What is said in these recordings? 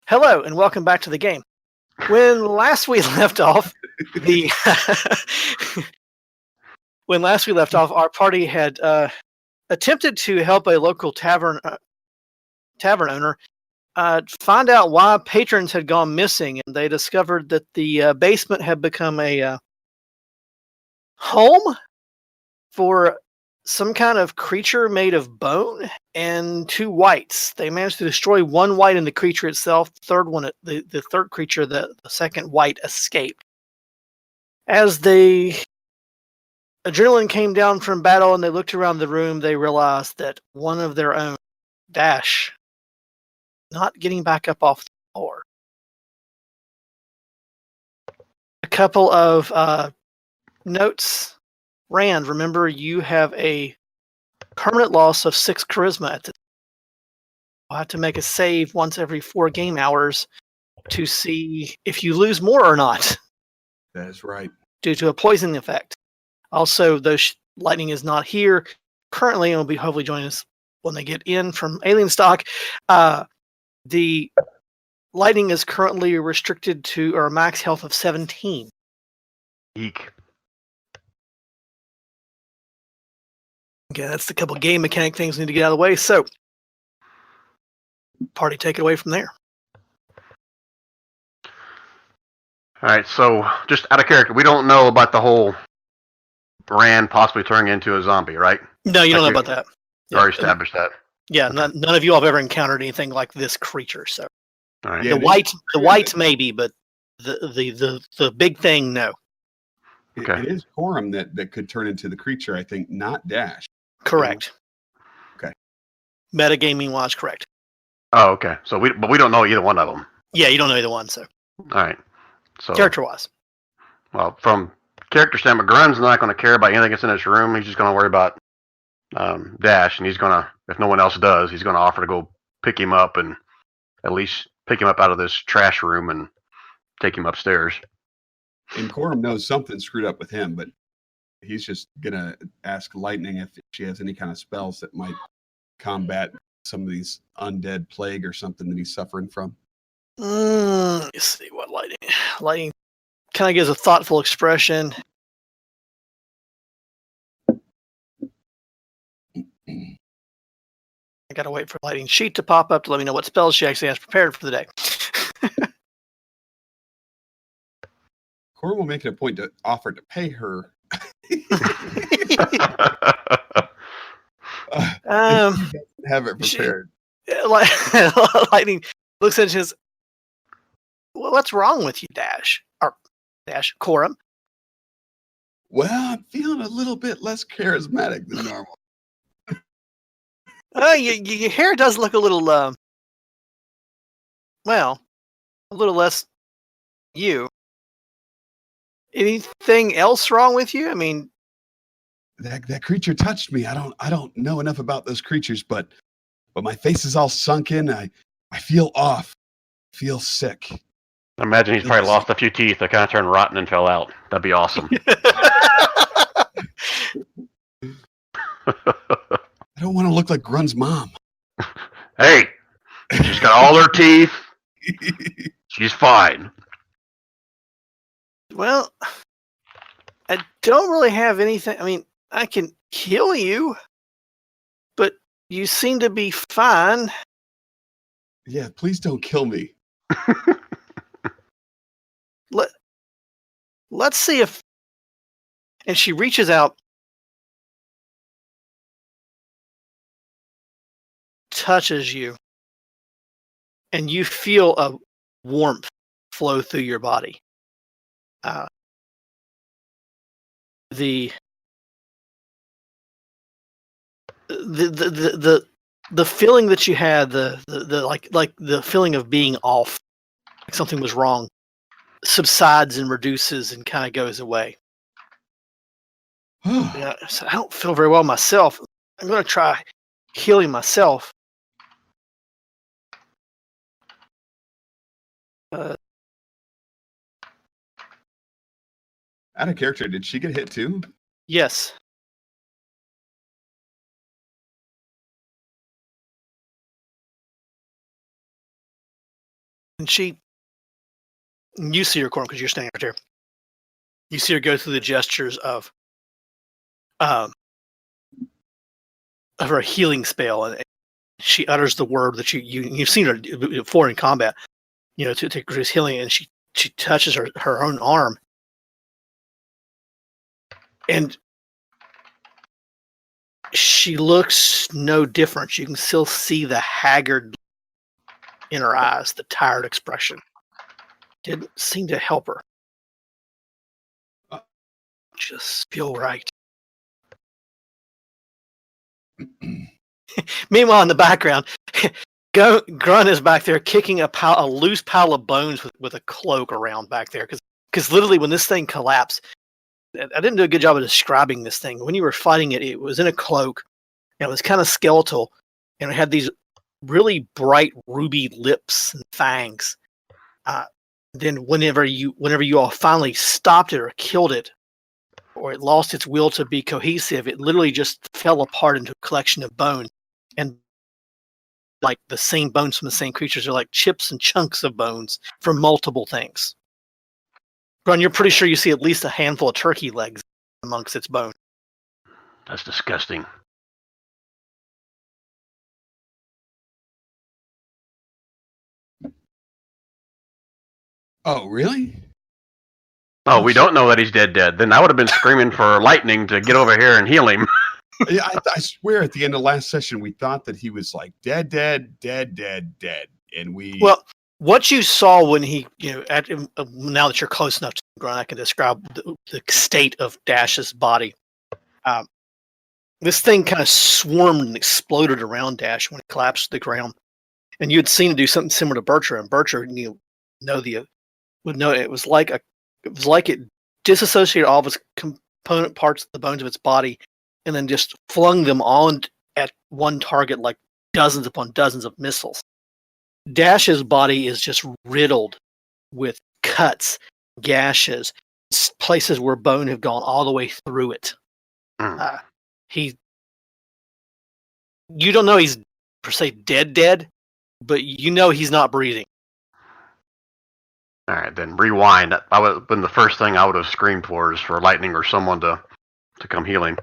Hello, and welcome back to the game. When last we left off, the when last we left off, our party had attempted to help a local tavern owner find out why patrons had gone missing, and they discovered that the basement had become a home for some kind of creature made of bone and two whites. They managed to destroy one white in the creature itself. The third creature, the second white, escaped. As the adrenaline came down from battle and they looked around the room, they realized that one of their own, Dash, not getting back up off the floor. A couple of notes. Rand, remember you have a permanent loss of 6 charisma at the I'll have to make a save once every 4 game hours to see if you lose more or not. That is right. Due to a poisoning effect. Also, though Lightning is not here currently and will be hopefully joining us when they get in from Alien Stock, the Lightning is currently restricted to a max health of 17. Eek. Okay, that's the couple game mechanic things we need to get out of the way. So, party, take it away from there. All right, so just out of character, we don't know about the whole Rand possibly turning into a zombie, right? No, you don't know about that. Already established that. Yeah, none of you have ever encountered anything like this creature. So, All right. Yeah, the whites maybe, but the big thing, no. Okay. It is Corum that could turn into the creature, I think, not Dash. Correct. Okay. Metagaming wise, correct. Oh, okay. So we don't know either one of them. Yeah, you don't know either one. So, All right. So character wise, well, from character standpoint, Grun's not going to care about anything that's in this room. He's just going to worry about Dash, and he's going to, if no one else does, he's going to offer to go pick him up and at least pick him up out of this trash room and take him upstairs. And Corum knows something screwed up with him, but he's just going to ask Lightning if she has any kind of spells that might combat some of these undead plague or something that he's suffering from. Let's see what Lightning kind of gives a thoughtful expression. I gotta wait for Lightning sheet to pop up to let me know what spells she actually has prepared for the day. Corum will make it a point to offer to pay her. Have it prepared. Lightning looks at it and says, well, what's wrong with you, Dash? Or Dash, Corum? Well, I'm feeling a little bit less charismatic than normal. Your hair does look a little, a little less you. Anything else wrong with you? I mean, that creature touched me. I don't know enough about those creatures, but my face is all sunken. I feel off. I feel sick. I imagine he's probably lost a few teeth that kind of turned rotten and fell out. That'd be awesome. I don't want to look like Grun's mom. Hey, she's got all her teeth. She's fine. Well, I don't really have anything. I mean, I can kill you, but you seem to be fine. Yeah, please don't kill me. Let's see if... And she reaches out, touches you, and you feel a warmth flow through your body. The feeling that you had, the feeling of being off, like something was wrong, subsides and reduces and kind of goes away. Yeah, so I don't feel very well myself. I'm going to try healing myself. Out of character, did she get hit too? Yes. And you see her, Corum, because you're standing right there. You see her go through the gestures of her healing spell, and she utters the word that you've seen her before in combat. To produce healing, and she touches her own arm, and she looks no different. You can still see the haggard in her eyes, the tired expression. Didn't seem to help her. Just feel right. Meanwhile, in the background, Grunt is back there kicking a loose pile of bones with a cloak around back there. Because literally, when this thing collapsed, I didn't do a good job of describing this thing. When you were fighting it, it was in a cloak. And it was kind of skeletal. And it had these really bright ruby lips and fangs. Then whenever you all finally stopped it or killed it, or it lost its will to be cohesive, it literally just fell apart into a collection of bones. And like the same bones from the same creatures are like chips and chunks of bones from multiple things. Grun, you're pretty sure you see at least a handful of turkey legs amongst its bones. That's disgusting. Oh, really? Oh, we don't know that he's dead. Then I would have been screaming for lightning to get over here and heal him. Yeah, I swear at the end of last session, we thought that he was like dead. And Well, what you saw when he, now that you're close enough to Grunt, I can describe the state of Dash's body. This thing kind of swarmed and exploded around Dash when it collapsed to the ground. And you had seen it do something similar to Bircher, and Bircher, would know it was like it disassociated all of its component parts of the bones of its body, and then just flung them all at one target like dozens upon dozens of missiles. Dash's body is just riddled with cuts, gashes, places where bone have gone all the way through it. You don't know he's per se dead, but you know he's not breathing. All right, then rewind. That would have been the first thing I would have screamed for, is for lightning or someone to come heal him.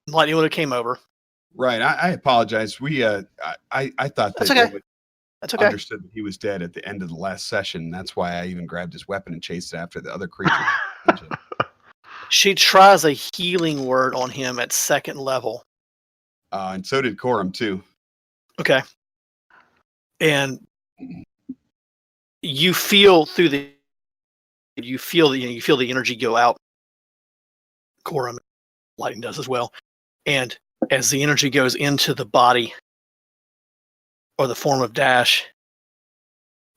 Lightning would have came over. Right. I apologize. I thought That's that okay. That's okay. Understood that he was dead at the end of the last session. That's why I even grabbed his weapon and chased it after the other creature. She tries a healing word on him at second level. And so did Corum too. Okay. And you feel the energy go out. Corum, lightning does as well. And as the energy goes into the body or the form of Dash,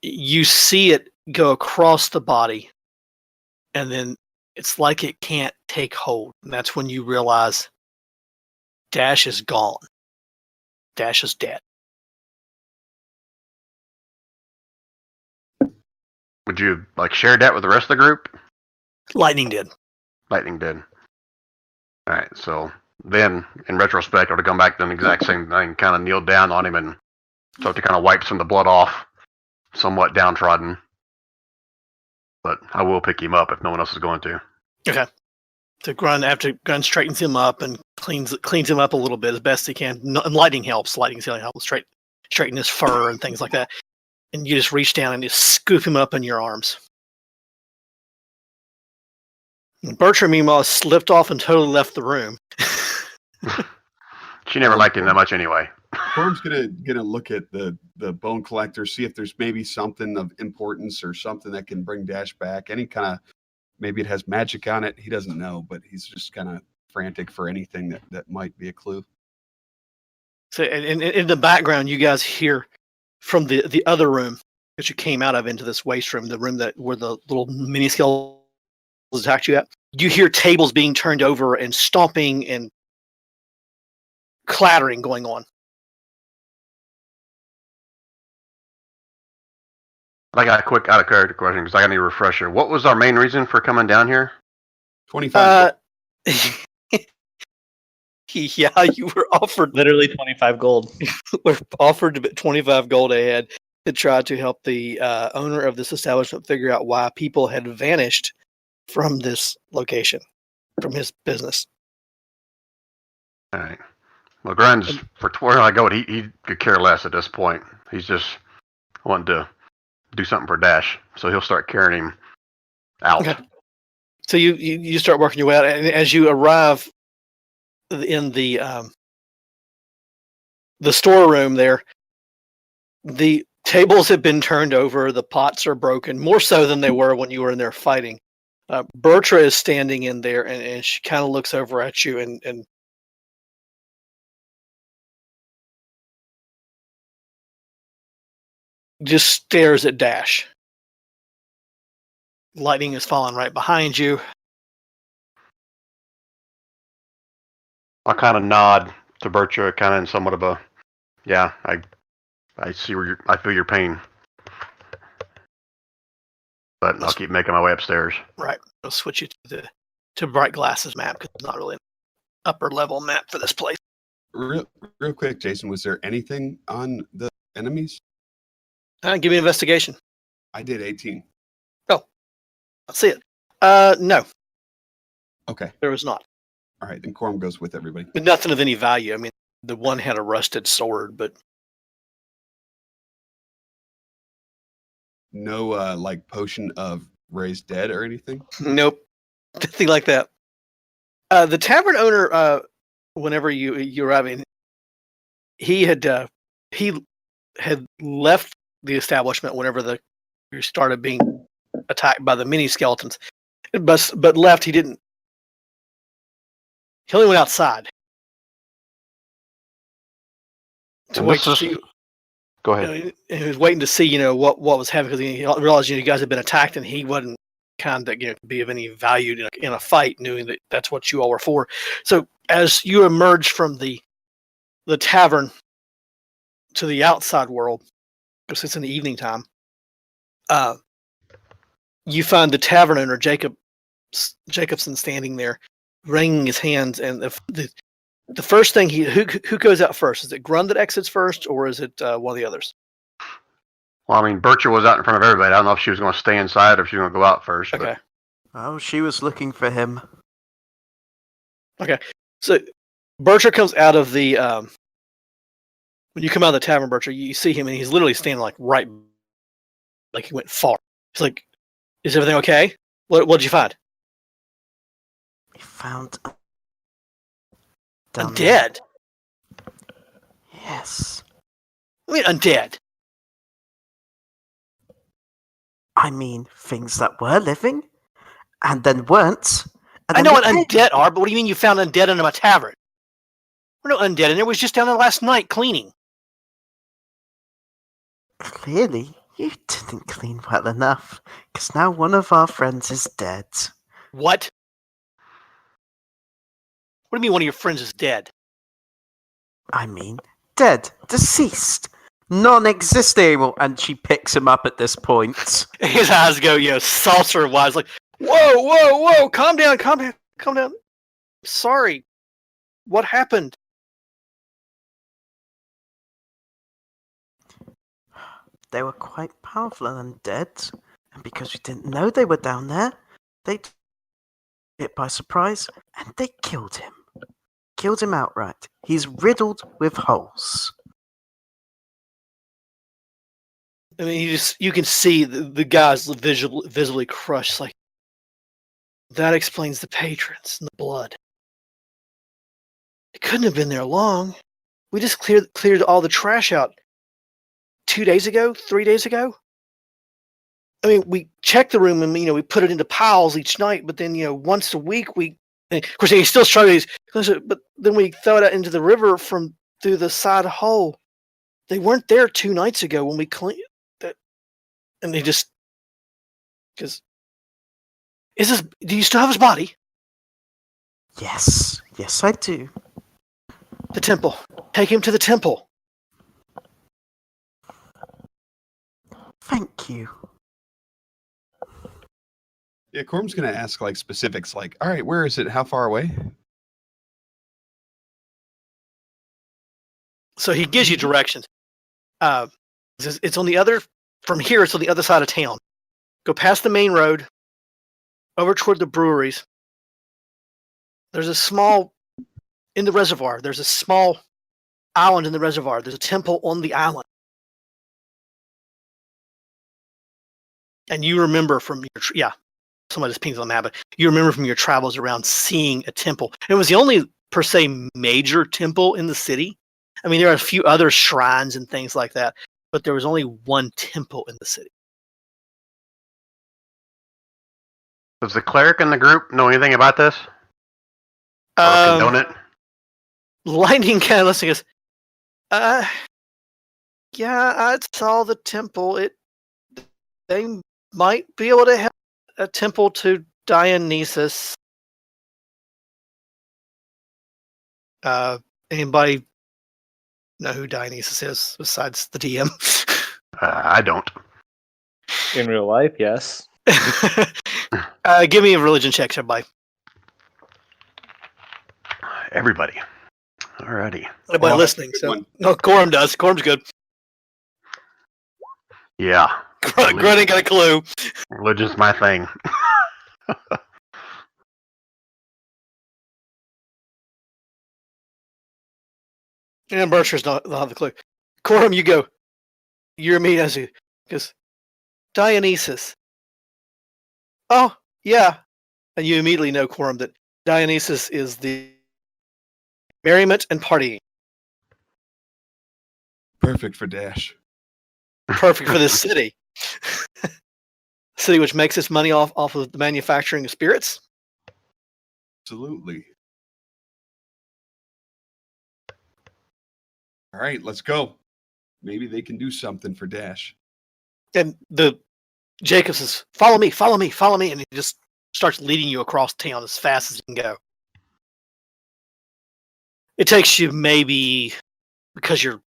you see it go across the body, and then it's like it can't take hold. And that's when you realize Dash is gone. Dash is dead. Would you share that with the rest of the group? Lightning did. Lightning did. All right, so then, in retrospect, I would have come back to the exact same thing, kind of kneeled down on him and start to kind of wipe some of the blood off, somewhat downtrodden. But I will pick him up if no one else is going to. Okay. So after Grunt straightens him up and cleans him up a little bit as best he can. And lightning helps. Lightning's healing helps straighten his fur and things like that. And you just reach down and just scoop him up in your arms. And Bertram, meanwhile, slipped off and totally left the room. She never liked him that much anyway. Corum's gonna look at the bone collector, see if there's maybe something of importance or something that can bring Dash back. Any kind of, maybe it has magic on it. He doesn't know, but he's just kind of frantic for anything that might be a clue. So in the background, you guys hear from the other room that you came out of into this waste room, the room where the little mini skeletons attacked you at. You hear tables being turned over and stomping and clattering going on. I got a quick out of character question because I got a refresher. What was our main reason for coming down here? 25. Yeah, you were offered Literally 25 gold. We're offered 25 gold ahead. to try to help the owner of this establishment figure out why people had vanished from this location, from his business. All right. Well, Grun's, for where I go, he could care less at this point. He's just wanting to do something for Dash, so he'll start carrying him out. Okay. So you start working your way out, and as you arrive in the storeroom there, the tables have been turned over, the pots are broken, more so than they were when you were in there fighting. Bertra is standing in there, and she kind of looks over at you and just stares at Dash. Lightning is falling right behind you. I kind of nod to Bertra, kind of in somewhat of a, yeah, I see where I feel your pain, but I'll keep making my way upstairs. Right. I'll switch you to Bright Glasses map because it's not really an upper level map for this place. Real quick, Jason, was there anything on the enemies? Give me an investigation. I did 18. I'll see it. No, Okay. there was not. All right. Then Quorum goes with everybody. But nothing of any value. I mean, the one had a rusted sword, but No, like potion of raised dead or anything? nope, nothing like that. The tavern owner, whenever you arrive in, he had left the establishment whenever you started being attacked by the mini skeletons, but left. He didn't. He only went outside to wait to see. Go ahead. He was waiting to see, what was happening because he realized, you guys had been attacked, and he wasn't kind of, be of any value in a fight, knowing that that's what you all were for. So as you emerge from the tavern to the outside world, because it's in the evening time, you find the tavern owner, Jacobson, standing there, wringing his hands, and the first thing who goes out first? Is it Grun that exits first, or is it one of the others? Well, I mean, Bertra was out in front of everybody. I don't know if she was going to stay inside or if she was going to go out first. Okay. Oh, she was looking for him. Okay. So Bertra comes out of the when you come out of the tavern, Bertra, you see him, and he's literally standing like he went far. He's like, "Is everything okay? What'd you find?" We found Undead. Yes. I mean, undead. I mean, things that were living, and then weren't. And I then know what became. undead are, but what do you mean you found undead in a tavern? We're no undead in there. We was just down there last night cleaning. Clearly, you didn't clean well enough, because now one of our friends is dead. What? What do you mean one of your friends is dead? I mean, dead, deceased, non-existent anymore. And she picks him up at this point. His eyes go, saucer-wise, like, whoa, calm down. Sorry. What happened? They were quite powerful and undead, and because we didn't know they were down there, they took it by surprise, and they killed him. Killed him outright. He's riddled with holes. I mean, you can see the guys visibly crushed. Like, that explains the patrons and the blood. It couldn't have been there long. We just cleared all the trash out 2 days ago, 3 days ago. I mean, we checked the room and we put it into piles each night, but then once a week of course he's still struggling. But then we throw it out into the river through the side hole. They weren't there 2 nights ago when we cleaned that, and they just because do you still have his body? Yes, I do. The temple. Take him to the temple. Thank you. Yeah, Quorum's going to ask like specifics, like, all right, where is it? How far away? So he gives you directions. It's on the other, from here, it's on the other side of town. Go past the main road, over toward the breweries. There's a small, in the reservoir, there's a small island in the reservoir. There's a temple on the island. And you remember from your, somebody just pings on the map, but you remember from your travels around seeing a temple. It was the only, per se, major temple in the city. I mean, there are a few other shrines and things like that, but there was only one temple in the city. Does the cleric in the group know anything about this? Or condone it? Lightning kind of listening goes, yeah, I saw the temple. They might be able to have a temple to Dionysus. Anybody know who Dionysus is besides the DM? I don't. In real life, yes. Give me a religion check, everybody. Everybody. Alrighty. Everybody listening. So no, Corum does. Corum's good. Yeah. Grunt ain't got a clue. Religion's my thing. And Berkshire's not have the clue. Corum, you go. You're me as you. Because Dionysus. Oh, yeah. And you immediately know, Corum, that Dionysus is the merriment and partying. Perfect for Dash. Perfect for this city. City which makes its money off of the manufacturing of spirits. Absolutely. All right, let's go. Maybe they can do something for Dash. And Jacob says, follow me, follow me, follow me. And he just starts leading you across town as fast as you can go. It takes you maybe, because your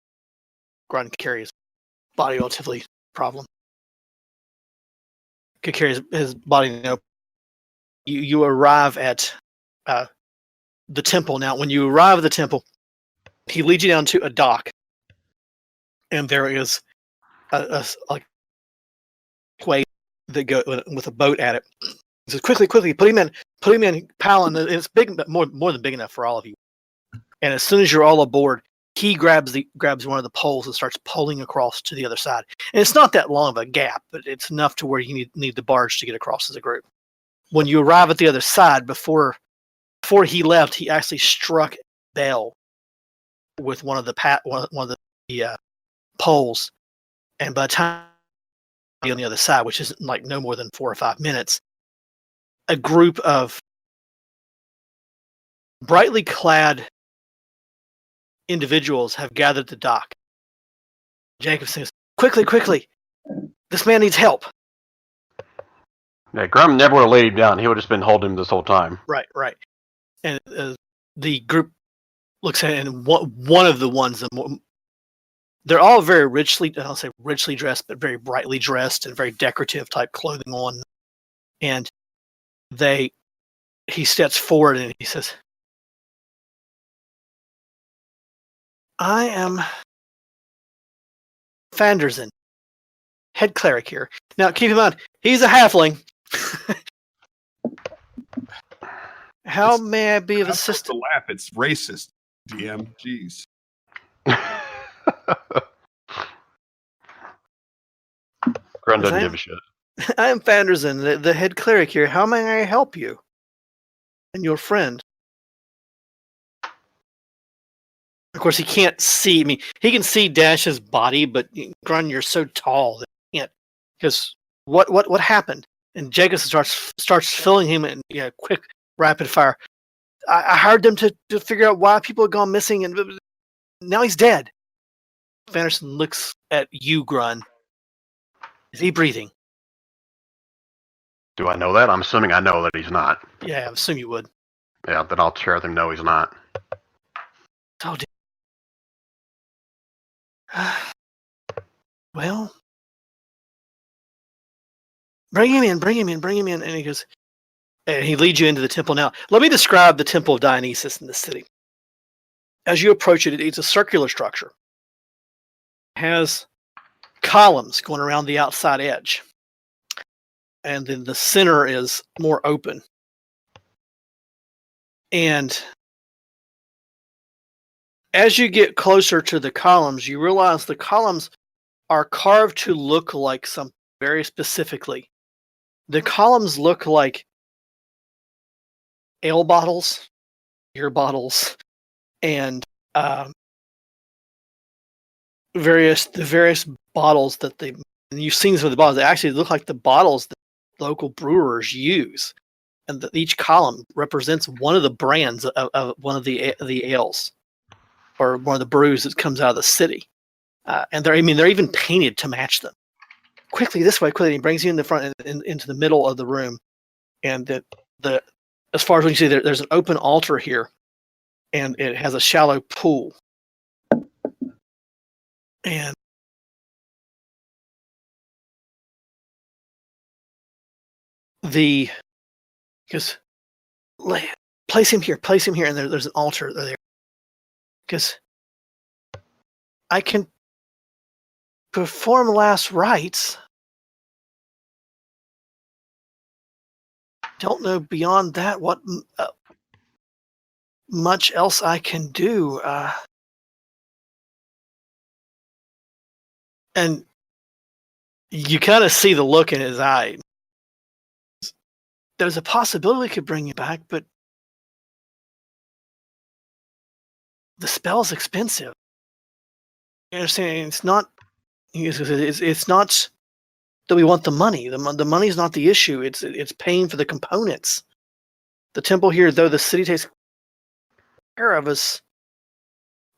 grunt carries body relatively problem. Could carry his body, you arrive at the temple. Now, when you arrive at the temple, he leads you down to a dock. And there is a way that go with a boat at it. He says, quickly, put him in, pal, and it's big, more than big enough for all of you. And as soon as you're all aboard, he grabs one of the poles and starts pulling across to the other side. And it's not that long of a gap, but it's enough to where you need the barge to get across as a group. When you arrive at the other side, before he left, he actually struck a bell with one of the poles. And by the time on the other side, which isn't like no more than 4 or 5 minutes, a group of brightly clad individuals have gathered at the dock. Jacob says, quickly, this man needs help. Yeah, Grum never would have laid him down. He would have just been holding him this whole time. Right. And the group looks at it, and one of the ones, they're all very richly, I don't say richly dressed, but very brightly dressed and very decorative type clothing on. And he steps forward and he says, I am Fanderson, head cleric here. Now, keep in mind, he's a halfling. How may I be of assistance? To laugh, it's racist, DM. Jeez. Grun doesn't give a shit. I am Fanderson, the head cleric here. How may I help you and your friend? Of course, he can't see. I mean, he can see Dash's body, but Grun, you're so tall that he can't. Because what happened? And Jacob starts filling him in quick, rapid fire. I hired them to figure out why people had gone missing, and now he's dead. Fanderson looks at you, Grun. Is he breathing? Do I know that? I'm assuming I know that he's not. Yeah, I assume you would. Yeah, then I'll share with him. No, he's not. Oh, well, bring him in. And he goes, and he leads you into the temple. Now, let me describe the Temple of Dionysus in this city. As you approach it, it's a circular structure. It has columns going around the outside edge. And then the center is more open. And as you get closer to the columns, you realize the columns are carved to look like something very specifically. The columns look like ale bottles, beer bottles, and various bottles that they. And you've seen some of the bottles. They actually look like the bottles that local brewers use, and each column represents one of the brands of one of the ales, or one of the brews that comes out of the city. And they're even painted to match them. Quickly this way, quickly. He brings you in the front, into the middle of the room, and the as far as we can see, there's an open altar here, and it has a shallow pool. And because place him here, and there's an altar there. Because I can perform last rites. Don't know beyond that what much else I can do. And you kind of see the look in his eye. There's a possibility we could bring you back, but the spell's expensive. You understand? It's not that we want the money. The money's not the issue. It's paying for the components. The temple here, though the city takes care of us,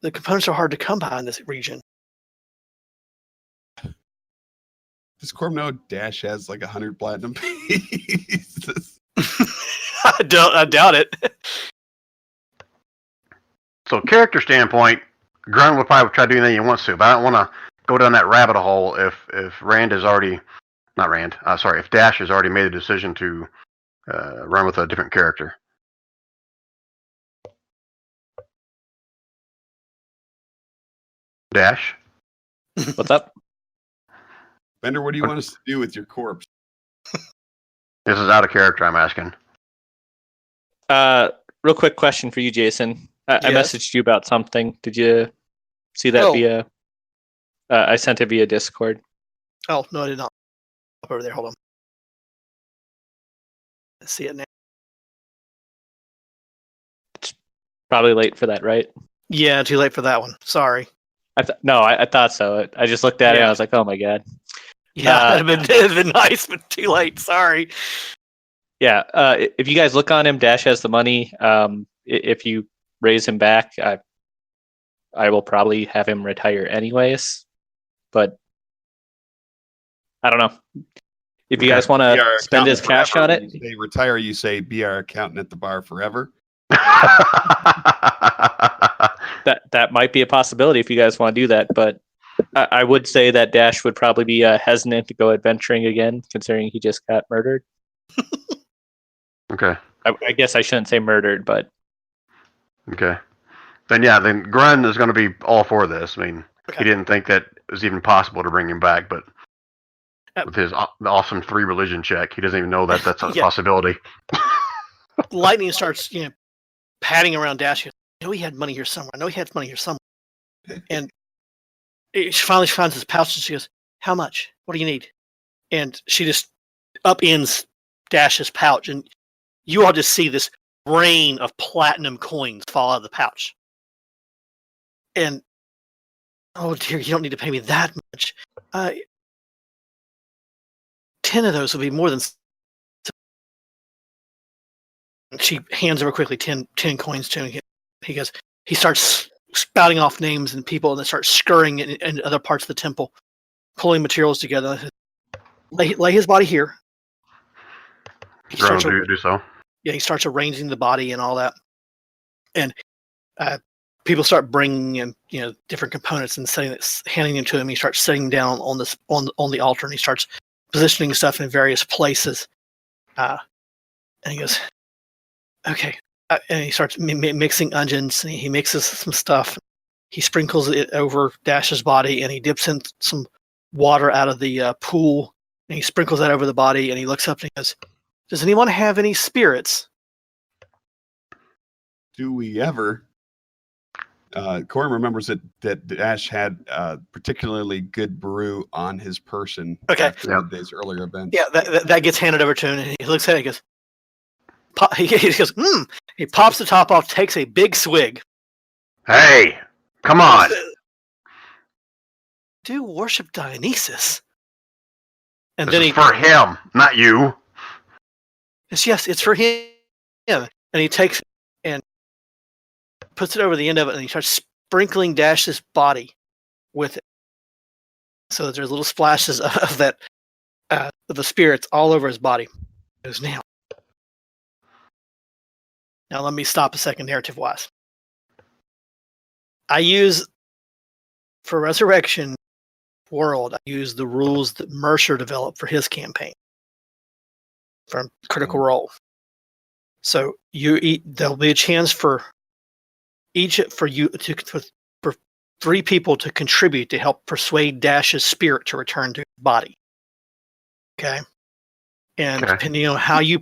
the components are hard to come by in this region. Does Corm know Dash has like 100 platinum pieces? I doubt it. So, character standpoint, Grun would probably try to do anything he wants to, but I don't want to go down that rabbit hole if if Dash has already made a decision to run with a different character. Dash? What's up? Bender, what do you want us to do with your corpse? This is out of character, I'm asking. Real quick question for you, Jason. I Yes. messaged you about something. Did you see that via? I sent it via Discord. Oh, no, I did not. Up over there, hold on. I see it now. It's probably late for that, right? Yeah, too late for that one. Sorry. I thought so. I just looked at it and I was like, oh my god. Yeah, it'd have been nice, but too late. Sorry. Yeah, if you guys look on him, Dash has the money. If you raise him back, I will probably have him retire anyways. But I don't know. If you guys want to spend his cash on it, They retire. You say, "Be our accountant at the bar forever." that might be a possibility if you guys want to do that. But I would say that Dash would probably be hesitant to go adventuring again, considering he just got murdered. Okay. I guess I shouldn't say murdered, but Okay. Then Grun is going to be all for this. I mean, he didn't think that it was even possible to bring him back, but with his awesome 3 religion check, he doesn't even know that that's a possibility. Lightning starts, patting around Dash. I know he had money here somewhere. And she finally finds his pouch and she goes, "How much? What do you need?" And she just upends Dash's pouch, and you all just see this rain of platinum coins fall out of the pouch. And, oh dear, you don't need to pay me that much. 10 of those will be more than. She hands over quickly 10 coins to him. He starts spouting off names and people, and they start scurrying in other parts of the temple, pulling materials together. Lay his body here. Do so. Yeah, he starts arranging the body and all that. And people start bringing in, different components and handing them to him. He starts setting them down on the altar, and he starts positioning stuff in various places. And he goes, "Okay." And he starts mixing onions, and he mixes some stuff. He sprinkles it over Dash's body, and he dips in some water out of the pool, and he sprinkles that over the body, and he looks up and he goes, "Does anyone have any spirits?" Do we ever? Corin remembers that Dash had particularly good brew on his person Okay. after Miday's earlier event. Yeah, that gets handed over to him, and he looks at it and he goes, he goes, He pops the top off, takes a big swig. Hey, come on. Do worship Dionysus. And This then is he for him, not you. yes, it's for him. And he takes it and puts it over the end of it, and he starts sprinkling Dash's body with it. So that there's little splashes of that of the spirits all over his body. He goes, Now let me stop a second narrative wise. I use for Resurrection World, I use the rules that Mercer developed for his campaign from Critical Role. So there'll be a chance for for 3 people to contribute to help persuade Dash's spirit to return to his body. Okay. And Okay. depending on how you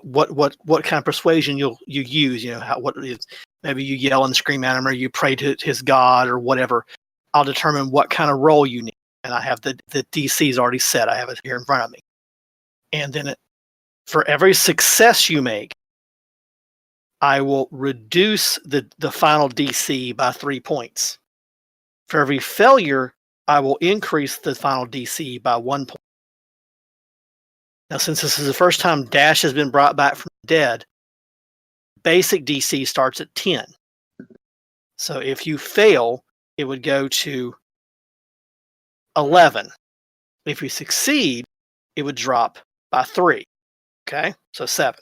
what kind of persuasion you use, maybe you yell and scream at him, or you pray to his god, or whatever. I'll determine what kind of role you need, and I have the DCs already set. I have it here in front of me, and then for every success you make, I will reduce the final DC by 3 points. For every failure, I will increase the final DC by 1 point. Now, since this is the first time Dash has been brought back from the dead, basic DC starts at 10. So if you fail, it would go to 11. If you succeed, it would drop by 3. Okay, so 7.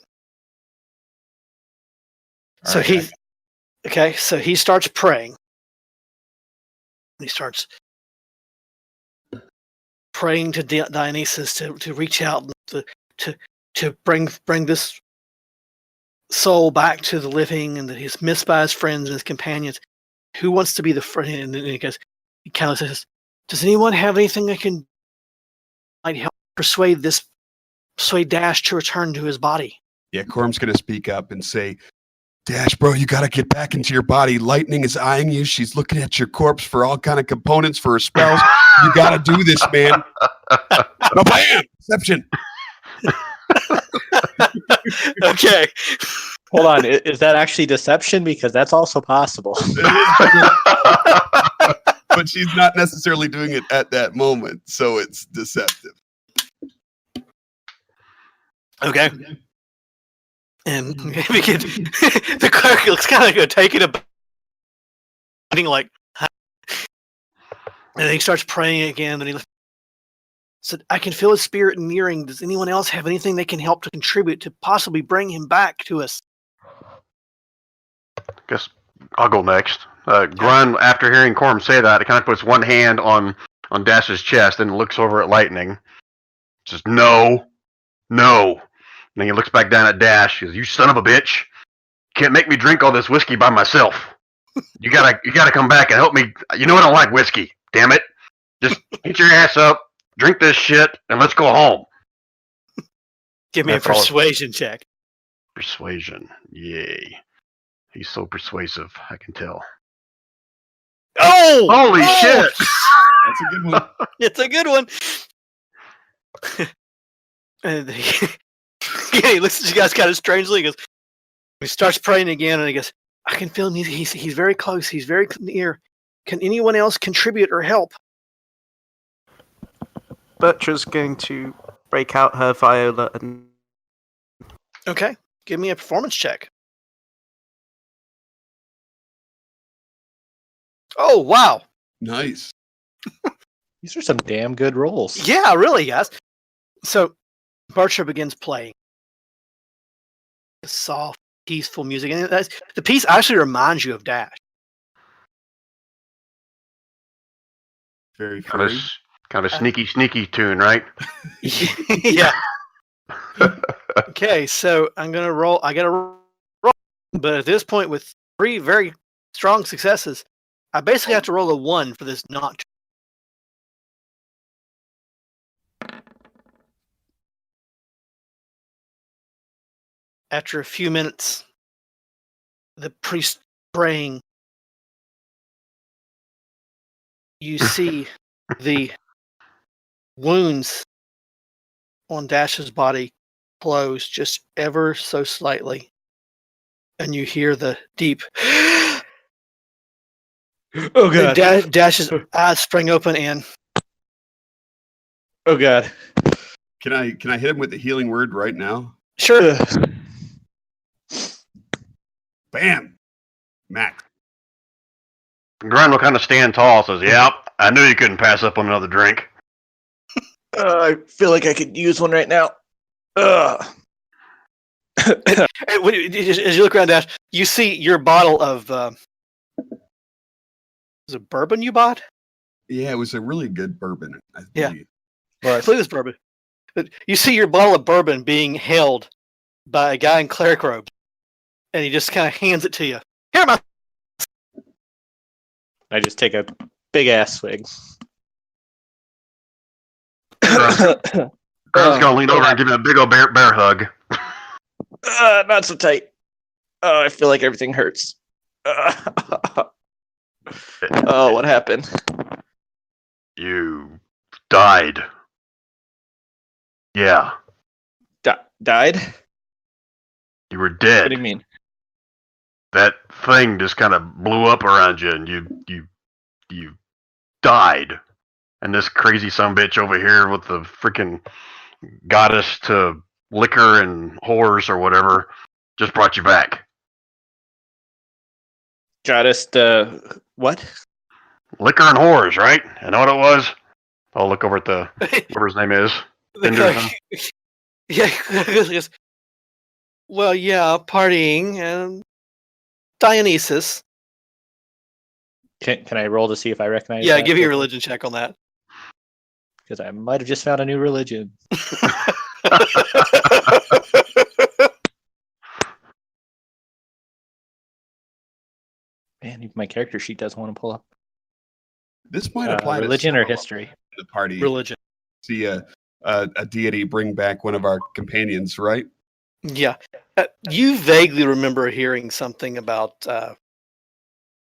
All So right. so he starts praying. He starts praying to Dionysus to reach out to bring this soul back to the living, and that he's missed by his friends and his companions. Who wants to be the friend? And then he kind of says, "Does anyone have anything that might help persuade Dash to return to his body?" Yeah, Corm's going to speak up and say, Dash, bro, you got to get back into your body. Lightning is eyeing you. She's looking at your corpse for all kind of components for her spells. You got to do this, man. Bam! Deception. Okay. Hold on, is that actually deception? Because that's also possible. But she's not necessarily doing it at that moment, so it's deceptive. Okay. And we could, the cleric looks kind of like taking a like, and then he starts praying again. And he said, "I can feel his spirit nearing. Does anyone else have anything they can help to contribute to possibly bring him back to us?" Guess I'll go next. Grun, after hearing Corm say that, it kind of puts one hand on Dash's chest and looks over at Lightning. Says, no. And then he looks back down at Dash. He says, "You son of a bitch! You can't make me drink all this whiskey by myself. You gotta come back and help me. You know I don't like whiskey. Damn it! Just get your ass up, drink this shit, and let's go home." Give me a That's all. persuasion check. Persuasion, yay! He's so persuasive. I can tell. Oh! Holy shit! That's a good one. It's a good one. And he looks at you guys kind of strangely. He starts praying again, and he goes, "I can feel him. He's very close. He's very near. Can anyone else contribute or help?" Bertra's going to break out her viola and Okay, give me a performance check. Oh, wow. Nice. These are some damn good rolls. Yeah, really, guys. So Bertra begins playing soft, peaceful music, and the piece actually reminds you of Dash. Very Kind free. of a sneaky tune, right? Yeah. Okay, so I'm gonna roll. I gotta roll, but at this point, with 3 very strong successes, I basically have to roll a 1 for this not. After a few minutes, the priest praying, you see the wounds on Dash's body close just ever so slightly. And you hear the deep Oh god. Dash's eyes spring open and Oh god. Can I hit him with the healing word right now? sure. Bam! Mac. Grun will kind of stand tall. Says, "Yep, I knew you couldn't pass up on another drink." I feel like I could use one right now. And as you look around Dash, you see your bottle of was it bourbon you bought? Yeah, it was a really good bourbon. I Yeah. believe. I believe it's bourbon. But you see your bottle of bourbon being held by a guy in cleric robes, and he just kind of hands it to you. Here, my. I just take a big ass swig. Grun's gonna lean over and give him a big old bear hug. Not so tight. I feel like everything hurts. Oh, what happened? You died. Yeah, Died? you were What dead. do you mean? That thing just kind of blew up around you, and you died. And this crazy sumbitch over here with the freaking goddess to liquor and whores or whatever just brought you back. Goddess, what? Liquor and whores, right? I know what it was. I'll look over at the whatever his name is. Yeah. Well, yeah, partying and Dionysus. Can I roll to see if I recognize? Yeah, that? give you a religion check on that. Because I might have just found a new religion. Man, even my character sheet doesn't want to pull up. This might apply to religion or several history? of the party. Religion. See a deity bring back one of our companions, right? Yeah. You vaguely remember hearing something about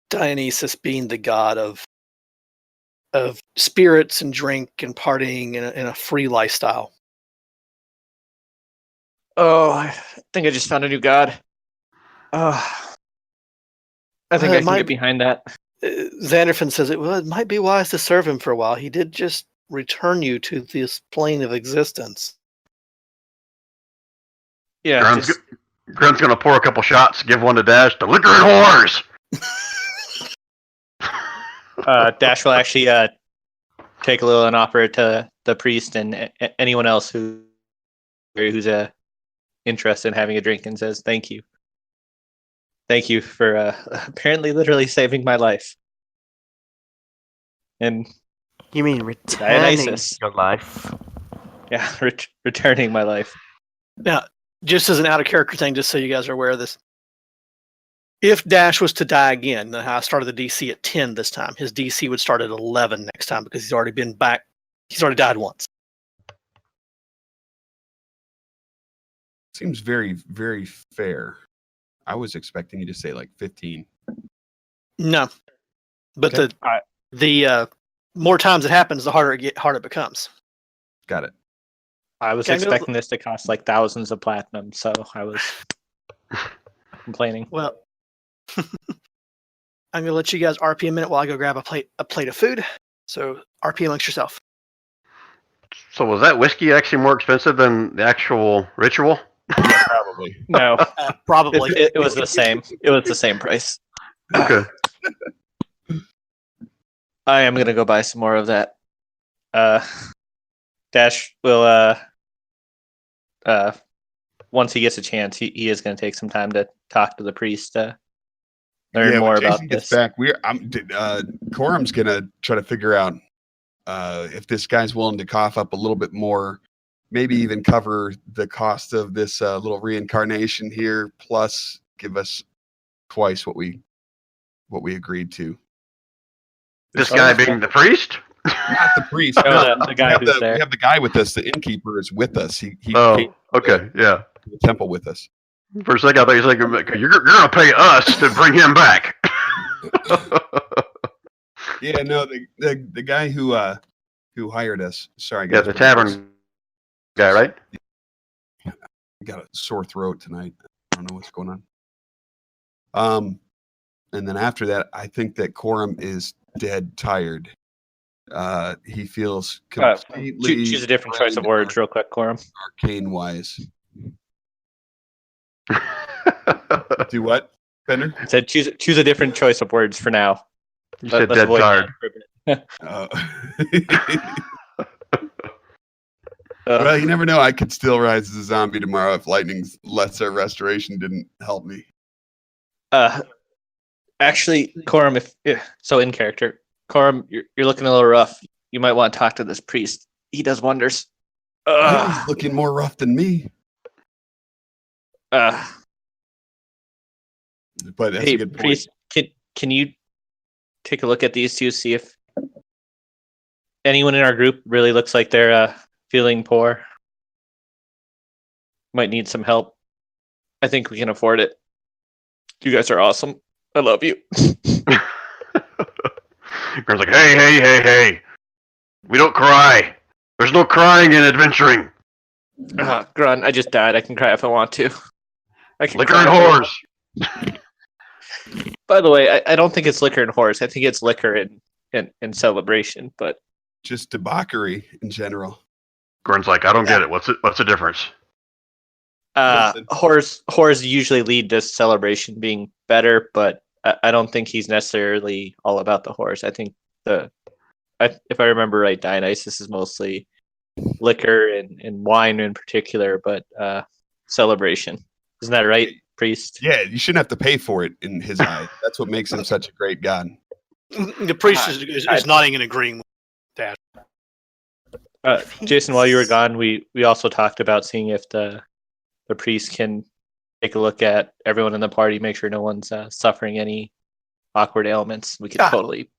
Dionysus being the god of spirits and drink and partying in a free lifestyle. Oh, I think I just found a new god. I think Well, I can get behind that. Xanderfin says it might be wise to serve him for a while. He did just return you to this plane of existence. Yeah, Grun's gonna pour a couple shots, give one to Dash. The liquor and whores. Dash will actually take a little and offer it to the priest and anyone else who's interested in having a drink, and says, "Thank you. Thank you for apparently literally saving my life." And You mean returning Dionysus. your life? yeah, returning my life. Now, just as an out of character thing, just so you guys are aware of this, if Dash was to die again, then I started the DC at 10 this time. His DC would start at 11 next time because he's already been back. He's already died once. Seems very, very fair. I was expecting you to say like 15. No, but Okay. the more times it happens, the harder it becomes. Got it. I was Okay, I'm gonna- expecting this to cost like thousands of platinum, so I was complaining. Well, I'm gonna let you guys RP a minute while I go grab a plate of food. So RP amongst yourself. So was that whiskey actually more expensive than the actual ritual? Yeah, probably. No, Probably. it was the same. It was the same price. Okay. I am gonna go buy some more of that. Dash will once he gets a chance, he is gonna take some time to talk to the priest, learn Yeah, more when about Jason gets this. back, Quorum's gonna try to figure out if this guy's willing to cough up a little bit more, maybe even cover the cost of this little reincarnation here, plus give us twice what we agreed to. This guy being the priest? Not the priest. Oh, the guy we have who's there. We have the guy with us. The innkeeper is with us. He Oh, came okay, yeah. to the temple with us. For a second, I thought you were like, you're going to pay us to bring him back. Yeah, no, the guy who hired us. Sorry, guys. Yeah, the tavern guy, right? I got a sore throat tonight. I don't know what's going on. And then after that, I think that Corum is dead tired. He feels completely Choose a different choice of words, real quick, Corum. arcane wise. Do what, Bender? I said choose a different choice of words for now. You said Let's dead avoid tired. Well, you never know. I could still rise as a zombie tomorrow if Lightning's lesser restoration didn't help me. Actually, Corum, if so, in character, Corum, you're looking a little rough. You might want to talk to this priest. He does wonders. He's looking more rough than me. But that's Hey, a good point. priest, can you take a look at these two, see if anyone in our group really looks like they're feeling poor? Might need some help. I think we can afford it. You guys are awesome. I love you. Grun's like, hey. We don't cry. There's no crying in adventuring. Grun, I just died. I can cry if I want to. I can Liquor cry and if I want. whores. By the way, I don't think it's liquor and horse. I think it's liquor and celebration. But Just debauchery in general. Grun's like, I don't get it. What's the difference? Listen. horrors usually lead to celebration being better, but I don't think he's necessarily all about the horse. I think if I remember right, Dionysus is mostly liquor and wine in particular, but celebration. Isn't that right, priest? Yeah, you shouldn't have to pay for it in his eyes. That's what makes him such a great god. The priest is nodding and agreeing with that. Jason, while you were gone, we also talked about seeing if the priest can take a look at everyone in the party, make sure no one's suffering any awkward ailments. We could totally,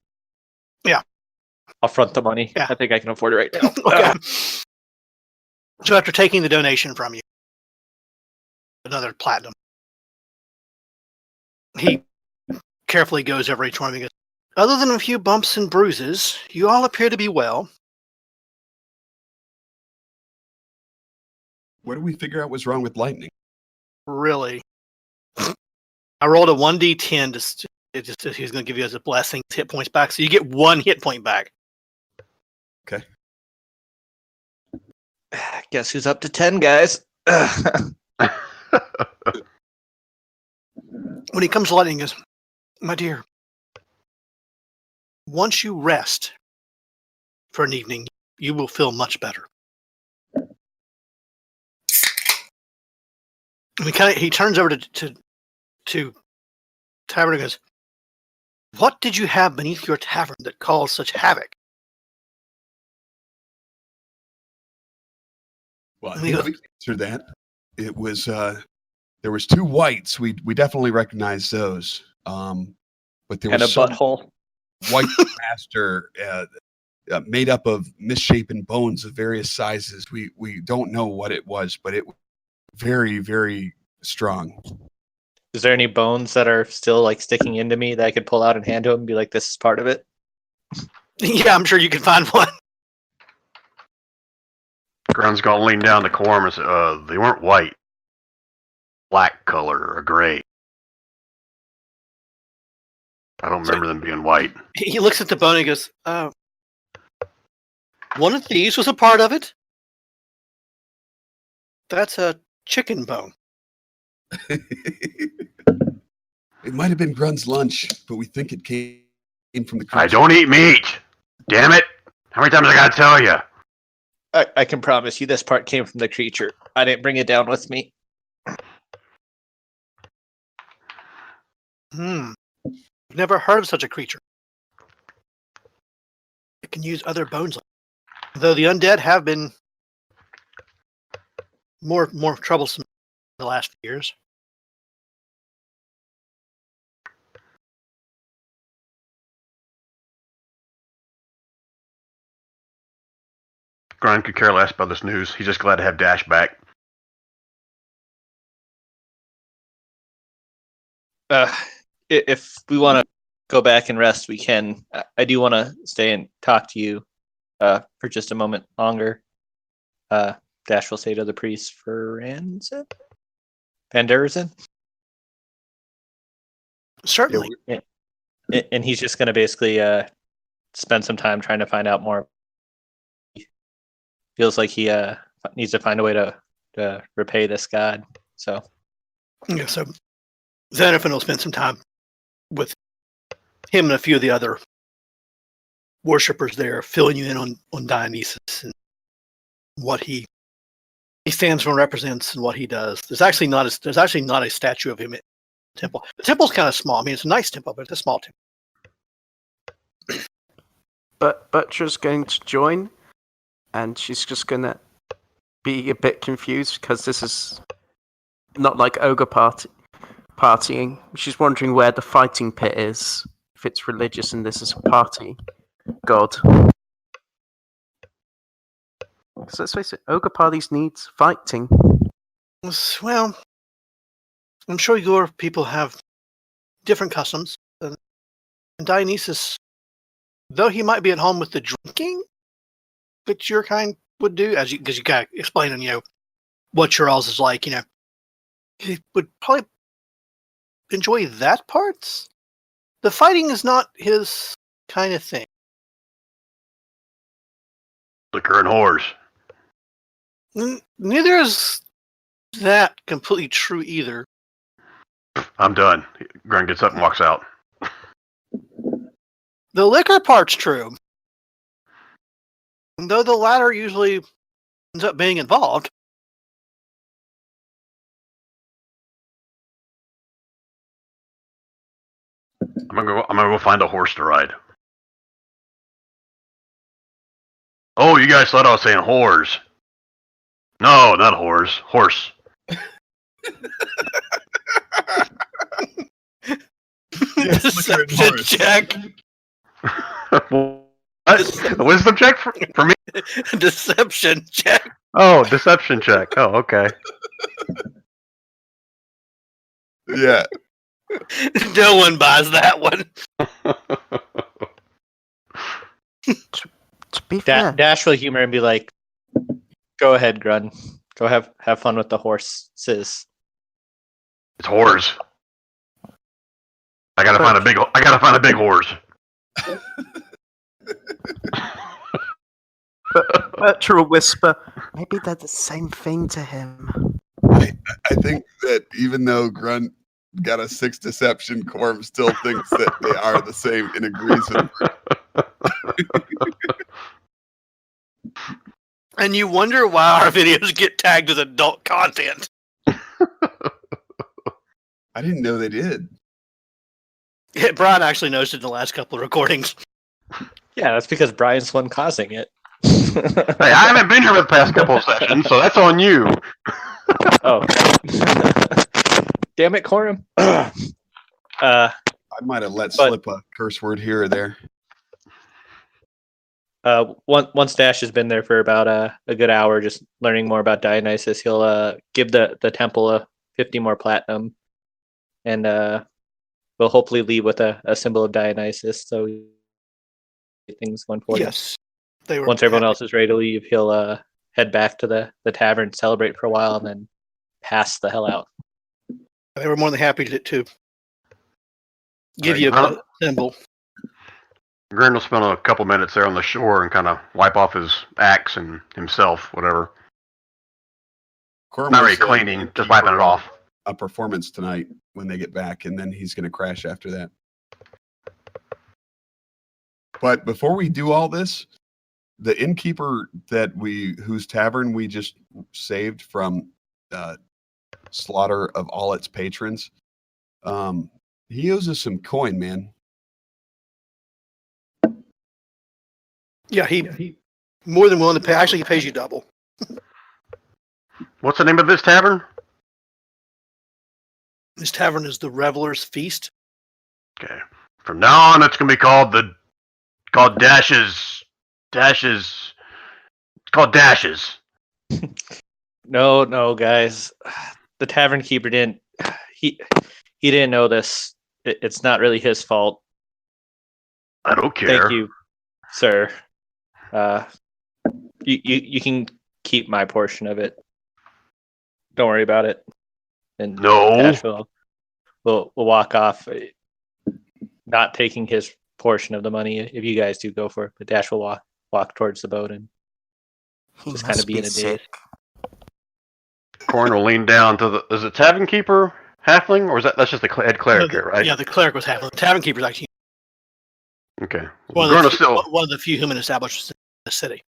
I'll front the money. Yeah. I think I can afford it right now. Okay. So after taking the donation from you, another platinum, he carefully goes over each one and goes, other than a few bumps and bruises, you all appear to be well. What do we figure out was wrong with Lightning? Really. I rolled a 1d10 he's going to give you as a blessing hit points back, so you get 1 hit point back. Okay. Guess who's up to 10, guys? When he comes to Lightning, he goes, my dear, once you rest for an evening, you will feel much better. He turns over to Tavern and goes, what did you have beneath your tavern that caused such havoc? Well, I And he think goes, we answered that. It was there was 2 whites. We definitely recognized those. But there And a was some butthole. white master made up of misshapen bones of various sizes. We don't know what it was, but it was very, very strong. Is there any bones that are still like sticking into me that I could pull out and hand to him and be like, this is part of it? yeah, I'm sure you can find one. Grun's gonna lean down to Corum and say, they weren't white. Black color or gray. I don't remember them being white. He looks at the bone and goes, one of these was a part of it. That's a chicken bone. It might have been Grun's lunch, but we think it came from the creature. I don't eat meat. Damn it! How many times I gotta tell you? I can promise you this part came from the creature. I didn't bring it down with me. I've never heard of such a creature. It can use other bones. Though the undead have been more troublesome in the last few years. Grun could care less about this news. He's just glad to have Dash back. If we want to go back and rest, we can. I do want to stay and talk to you for just a moment longer. Dash will say to the priest, Van Derenzen? Certainly. And he's just going to basically spend some time trying to find out more. Feels like he needs to find a way to repay this god. So Xenophon will spend some time with him and a few of the other worshippers there, filling you in on Dionysus and what he stands for and represents and what he does. There's actually not a statue of him at the temple. The temple's kind of small. I mean, it's a nice temple, but it's a small temple. But Butcher's going to join, and she's just going to be a bit confused because this is not like ogre partying. She's wondering where the fighting pit is, if it's religious and this is a party god. Because let's face it, ogre parties needs fighting. Well, I'm sure your people have different customs. And Dionysus, though he might be at home with the drinking that your kind would do, because you got explaining, what your all's is like, he would probably enjoy that part. The fighting is not his kind of thing. Liquor and whores. Neither is that completely true either. I'm done. Grun gets up and walks out. The liquor part's true. Though the latter usually ends up being involved. I'm gonna go find a horse to ride. Oh, you guys thought I was saying whores. No, not whores. Horse. Deception check. What? A wisdom check for me? Deception check. Oh, deception check. Oh, okay. Yeah. No one buys that one. To be fair, Dash will humor and be like, "Go ahead, Grun. Go have fun with the horses." It's whores. I gotta find a big horse. but Butcher will whisper, maybe they're the same thing to him. I think that even though Grunt got a 6 deception, Corm still thinks that they are the same and agrees with And you wonder why our videos get tagged as adult content. I didn't know they did. Yeah, Brian actually noticed it in the last couple of recordings. Yeah, that's because Brian's the one causing it. Hey, I haven't been here for the past couple of sessions, so that's on you. Oh. Damn it, Corum. I might have let slip a curse word here or there. Once Dash has been there for about a good hour, just learning more about Dionysus, he'll give the temple a 50 more platinum, and we'll hopefully leave with a symbol of Dionysus. So things going forward. Yes. Once everyone else is ready to leave, he'll head back to the tavern, celebrate for a while, and then pass the hell out. They were more than happy to give you a symbol. Grin will spend a couple minutes there on the shore and kind of wipe off his axe and himself, whatever. Corm Not will really say cleaning, he'll just keep wiping it off. a performance tonight when they get back, and then he's going to crash after that. But before we do all this, the innkeeper whose tavern we just saved from slaughter of all its patrons, he owes us some coin, man. Yeah, he more than willing to pay. Actually, he pays you double. What's the name of this tavern? This tavern is the Reveler's Feast. Okay. From now on, it's gonna be called Dashes. It's called Dashes. No, guys. The tavern keeper didn't. He he didn't know this. It's not really his fault. I don't care. Thank you, sir. You can keep my portion of it. Don't worry about it. And No. Dash will walk off, not taking his portion of the money. If you guys do go for it, but Dash will walk towards the boat and He just must kind of be in a sick. daze. Corn will lean down to the. Is it tavern keeper halfling, or is that's just the head cleric here, right? Yeah, the cleric was half. The tavern keeper's actually Okay. one Grun of, will the, still. one of the few human establishments in the city.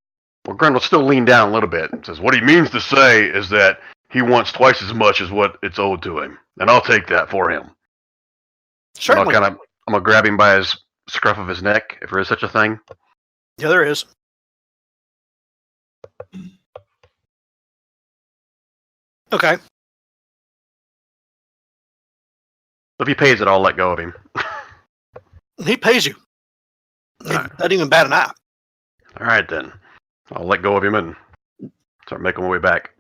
Well, Grun will still lean down a little bit and says, "What he means to say is that he wants twice as much as what it's owed to him, and I'll take that for him." Certainly. I'm gonna grab him by his scruff of his neck, if there is such a thing. Yeah, there is. Okay. If he pays it, I'll let go of him. He pays you. He Alright. doesn't even bat an eye. All right then, I'll let go of him and start making my way back.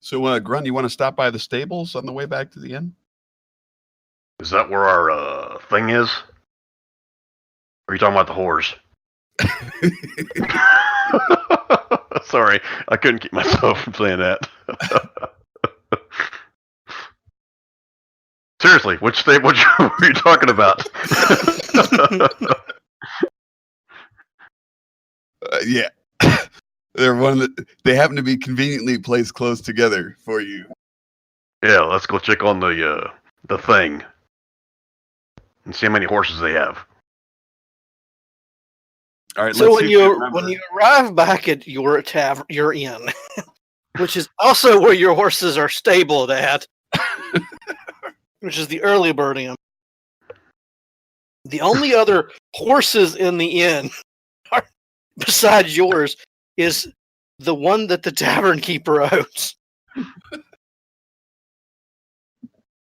So, Grun, you want to stop by the stables on the way back to the inn? Is that where our thing is? Or are you talking about the whores? Sorry, I couldn't keep myself from saying that. Seriously, which state? Which were you talking about? Yeah. They're one that they happen to be conveniently placed close together for you. Yeah, let's go check on the thing and see how many horses they have. All right. So let's when see if you remember. arrive back at your tavern, your inn, which is also where your horses are stabled at, which is the early bird inn. The only other horses in the inn, besides yours, is the one that the tavern keeper owns.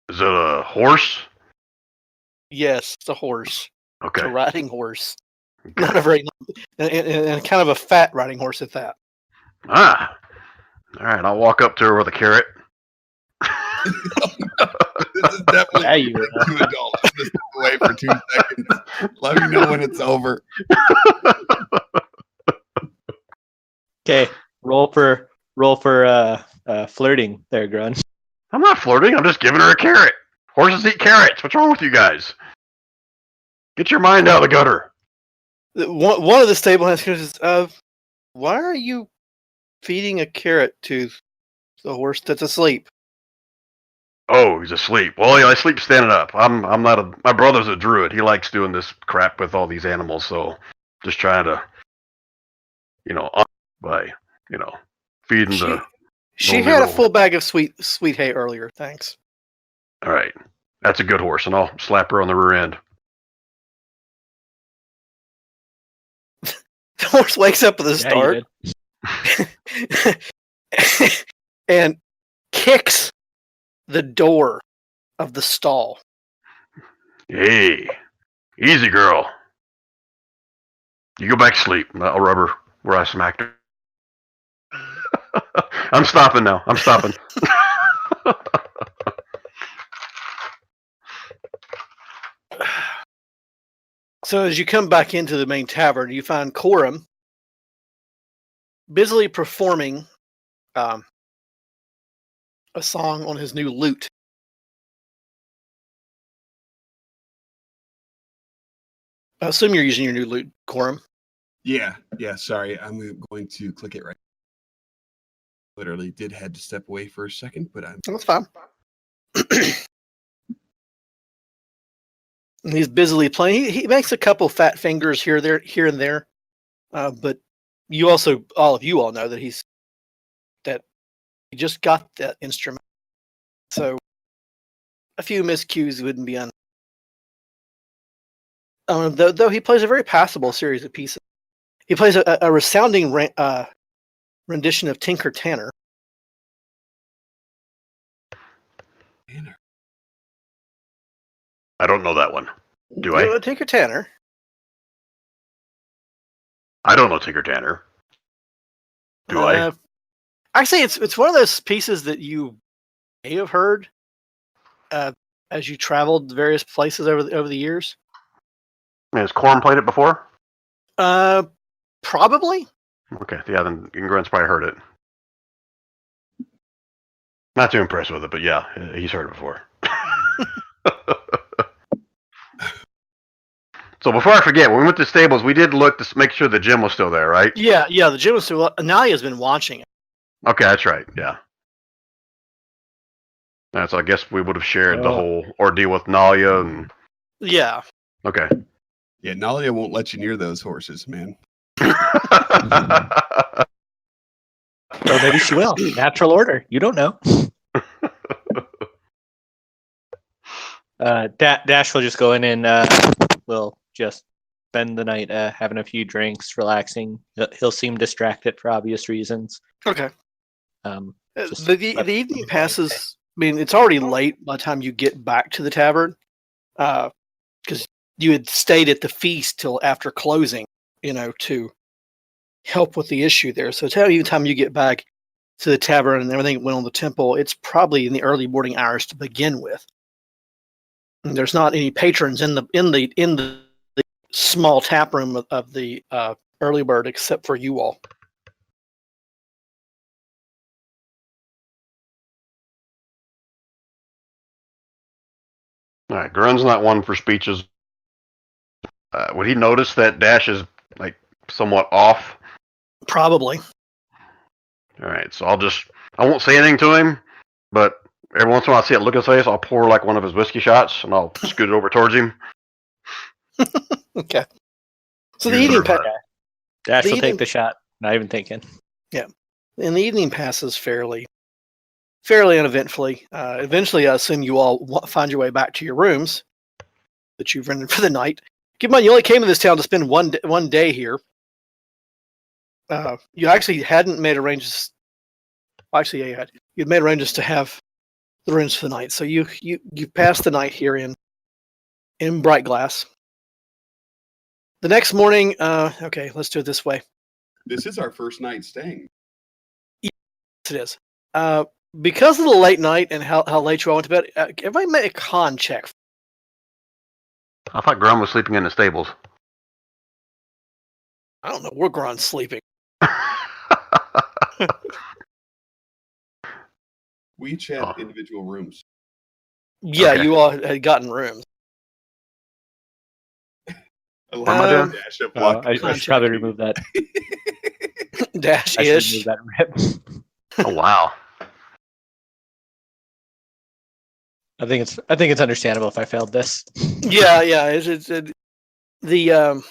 Is it a horse? Yes, it's a horse. It's Okay. a riding horse. Not a very, and kind of a fat riding horse at that. Ah. All right, I'll walk up to her with a carrot. This is definitely Yeah, you too adult. Just step away for 2 seconds. Let me know when it's over. Okay, roll for flirting there, Grun. I'm not flirting. I'm just giving her a carrot. Horses eat carrots. What's wrong with you guys? Get your mind out of the gutter. One of the stable hands says, why are you feeding a carrot to the horse that's asleep? Oh, he's asleep. Well, yeah, I sleep standing up. I'm not my brother's a druid. He likes doing this crap with all these animals, so just trying to, by, feeding the. She Lonely had a roll. full bag of sweet hay earlier, thanks. All right, that's a good horse, and I'll slap her on the rear end. The horse wakes up at the Yeah, you start did. and kicks the door of the stall. Hey, easy, girl. You go back to sleep. I'll rub her where I smacked her. I'm stopping now. I'm stopping. So as you come back into the main tavern, you find Coram busily performing a song on his new lute. I assume you're using your new lute, Coram. Yeah. Sorry, I'm going to click it right. Literally did had to step away for a second, but I'm. That's fine. He's busily playing. He makes a couple fat fingers here and there, but you also, all know that he just got that instrument, so a few miscues wouldn't be though he plays a very passable series of pieces. He plays a resounding rendition of Tinker Tanner. I don't know that one. Do I? Tinker Tanner. I don't know Tinker Tanner. Do I? Actually, it's one of those pieces that you may have heard as you traveled various places over the years. Has Corm played it before? Probably. Okay, yeah, then Ingren's probably heard it. Not too impressed with it, but yeah, he's heard it before. So before I forget, when we went to stables, we did look to make sure the gym was still there, right? Yeah. The gym was still. Analia's been watching it. Okay, that's right. Yeah. So I guess we would have shared the whole ordeal with Nalia and. Yeah. Okay. Yeah, Nalia won't let you near those horses, man. Or maybe she will. Natural order. You don't know. Dash will just go in and will just spend the night having a few drinks, relaxing. He'll seem distracted for obvious reasons. Okay. Just The evening passes. I mean, it's already late by the time you get back to the tavern, because you had stayed at the feast till after closing, to help with the issue there. So by the time you get back to the tavern and everything went on the temple, it's probably in the early morning hours to begin with. And there's not any patrons in the small tap room of the early bird except for you all. All right, Grun's not one for speeches. Would he notice that Dash is like somewhat off? Probably. All right, so I won't say anything to him, but every once in a while I see it look at his face, I'll pour like one of his whiskey shots and I'll scoot it over towards him. Okay. So the evening Dash will take the shot, not even thinking. Yeah. And the evening passes fairly uneventfully. Eventually, I assume you all find your way back to your rooms that you've rented for the night. Keep in mind, you only came to this town to spend one day here. You actually hadn't made arrangements. Actually, yeah, you had. You'd made arrangements to have the rooms for the night. So you passed the night here in Bright Glass. The next morning, okay, let's do it this way. This is our first night staying. Yes, it is. Because of the late night and how late you all went to bed, everybody make a con check. I thought Grun was sleeping in the stables. I don't know. We're Grun's sleeping. We each had individual rooms. Yeah, Okay. you all had gotten rooms. What am I doing? Dash of I luck. should probably remove that. Dash I should ish. remove that rip. Oh wow. I think it's understandable if I failed this. Yeah. It's the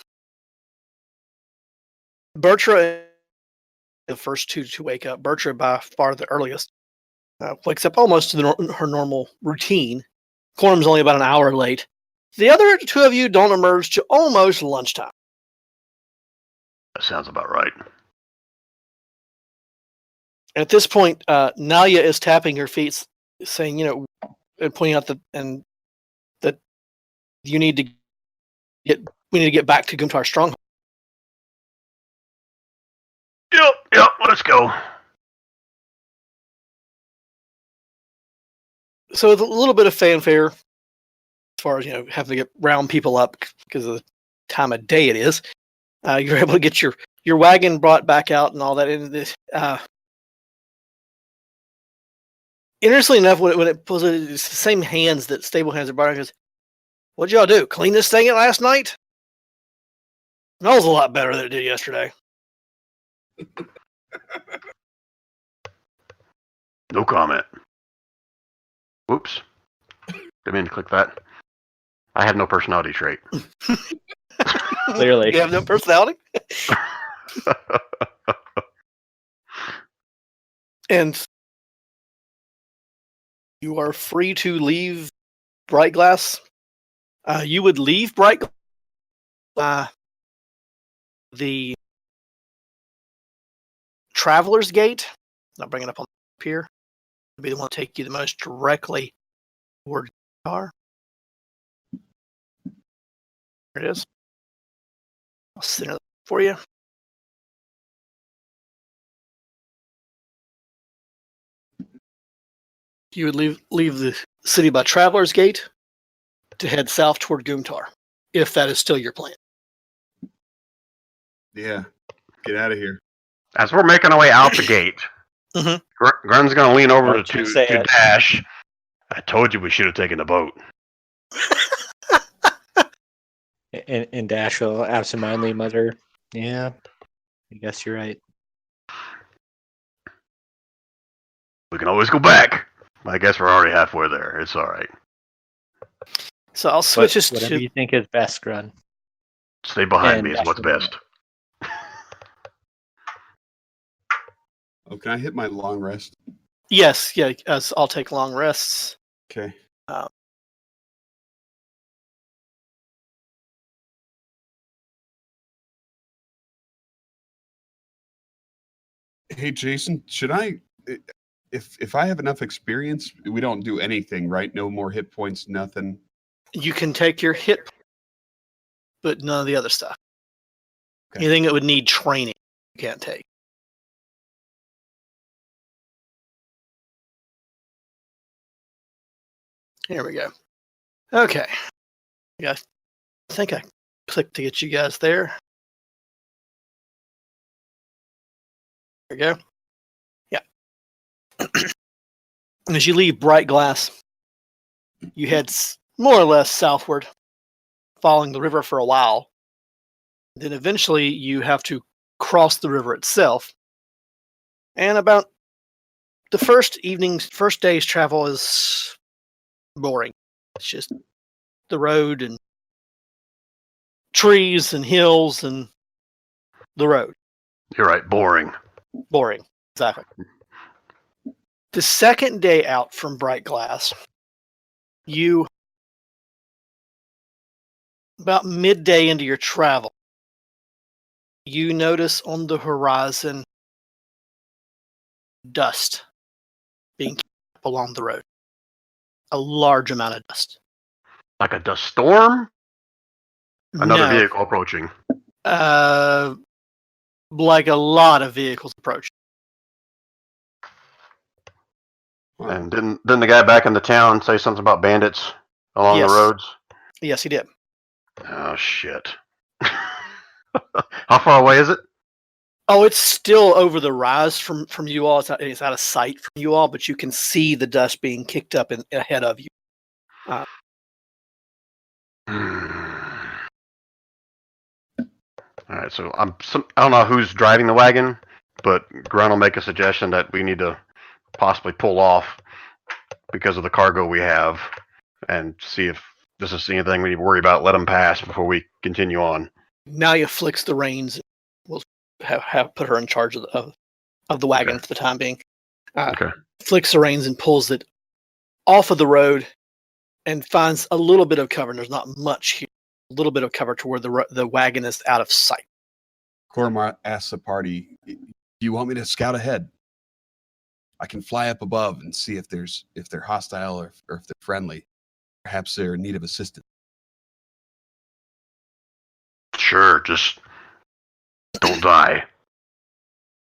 Bertra, the first two to wake up. Bertra by far the earliest. Wakes up almost to her normal routine. Quorum's only about an hour late. The other two of you don't emerge to almost lunchtime. That sounds about right. At this point, Nalia is tapping her feet, saying, and pointing out that you need to we need to get back to Gumtar Stronghold. Yep, let's go. So with a little bit of fanfare, as far as having to round people up because of the time of day it is, you're able to get your wagon brought back out and all that. And this, interestingly enough, when it pulls it's the same hands that stable hands are brought. Goes, what'd y'all do? Clean this thing last night? Smells a lot better than it did yesterday. No comment. Whoops. Didn't mean to click that. I have no personality trait. Clearly. You have no personality? And you are free to leave Bright Glass. You would leave Bright Glass the Traveler's Gate. I'll bring it up on the pier. It'll be the one to take you the most directly toward the car. There it is. I'll center it for you. You would leave the city by Traveler's Gate to head south toward Goomtar, if that is still your plan. Yeah. Get out of here. As we're making our way out the gate, Mhm. Grun's going to lean over Don't you to say it. Dash. I told you we should have taken the boat. And Dash will absentmindedly mutter, "Yeah, I guess you're right." We can always go back. I guess we're already halfway there. It's all right. So I'll switch this Whatever to. you think is best, Grun. Stay behind And me is Dash what's will best. Oh, can I hit my long rest? Yes, yeah. I'll take long rests. Okay. Hey, Jason, should I, if I have enough experience, we don't do anything, right? No more hit points, nothing. You can take your hit, but none of the other stuff. Okay. Anything that would need training, you can't take. Here we go. Okay. Yeah, I think I clicked to get you guys there. There we go. Yeah. And as you leave Bright Glass, you head more or less southward, following the river for a while. Then eventually you have to cross the river itself. And about the first day's travel is boring. It's just the road and trees and hills and the road. You're right. Boring. Boring. Exactly. The second day out from Bright Glass, you, about midday into your travel, you notice on the horizon dust being kicked up along the road. A large amount of dust. Like a dust storm? Another No, vehicle approaching. like a lot of vehicles approach. Wow. And didn't the guy back in the town say something about bandits along Yes. the roads? Yes, he did. Oh, shit. How far away is it? Oh, it's still over the rise from you all. It's out of sight from you all, but you can see the dust being kicked up ahead of you. All right, so I don't know who's driving the wagon, but Grunt will make a suggestion that we need to possibly pull off because of the cargo we have, and see if this is anything we need to worry about. Let them pass before we continue on. Now you flicks the reins. We'll have put her in charge of the wagon for the time being. Okay. Flicks the reins and pulls it off of the road, and finds a little bit of cover. And there's not much here. A little bit of cover to where the wagon is out of sight. Cormar asks the party, "Do you want me to scout ahead? I can fly up above and see if they're hostile or if they're friendly. Perhaps they're in need of assistance." Sure, just don't die.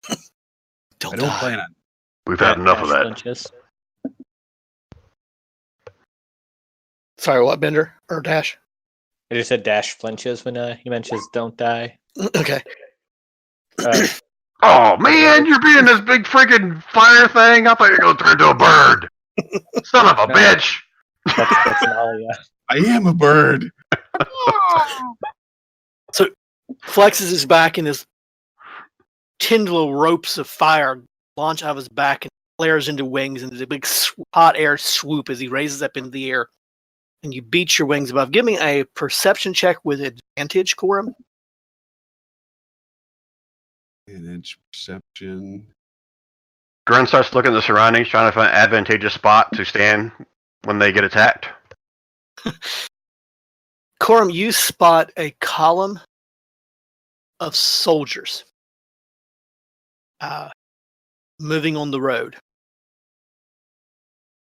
I don't plan on. We've had enough of Dash that. flinches. Sorry, what, Bender or Dash? I just said Dash flinches when he mentions "don't die." Okay. Oh man, you're being this big freaking fire thing. I thought you were gonna turn into a bird. Son of a No. bitch. That's an Alia. I am a bird. Flexes his back, and his tendril ropes of fire launch out of his back and flares into wings, and there's a big hot air swoop as he raises up into the air. And you beat your wings above. Give me a perception check with advantage, Corum. Advantage perception. Grunt starts looking at the surroundings, trying to find an advantageous spot to stand when they get attacked. Corum, you spot a column of soldiers moving on the road.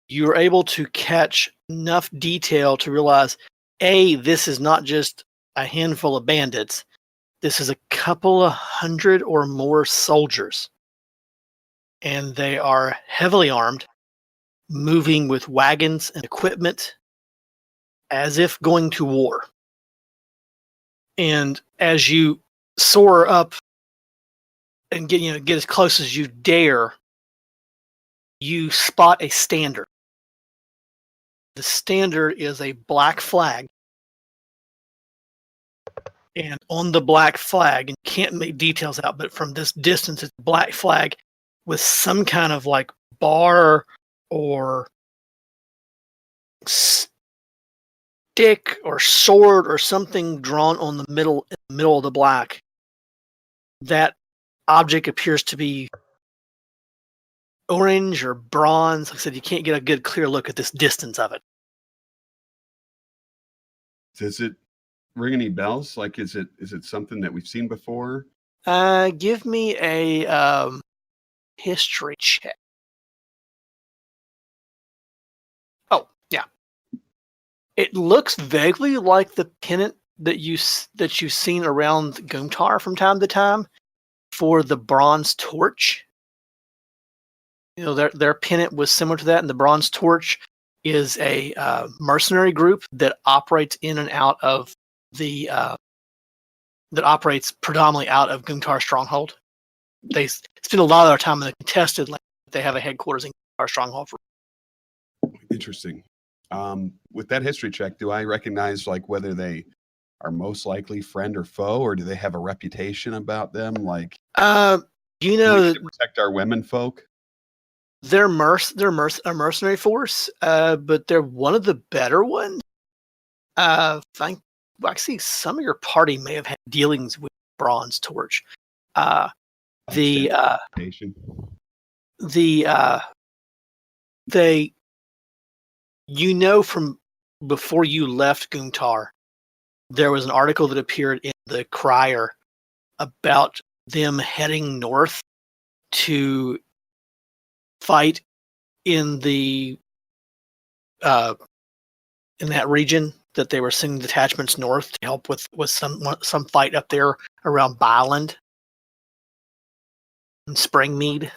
You're able to catch enough detail to realize, A, this is not just a handful of bandits. This is a couple of hundred or more soldiers. And they are heavily armed moving with wagons and equipment as if going to war. And as you soar up and get as close as you dare, you spot a standard. The standard is a black flag. And on the black flag, and you can't make details out, but from this distance, it's a black flag with some kind of like bar or stick or sword or something drawn on the middle of the black. That object appears to be orange or bronze. Like I said, you can't get a good clear look at this distance of it. Does it ring any bells? Like, is it something that we've seen before? Give me a history check. Oh, yeah. It looks vaguely like the pennant that you've seen around Goomtar from time to time for the bronze torch. Their pennant was similar to that, and the bronze torch is a mercenary group that operates in and out of that operates predominantly out of Goomtar Stronghold. They spend a lot of their time in the contested land. They have a headquarters in Goomtar Stronghold. Interesting. With that history check, do I recognize like whether they are most likely friend or foe, or do they have a reputation about them? Like, you know, we should protect our women folk. They're a mercenary force, but they're one of the better ones. Actually, some of your party may have had dealings with Bronze Torch. They from before you left Goomtar, there was an article that appeared in the Crier about them heading north to fight in the in that region, that they were sending detachments north to help with some fight up there around Byland and Springmead.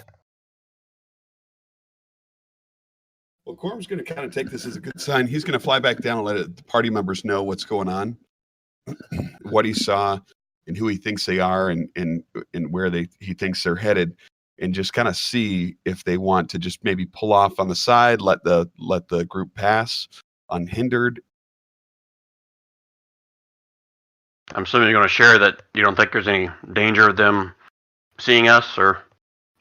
Well, Corm's going to kind of take this as a good sign. He's going to fly back down and let the party members know what's going on, what he saw, and who he thinks they are, and where he thinks they're headed, and just kind of see if they want to just maybe pull off on the side, let the group pass unhindered. I'm assuming you're going to share that you don't think there's any danger of them seeing us or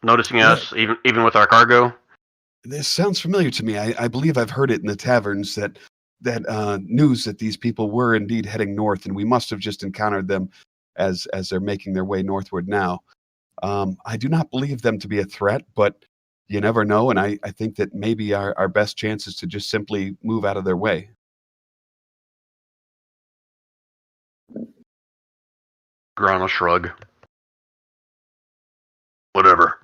noticing us, even with our cargo. This sounds familiar to me. I believe I've heard it in the taverns, that news that these people were indeed heading north, and we must have just encountered them as they're making their way northward now. I do not believe them to be a threat, but you never know, and I think that maybe our best chance is to just simply move out of their way. Gron will shrug. Whatever.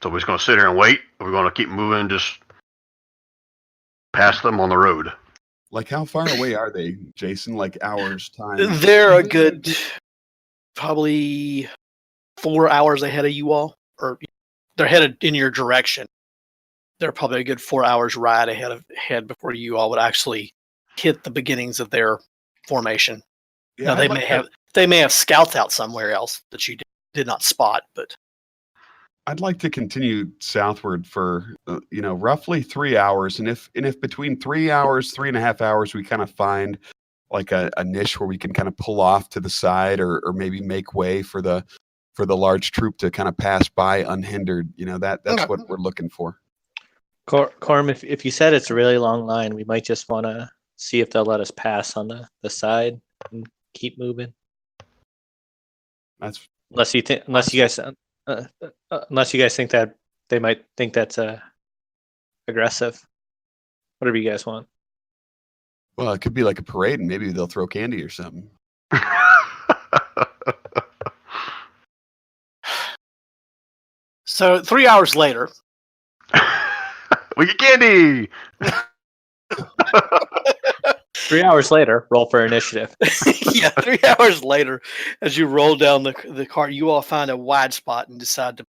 So we're just going to sit here and wait? Or we're going to keep moving, just past them on the road? Like, how far away are they, Jason? Like hours, time? They're a good, probably 4 hours ahead of you all, or they're headed in your direction. They're probably a good 4 hours ride ahead before you all would actually hit the beginnings of their formation. Yeah, now, they may have scouts out somewhere else that you did not spot, but I'd like to continue southward for roughly 3 hours, and if between 3 hours, 3.5 hours, we kind of find like a niche where we can kind of pull off to the side, or maybe make way for the large troop to kind of pass by unhindered. That's what we're looking for. Corm, if you said it's a really long line, we might just want to see if they'll let us pass on the side and keep moving. That's unless you guys think that they might think that's aggressive. Whatever you guys want. Well, it could be like a parade, and maybe they'll throw candy or something. So 3 hours later, we get candy. 3 hours later, roll for initiative. Yeah, 3 hours later, as you roll down the cart, you all find a wide spot and decide to.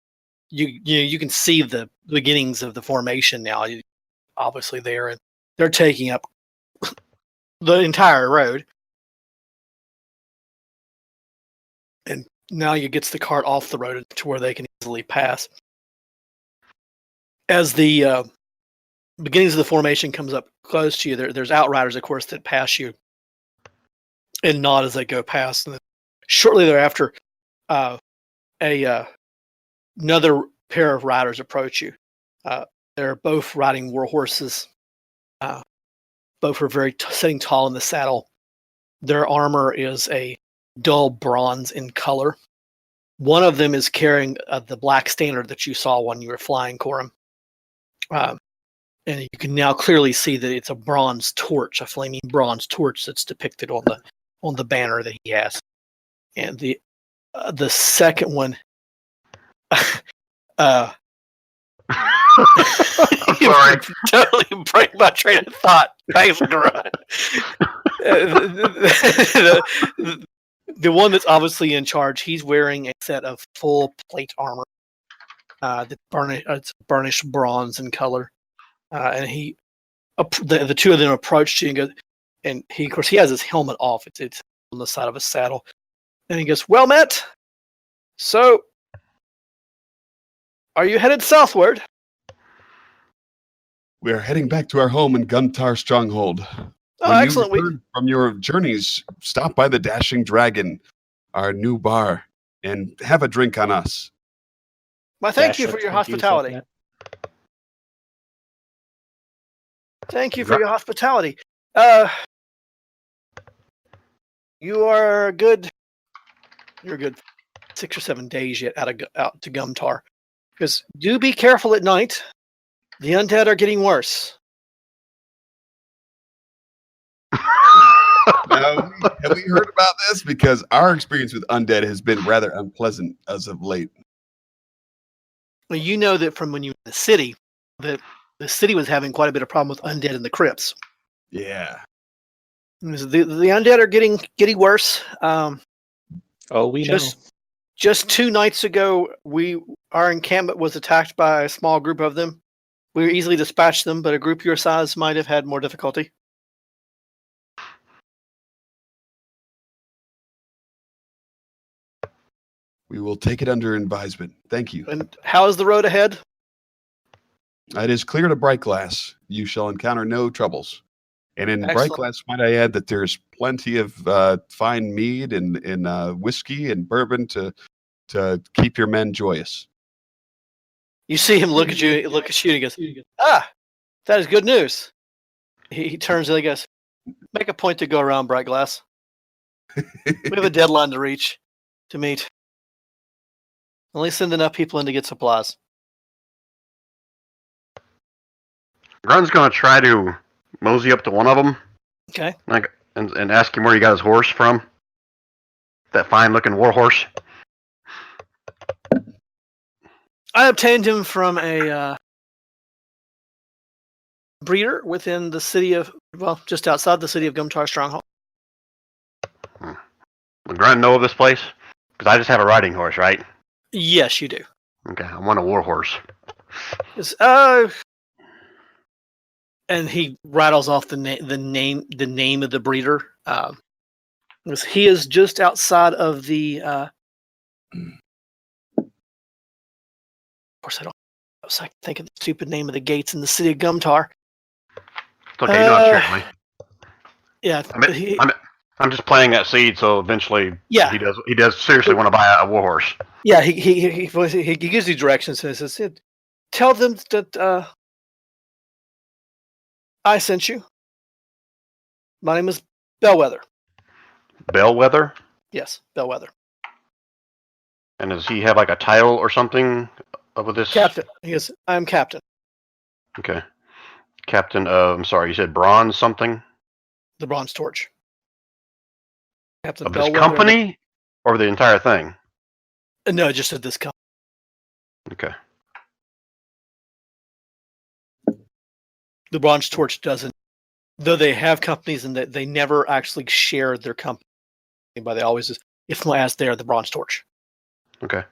You can see the beginnings of the formation now. obviously there, and they're taking up the entire road. And now you gets the cart off the road to where they can easily pass. As the beginnings of the formation comes up close to you, there's outriders, of course, that pass you and nod as they go past. And then shortly thereafter, another pair of riders approach you. They're both riding war horses. Both are sitting tall in the saddle. Their armor is a dull bronze in color. One of them is carrying the black standard that you saw when you were flying, Corum. And you can now clearly see that it's a bronze torch, a flaming bronze torch that's depicted on the banner that he has. And the second one, Sorry. totally break my train of thought. Thanks, Garan. The one that's obviously in charge, he's wearing a set of full plate armor. It's burnished bronze in color. And the two of them approached you and goes, and he, of course, he has his helmet off. It's on the side of his saddle. And he goes, "Well met. So, are you headed southward?" We are heading back to our home in Guntar Stronghold. Oh, When excellent. you return from your journeys, stop by the Dashing Dragon, our new bar, and have a drink on us. Well, thank Dash you for looks your confused hospitality. like Thank you for your hospitality. You are good. You're good 6 or 7 days yet out to Gumtar. Because do be careful at night. The undead are getting worse. Now, have we heard about this? Because our experience with undead has been rather unpleasant as of late. Well, you know that from when you were in the city, that the city was having quite a bit of problem with undead in the crypts. Yeah. And so the undead are getting worse. Oh, we know. Just 2 nights ago, our encampment was attacked by a small group of them. We easily dispatched them, but a group your size might have had more difficulty. We will take it under advisement. Thank you. And how is the road ahead? It is clear to Bright Glass. You shall encounter no troubles. And in Bright Excellent. Glass, might I add that there's plenty of fine mead and whiskey and bourbon to keep your men joyous. You see him look at you, and he goes, "Ah, that is good news." He turns and he goes, "Make a point to go around Bright Glass. We have a deadline to meet. Only send enough people in to get supplies." Grun's gonna try to mosey up to one of them, Okay. and ask him where he got his horse from. That fine-looking war horse. I obtained him from a breeder within the city of, just outside the city of Gumtar Stronghold. Does Grun know of this place? Because I just have a riding horse, right? Yes, you do. Okay, I want a war horse. And he rattles off the name of the breeder. He is just outside of the. Of course, I was like thinking the stupid name of the gates in the city of Gumtar. It's okay, you don't have to share with me. Yeah, I'm just playing that seed, so eventually, Yeah. he does seriously want to buy a war horse. yeah. He gives you directions and says, "Tell them that I sent you. My name is Bellwether." Bellwether? Yes, Bellwether. And does he have like a title or something over this? Captain. He goes, "I'm captain." Okay. Captain of, I'm sorry, you said bronze something? The Bronze Torch. Captain Of this Bellwether. company? Or the entire thing? No, just at this company. Okay. The Bronze Torch doesn't, though they have companies and they never actually share their company. But they always, if someone asks, they are the Bronze Torch. Okay.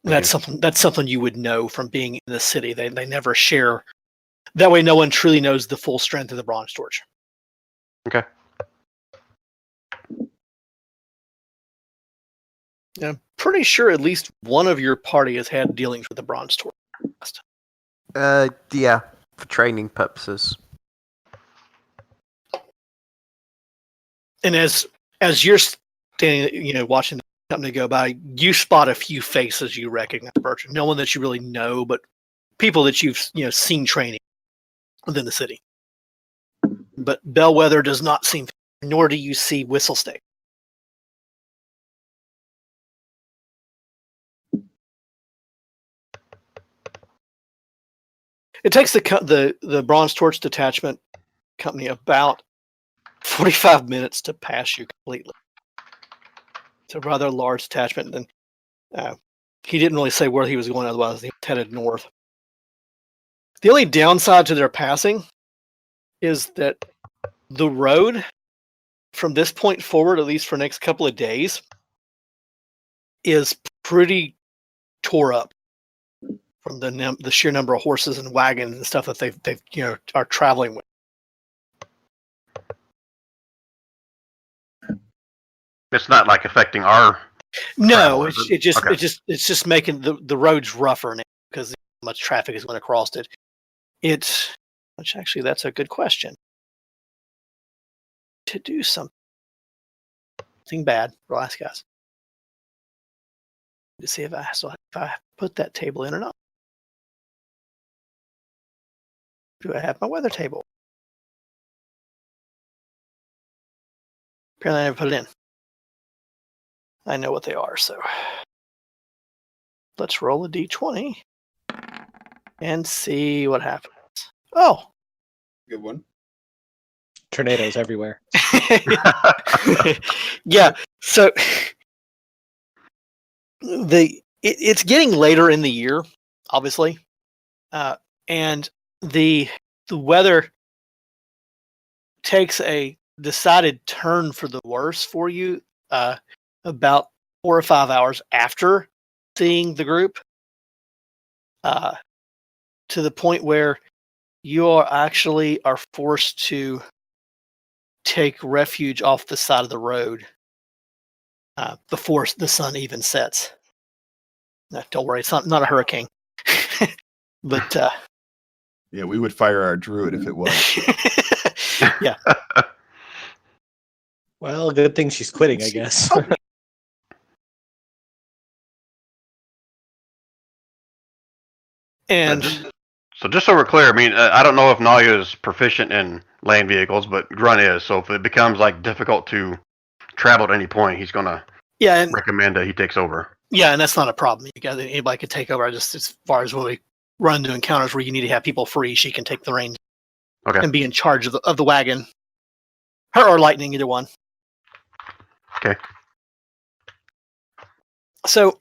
That's something you would know from being in the city. They never share That way, no one truly knows the full strength of the Bronze Torch. Okay. I'm pretty sure at least one of your party has had dealings with the Bronze Torch. Yeah, for training purposes. And as you're standing, watching the company go by, you spot a few faces you recognize, Bertrand. No one that you really know, but people that you've seen training within the city. But Bellwether does not seem, nor do you see Whistlestake. It takes the Bronze Torch Detachment company about 45 minutes to pass you completely. It's a rather large detachment, and he didn't really say where he was going, otherwise he was headed north. The only downside to their passing is that the road from this point forward, at least for the next couple of days, is pretty tore up from the sheer number of horses and wagons and stuff that they are traveling with. It's not like affecting our. No, travel, it's just making the roads rougher now because much traffic is going across it. Which actually that's a good question. To do something bad, relax, guys. To see if I put that table in or not. Do I have my weather table? Apparently I never put it in. I know what they are, so let's roll a d20 and see what happens. Oh, Good one. Tornadoes everywhere. yeah. So it's getting later in the year, obviously, and the weather takes a decided turn for the worse for you about 4 or 5 hours after seeing the group, to the point where you are forced to take refuge off the side of the road before the sun even sets. No, don't worry, it's not a hurricane. But Yeah, we would fire our druid if it was. yeah. Well, good thing she's quitting, I guess. And So just so we're clear, I mean, I don't know if Nalia is proficient in land vehicles, but Grunt is. So if it becomes like difficult to travel at any point, he's gonna recommend that he takes over. Yeah, and that's not a problem. Anybody could take over. Just as far as when we run into encounters where you need to have people free, she can take the reins and be in charge of the wagon. Her or Lightning, either one. Okay. So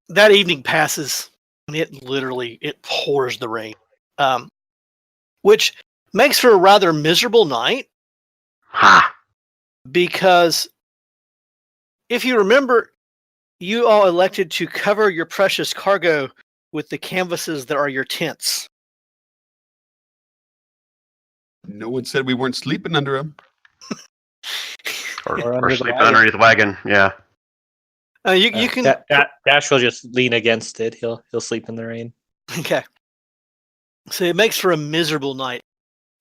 that evening passes, and it pours the rain, which makes for a rather miserable night. Ha! Because if you remember, you all elected to cover your precious cargo with the canvases that are your tents. No one said we weren't sleeping under them. Or sleeping underneath the wagon. Yeah. You can. Dash will just lean against it. He'll sleep in the rain. Okay. So it makes for a miserable night.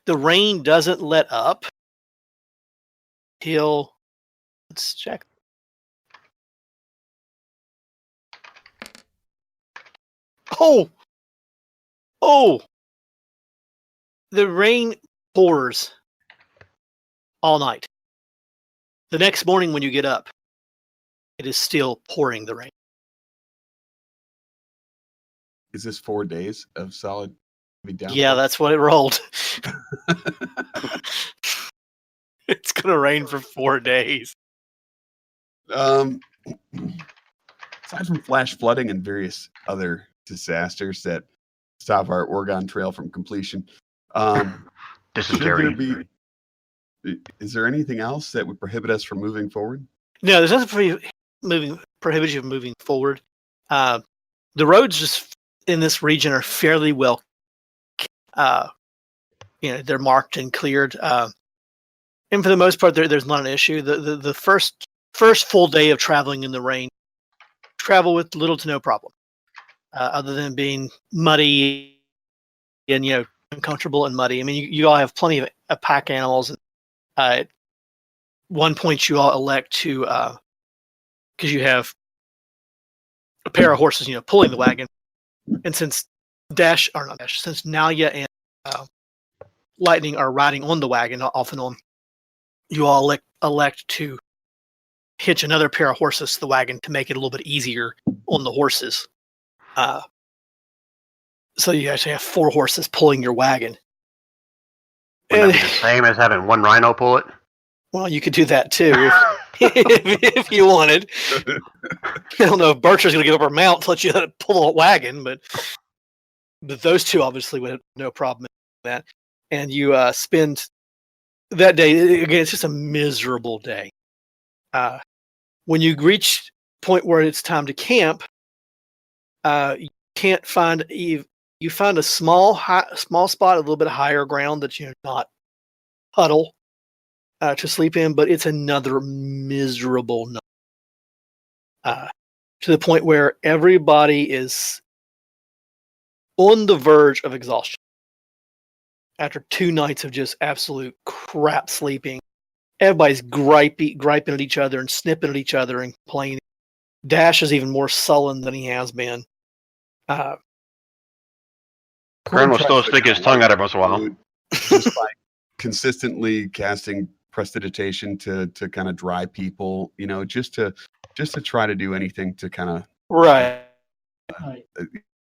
The rain doesn't let up. Let's check. Oh! The rain pours all night. The next morning when you get up, it is still pouring the rain. Is this 4 days of solid downpour? Yeah, that's what it rolled. It's going to rain for 4 days. Aside from flash flooding and various other disasters that stop our Oregon Trail from completion, Dysentery. Is there anything else that would prohibit us from moving forward? No, there's nothing prohibits you from moving forward. The roads just in this region are fairly well They're marked and cleared. And for the most part, there's not an issue. The first full day of traveling in the rain, travel with little to no problem, other than being muddy and uncomfortable and muddy. I mean, you all have plenty of pack animals. And, at one point, you all elect to, because you have a pair of horses, pulling the wagon, and since since Nalia and Lightning are riding on the wagon off and on, you all elect to hitch another pair of horses to the wagon to make it a little bit easier on the horses. So you actually have 4 horses pulling your wagon. Wouldn't that be the same as having one rhino pull it? Well, you could do that too if you wanted. I don't know if Bertra's going to give up her mount to let you pull a wagon, but those two obviously would have no problem with that. And you spend that day, again, it's just a miserable day. When you reach the point where it's time to camp, you can't find you find a small spot, a little bit higher ground that not puddle to sleep in, but it's another miserable night. To the point where everybody is on the verge of exhaustion after 2 nights of just absolute crap sleeping. Everybody's griping at each other and snipping at each other and complaining. Dash is even more sullen than he has been. Kern will still stick his tongue out every once in a while. Just by consistently casting prestidigitation to kind of dry people, just to try to do anything to kind of right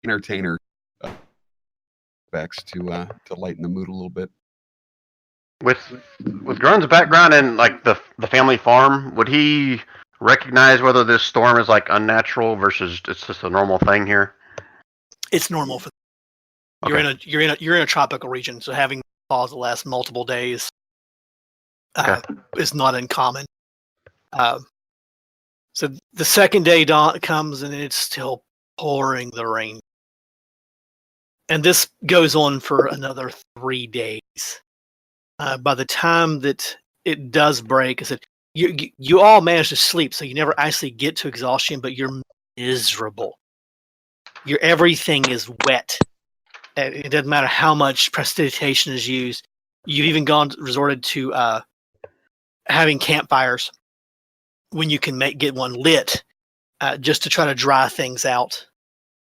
entertainer effects to lighten the mood a little bit. With Grun's background and like the family farm, would he recognize whether this storm is like unnatural versus it's just a normal thing here? It's normal for Okay. you're in a tropical region, so having falls that last multiple days is not uncommon. So the second day dawn comes and it's still pouring the rain, and this goes on for another 3 days. By the time that it does break, I said you all manage to sleep, so you never actually get to exhaustion, but you're miserable. Your everything is wet. It doesn't matter how much prestidigitation is used. You've even resorted to having campfires when you can get one lit, just to try to dry things out.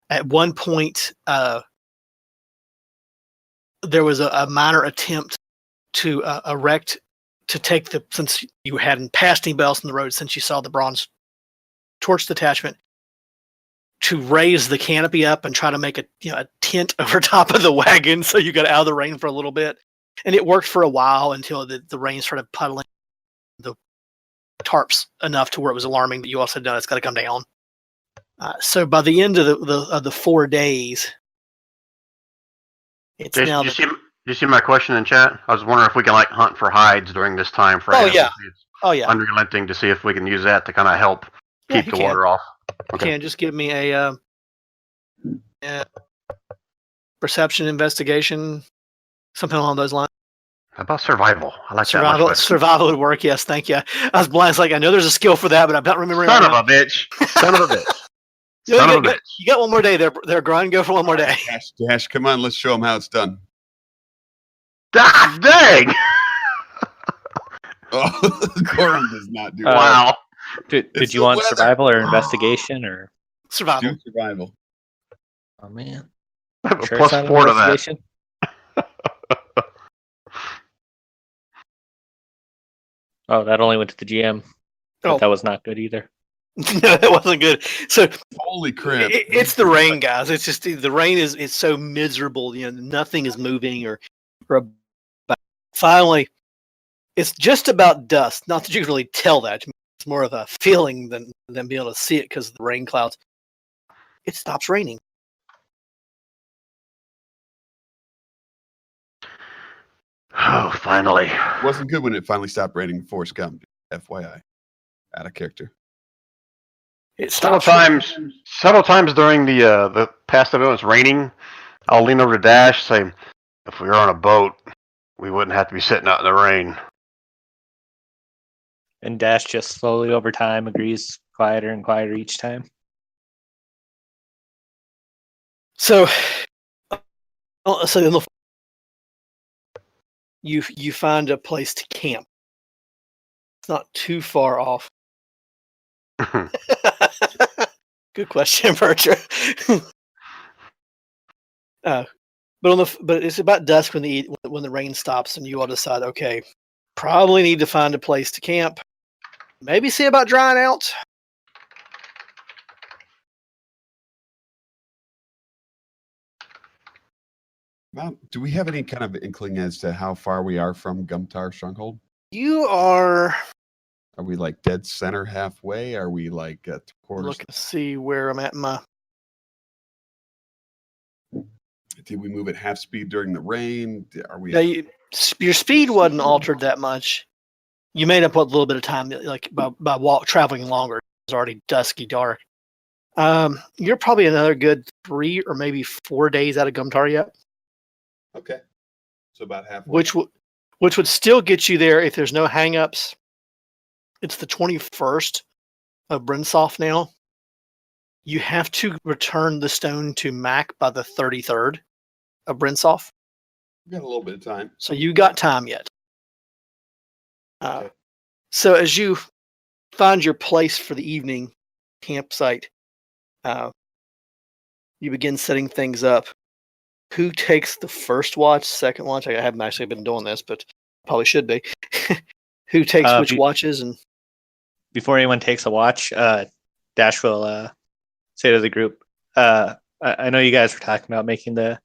At one point, there was a minor attempt to since you hadn't passed anybody else on the road since you saw the bronze torch detachment, to raise the canopy up and try to make a tent over top of the wagon so you got out of the rain for a little bit. And it worked for a while until the rain started puddling the tarps enough to where it was alarming that you all said, no, it's got to come down. So by the end of the 4 days, it's Jason, now... did you see my question in chat? I was wondering if we can like hunt for hides during this time frame. Oh yeah. Unrelenting to see if we can use that to kind of help keep the water off. Okay. You can just give me a perception investigation, something along those lines. How about survival? I like Survival. that much better. Survival would work. Yes, thank you. I was blind. It's like I know there's a skill for that, but I'm not remembering. Son of a bitch! Son of a bitch! Son of a bitch! You got one more day there. There, Grind. Go for one more day. Dash, come on, let's show them how it's done. Ah, dang! Oh, Corum does not do Wow. Did It's you the want weather. survival or investigation or? Survival. Do survival. Oh man, I have a Sure plus it's not 4 to that. investigation? Oh, that only went to the GM. But Oh. that was not good either. No, that wasn't good. So Holy crap! it's the rain, guys. It's just the rain is so miserable. Nothing is moving or finally, it's just about dusk. Not that you can really tell that. It's more of a feeling than being able to see it because of the rain clouds. It stops raining. Oh, finally. It wasn't good when it finally stopped raining. Forrest Gump, FYI, out of character. It Several stops. times during the past event, when it's raining, I'll lean over to Dash, say, If we were on a boat, we wouldn't have to be sitting out in the rain. And Dash just slowly over time agrees quieter and quieter each time. So, so you find a place to camp. It's not too far off. Good question, Bertram. But it's about dusk when the rain stops, and you all decide, okay, probably need to find a place to camp. Maybe see about drying out. Well, do we have any kind of inkling as to how far we are from Gumtar Stronghold? You are Are we like dead center halfway? Are we like quarters? looking to see where I'm at in my. Did we move at half speed during the rain? Are we? Now your speed wasn't altered that much. You made up a little bit of time, like by traveling longer. It was already dusky dark. You're probably another good 3 or maybe 4 days out of Gumtar yet. Okay. So about halfway. Which would still get you there if there's no hangups. It's the 21st of Brinsoft now. You have to return the stone to Mac by the 33rd of Brinsoft. We got a little bit of time. So you got time yet. Okay. So as you find your place for the evening campsite, you begin setting things up. Who takes the first watch, second watch? I haven't actually been doing this, but probably should be. Who takes which watches? And before anyone takes a watch, Dash will say to the group, I know you guys were talking about making the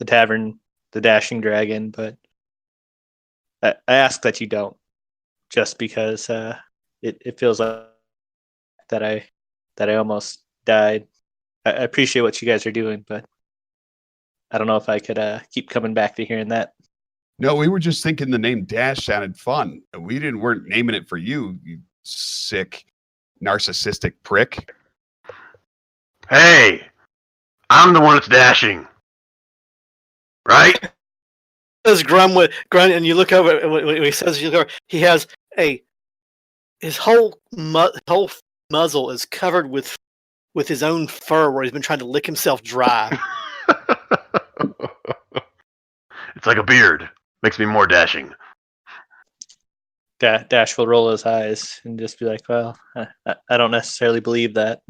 tavern the Dashing Dragon, but I ask that you don't, just because it feels like that I almost died. I appreciate what you guys are doing, but I don't know if I could keep coming back to hearing that. No, we were just thinking the name Dash sounded fun. We weren't naming it for you, you sick, narcissistic prick. Hey, I'm the one that's dashing. Right? Says Grunt, and you look over when he says he has his whole muzzle is covered with his own fur, where he's been trying to lick himself dry. It's like a beard. Makes me more dashing. Dash will roll his eyes and just be like, "Well, I don't necessarily believe that."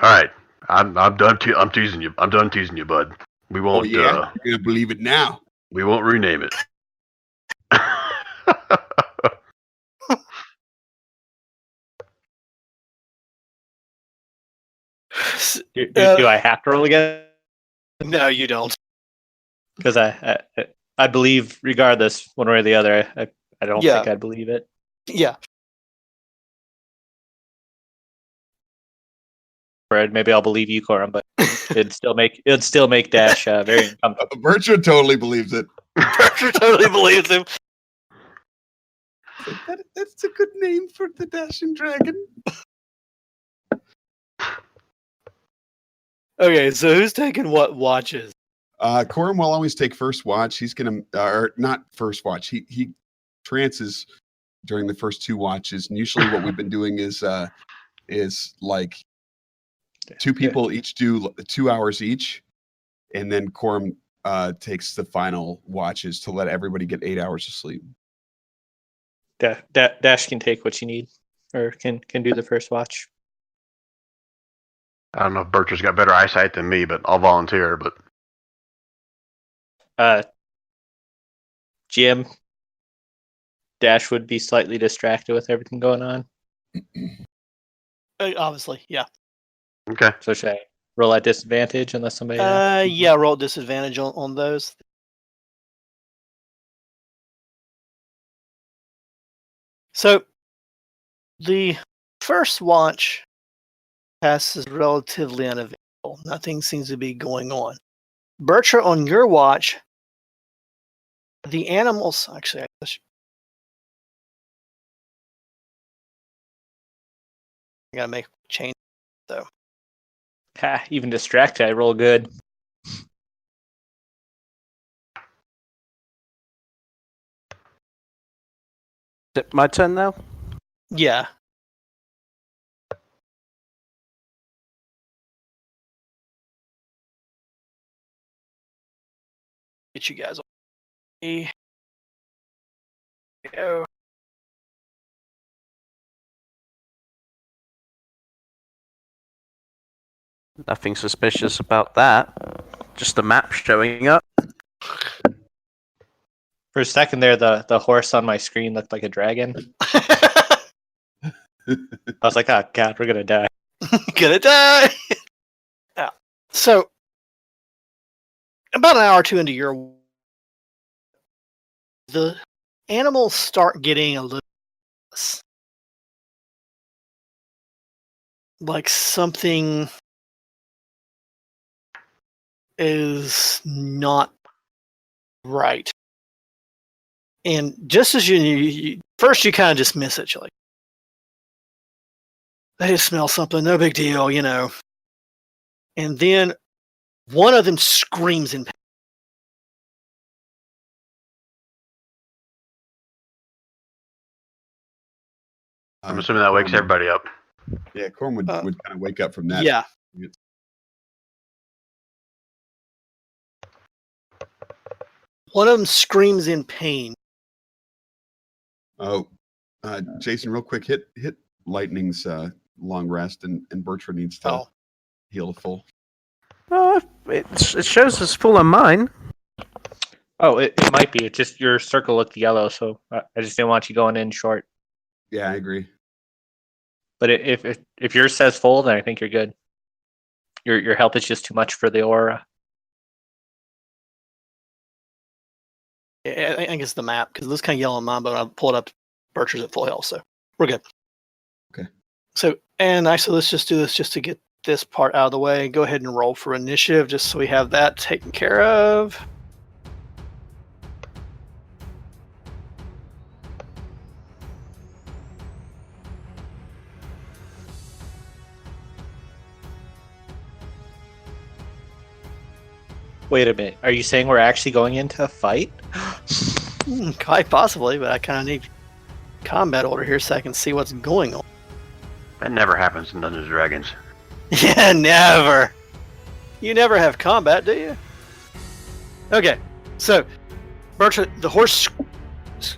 All right, I'm done. I'm teasing you. I'm done teasing you, bud. We won't. Oh yeah, you're gonna believe it now. We won't rename it. Do I have to roll again? No, you don't. Because I believe, regardless, one way or the other, I don't think I'd believe it. Yeah. Fred, maybe I'll believe you, Corum, but it'd still make Dash very uncomfortable. Bertram totally believes it. Bertram totally believes him. That's a good name for the Dashing Dragon. Okay, so who's taking what watches? Corum will always take first watch. He's gonna, or not first watch. He trances during the first 2 watches, and usually what we've been doing is like 2 people each do 2 hours each, and then Corum takes the final watches to let everybody get 8 hours of sleep. Dash can take what you need, or can do the first watch. I don't know if Bertram's got better eyesight than me, but I'll volunteer. But GM, Dash would be slightly distracted with everything going on. Obviously, yeah. okay. So should I roll at disadvantage unless somebody? Yeah, roll disadvantage on those. So the first watch passes relatively uneventful. Nothing seems to be going on. Bertram, on your watch, the animals. Actually, I gotta make a change. So Even distracted, I roll good. Is it my turn now? Yeah. Get you guys. Go. Nothing suspicious about that. Just the map showing up. For a second there, the horse on my screen looked like a dragon. I was like, oh god, we're gonna die. Gonna die. Yeah. So, about an hour or two into your, the animals start getting a little like something is not right. And just as you first you kind of dismiss it, you're like, they smell something, no big deal, you know. And then one of them screams in pain. I'm assuming that wakes everybody up. Yeah, Corm would kind of wake up from that. Yeah. One of them screams in pain. Oh, Jason, real quick, hit Lightning's long rest, and Bertrand needs to heal full. Oh, it shows us full on mine. Oh, it might be. It's just your circle looked yellow, so I just didn't want you going in short. Yeah, I agree. But if yours says full, then I think you're good. Your health is just too much for the aura. I think it's the map because it looks kind of yellow on mine, but I pull it up. Bertrand's at full health, so we're good. Okay. So, and actually, let's just do this just to get this part out of the way. Go ahead and roll for initiative, just so we have that taken care of. Wait a minute. Are you saying we're actually going into a fight? Quite possibly, but I kind of need combat order here so I can see what's going on. That never happens in Dungeons and Dragons. Yeah, never. You never have combat, do you? Okay, so Bertrand,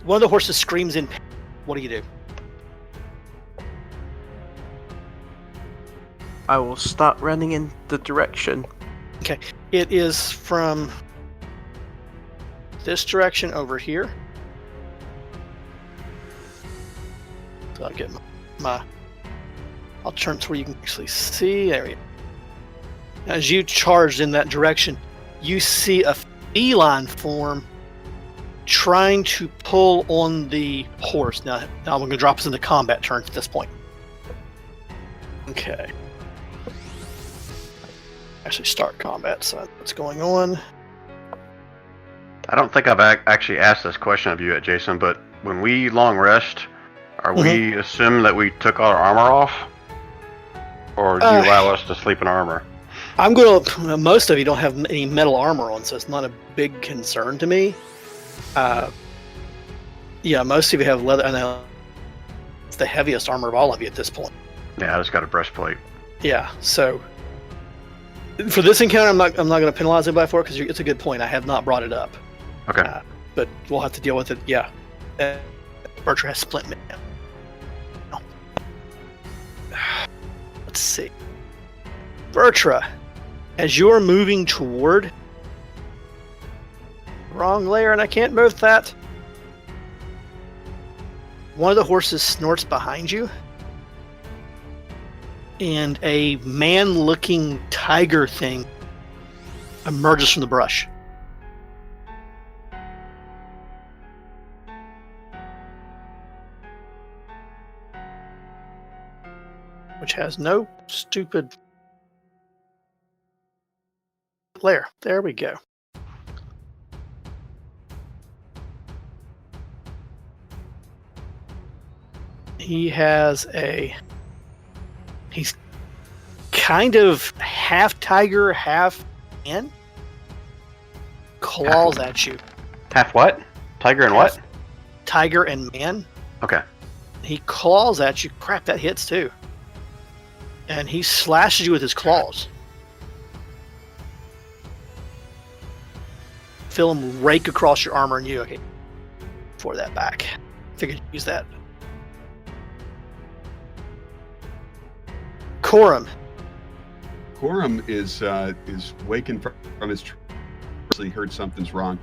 one of the horses screams in pain. What do you do? I will start running in the direction. Okay, it is from this direction over here. So I'll get I'll turn to where you can actually see. There we go. As you charged in that direction, you see a feline form trying to pull on the horse. Now I'm going to drop us into combat turns at this point. Okay. Actually start combat, so what's going on? I don't think I've actually asked this question of you yet, Jason, but when we long rest, are we assume that we took all our armor off? Or do you allow us to sleep in armor? Most of you don't have any metal armor on, so it's not a big concern to me. Yeah, most of you have leather, and it's the heaviest armor of all of you at this point. Yeah, I just got a breastplate. Yeah, so for this encounter, I'm not going to penalize anybody for it because it's a good point. I have not brought it up. Okay. But we'll have to deal with it. Yeah. Bertrand has splint man. Let's see. Bertrand, as you're moving toward wrong layer, and I can't move that. One of the horses snorts behind you, and a man-looking tiger thing emerges from the brush. Which has no stupid layer. There we go. He's kind of half tiger, half man. Claws at you. Half what? Tiger and what? Tiger and man. Okay. He claws at you. Crap, that hits too. And he slashes you with his claws. Feel him rake across your armor and you. Okay. For that back. Figured you'd use that. Corum. Corum is waking from his trance. He heard something's wrong.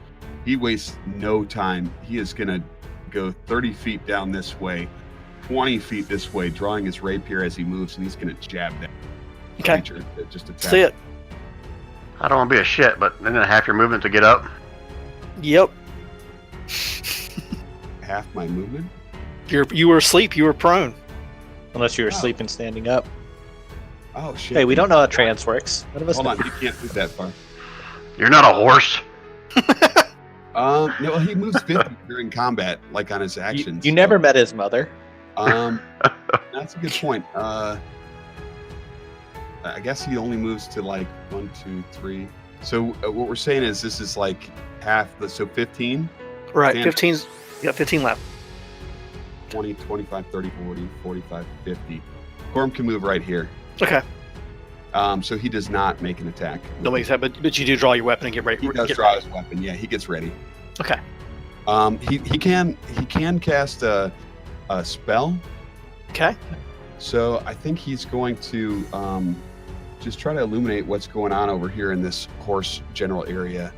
He wastes no time. He is gonna go 30 feet down this way, 20 feet this way, drawing his rapier as he moves, and he's gonna jab that creature that just attacked. See it. I don't want to be a shit, but isn't it half your movement to get up? Yep. Half my movement. You were asleep. You were prone. Unless you were asleep and standing up. Oh shit! Hey, we don't know how trance works. None of us Hold know. on, you can't move that far. You're not a horse. No, he moves 50 during combat, like on his actions. You never met his mother. That's a good point. I guess he only moves to like 1, 2, 3. So what we're saying is this is like half the 15, Right. Standard. 15's. You got 15 left. 20, 25, 30, 40, 45, 50. Corum can move right here. Okay. So he does not make an attack. Don't make that, but you do draw your weapon and get ready. He does draw his weapon. Yeah, he gets ready. Okay. He can cast a spell. Okay. So I think he's going to just try to illuminate what's going on over here in this horse general area.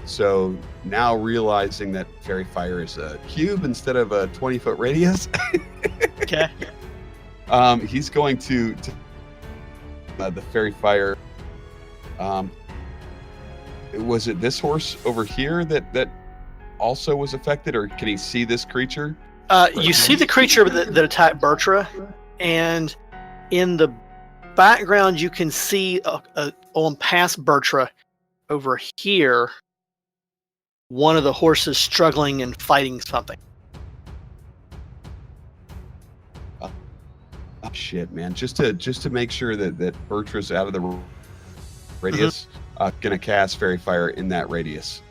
So now realizing that Fairy Fire is a cube instead of a 20-foot radius, Okay. he's going to the Fairy Fire. Was it this horse over here that also was affected, or can he see this creature? You see the creature that attacked Bertra, and in the background you can see on past Bertra over here, one of the horses struggling and fighting something. Oh, shit, man! Just to make sure that Bertra's out of the radius, gonna cast Fairy Fire in that radius.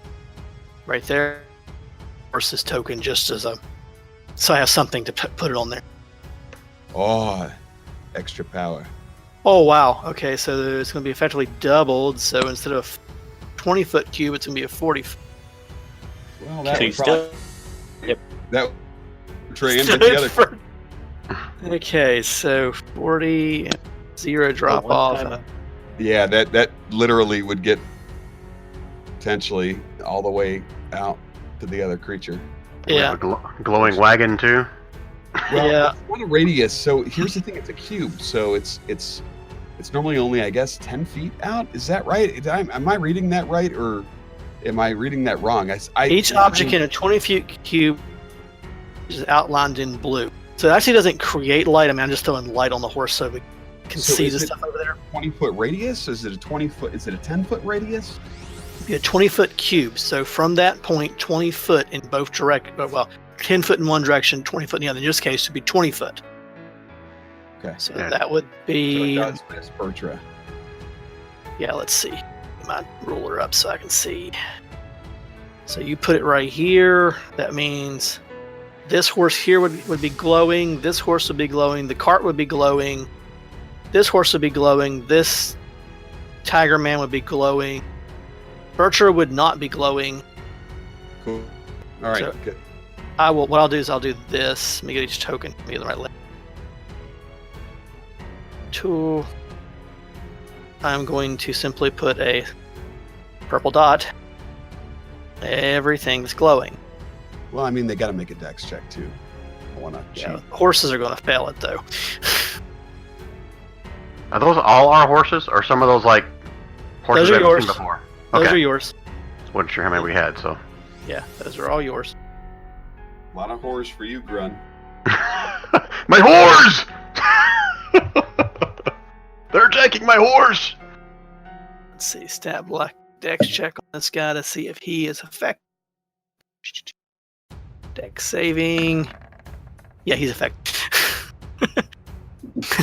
Right there. Horse's token, just as so I have something to put it on there. Oh, extra power. Oh wow. Okay, so it's going to be effectively doubled. So instead of 20-foot cube, it's going to be a 40. Well, So that you would probably still, that trade in with the other. Okay, so 40 and 0 drop one off. time Yeah, that literally would get potentially all the way out to the other creature. We Yeah. have a glowing wagon too. Well, Yeah. it's not a radius. So here's the thing: it's a cube. So it's normally only, I guess, 10 feet out. Is that right? Am I reading that right, or am I reading that wrong? Each object in a 20-foot cube is outlined in blue. So it actually doesn't create light. I mean, I'm just throwing light on the horse so we can So see is the it- stuff over there. 20-foot radius? Is it a 20-foot? Is it a 10-foot radius? It'd be a 20-foot cube. So from that point, 20 foot in both directions. Well, 10 foot in one direction, 20 foot in the other. In this case, it would be 20 foot. Okay. So Yeah. that would So it be. does miss Bertra. Yeah, let's see. Get my ruler up so I can see. So you put it right here. That means this horse here would be glowing. This horse would be glowing. The cart would be glowing. This horse would be glowing. This tiger man would be glowing. Bertra would not be glowing. Cool. All right. So- Good. What I'll do is I'll do this. Let me get each token. Let me get the right leg. Tool. I'm going to simply put a purple dot. Everything's glowing. Well, I mean, they got to make a dex check too. I want to cheat. Yeah, horses are going to fail it though. Are those all our horses, or some of those like horses Those are we've yours. seen before? Those Okay. are yours. Wasn't sure how many we had, so. Yeah, those are all yours. A lot of horrors for you, Grun. My horse! They're attacking my horse! Let's see. Stat black dex check on this guy to see if he is effective. Dex saving. Yeah, he's effective.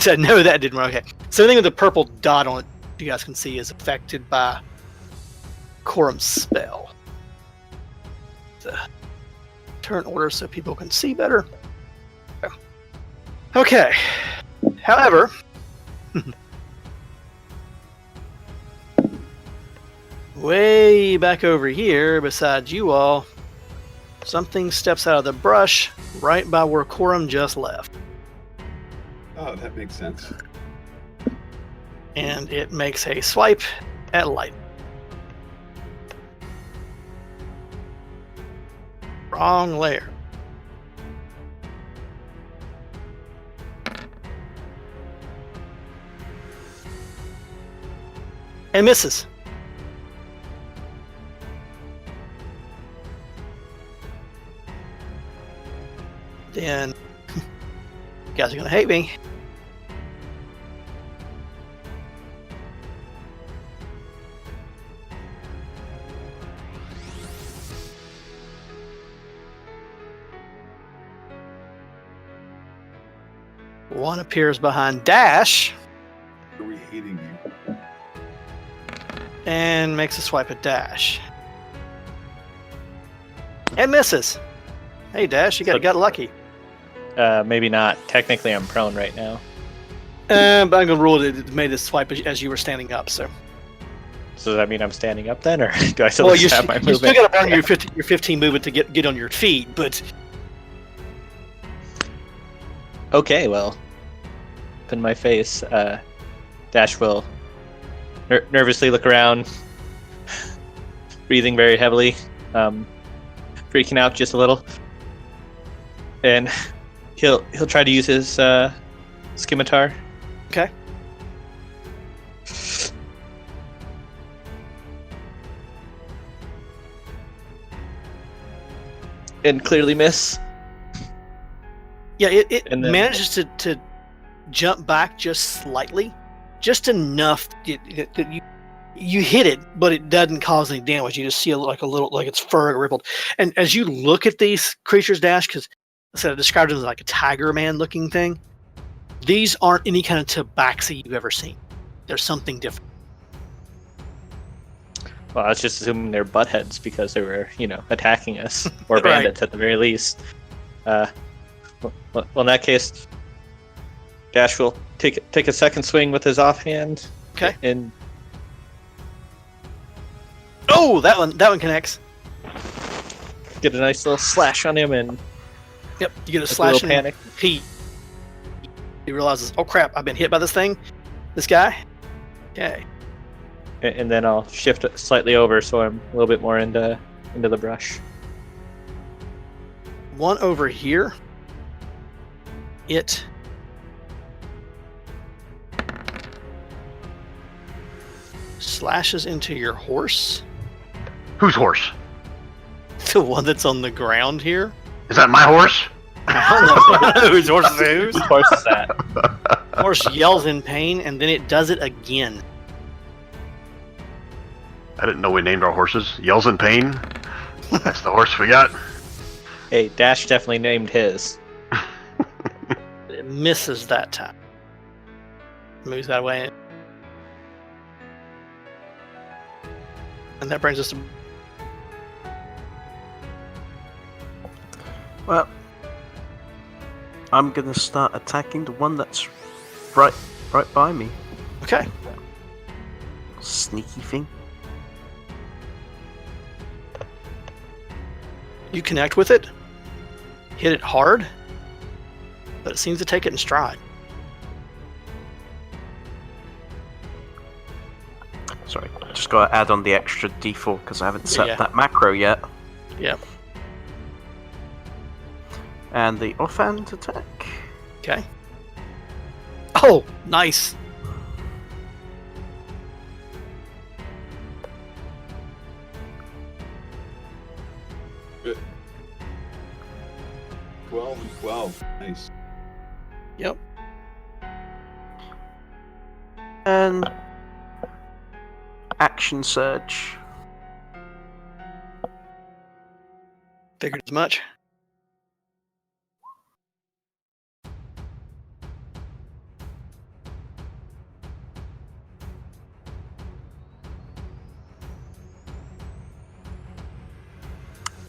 So no, that didn't work. Okay. So anything with the purple dot on it, you guys can see, is affected by Corum's spell. The turn order so people can see better. Okay. However, way back over here, besides you all, something steps out of the brush right by where Corum just left. Oh, that makes sense. And it makes a swipe at Light. Wrong layer. And misses. Then you guys are gonna hate me. One appears behind Dash Are we hating you? and makes a swipe at Dash. And misses. Hey Dash, you got lucky. Maybe not. Technically, I'm prone right now. But I'm gonna rule that it made this swipe as you were standing up. So, So does that mean I'm standing up then, or do I still well, just have my you still movement? got to burn your 15 movement to get on your feet. But Okay, well, up in my face, Dash will nervously look around, breathing very heavily, freaking out just a little, and he'll try to use his scimitar. okay, And clearly miss. yeah, it And then- manages to jump back just slightly, just enough that you hit it, but it doesn't cause any damage. You just see like its fur rippled. And as you look at these creatures, Dash, because I described them as like a tiger man looking thing. These aren't any kind of tabaxi you've ever seen. They're something different. Well, I was just assuming they're buttheads because they were, attacking us, or Right. bandits at the very least. Well, in that case, Dash will take a second swing with his offhand. Okay. And Oh, that one connects. get a nice little slash on him, and Yep, you get a like a slash little in panic. he realizes, oh crap, I've been hit by this guy. Okay. And then I'll shift it slightly over so I'm a little bit more into the brush. One over here. It slashes into your horse. Whose horse? The one that's on the ground here. Is that my horse? I don't know whose horse is whose. Of course, is that. Horse yells in pain, and then it does it again. I didn't know we named our horses. Yells in pain. That's the horse we got. Hey, Dash definitely named his. It misses that time. Moves that way. And that brings us to Well, I'm gonna start attacking the one that's right by me. okay. Sneaky thing. You connect with it, hit it hard, but it seems to take it in stride. Sorry, just gotta add on the extra D4 because I haven't set Yeah. that macro yet. Yep. And the offhand attack. Okay. Oh, nice. Good. 12 and 12. Nice. Yep. And action surge. Figured as much.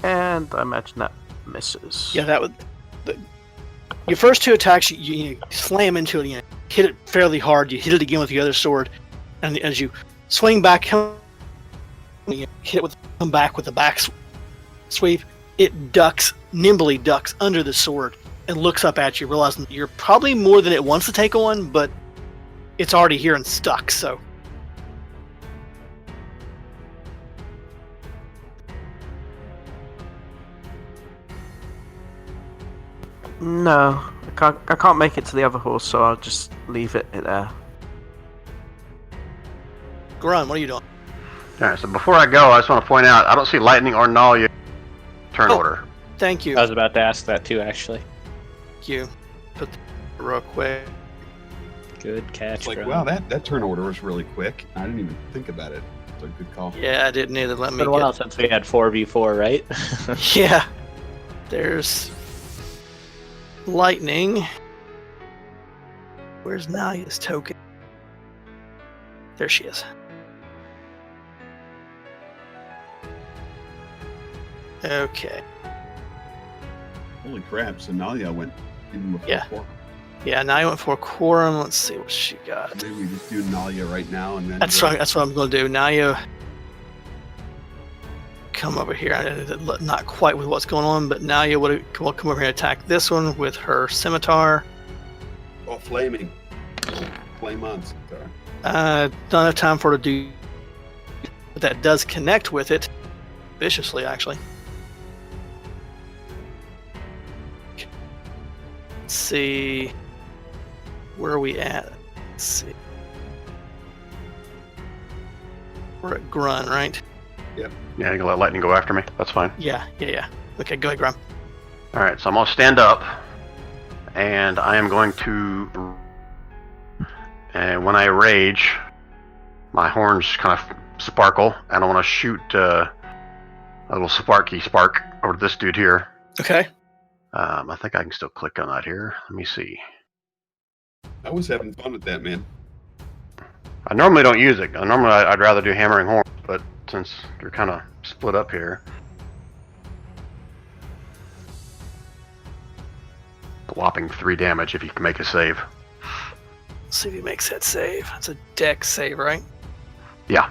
And I imagine that misses. Yeah, that would. Your first two attacks, you slam into it, you hit it fairly hard. You hit it again with the other sword, and as you swing back, you hit it with come back with the back sweep. It nimbly ducks under the sword and looks up at you, realizing that you're probably more than it wants to take on, but it's already here and stuck. So. No, I can't make it to the other horse, so I'll just leave it there. Grun, what are you doing? All right, so before I go, I just want to point out I don't see lightning or Nalia turn order. Thank you. I was about to ask that too, actually. Thank you. Put that real quick. Good catch. It's like, Grun. wow, that turn order was really quick. I didn't even think about it. It's a good call. Yeah, I didn't either. Let It's me been a while since we had 4v4, right? Yeah. There's lightning. Where's Nalia's token? There she is. Okay. Holy crap! So Nalia went even before. Yeah. Quorum. Yeah, Nalia went for quorum. Let's see what she got. Maybe we just do Nalia right now and then. That's what I'm going to do. Nalia, come over here. Not quite with what's going on, but Nalia will come over here and attack this one with her scimitar. Oh, flaming. Flame on. Sorry. Don't have time for her to do, but that does connect with it viciously, actually. Let's see. Where are we at? Let's see. We're at Grun, right? Yeah, you can let lightning go after me. That's fine. Yeah. Okay, go ahead, Grun. All right, so I'm gonna stand up, and I am going to. And when I rage, my horns kind of sparkle, and I want to shoot a little spark over to this dude here. Okay. I think I can still click on that here. Let me see. I was having fun with that, man. I normally don't use it. Normally I'd rather do hammering horns, but since you're kind of split up here. Whopping 3 damage if you can make a save. Let's see if he makes that save. That's a dex save, right? Yeah.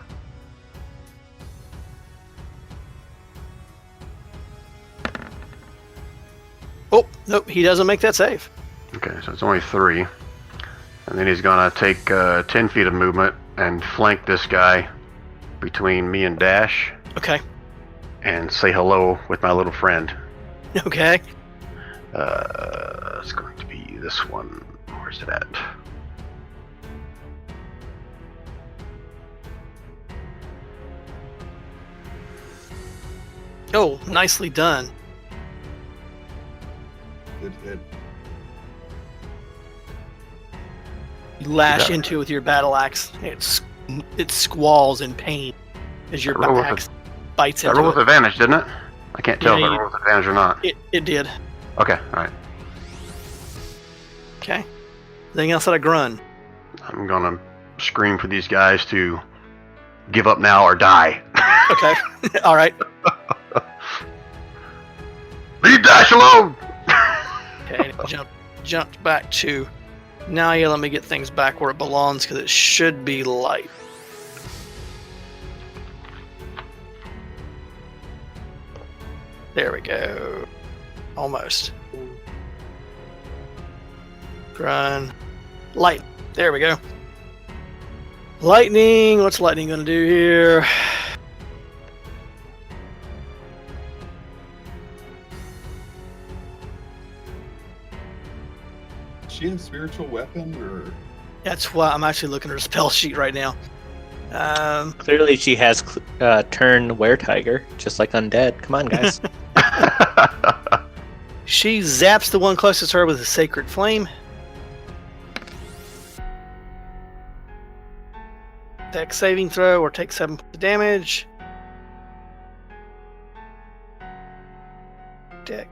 Oh, nope, he doesn't make that save. Okay, so it's only 3. And then he's gonna take 10 feet of movement and flank this guy between me and Dash Okay. and say hello with my little friend. Okay. It's going to be this one. Where's it at? Oh, nicely done. Good hit. You lash Yeah. into it with your battle axe. It squalls in pain as your Roll with axe bites I rolled into with it. advantage, didn't it? I can't tell Yeah, if I you- rolled with advantage or not. It did. Okay, alright. Okay. Anything else out of Grun? I'm gonna scream for these guys to give up now or die. Okay. All right. Leave Dash alone! Okay. Jumped back to. Now, yeah, let me get things back where it belongs because it should be light. There we go. Almost. Grun. Light. There we go. Lightning. What's lightning going to do here? Does she have spiritual weapon or? That's why I'm actually looking at her spell sheet right now. Clearly, she has turn Weretiger, just like Undead. Come on, guys. She zaps the one closest to her with a sacred flame. Dex saving throw or take 7 points of damage. Deck.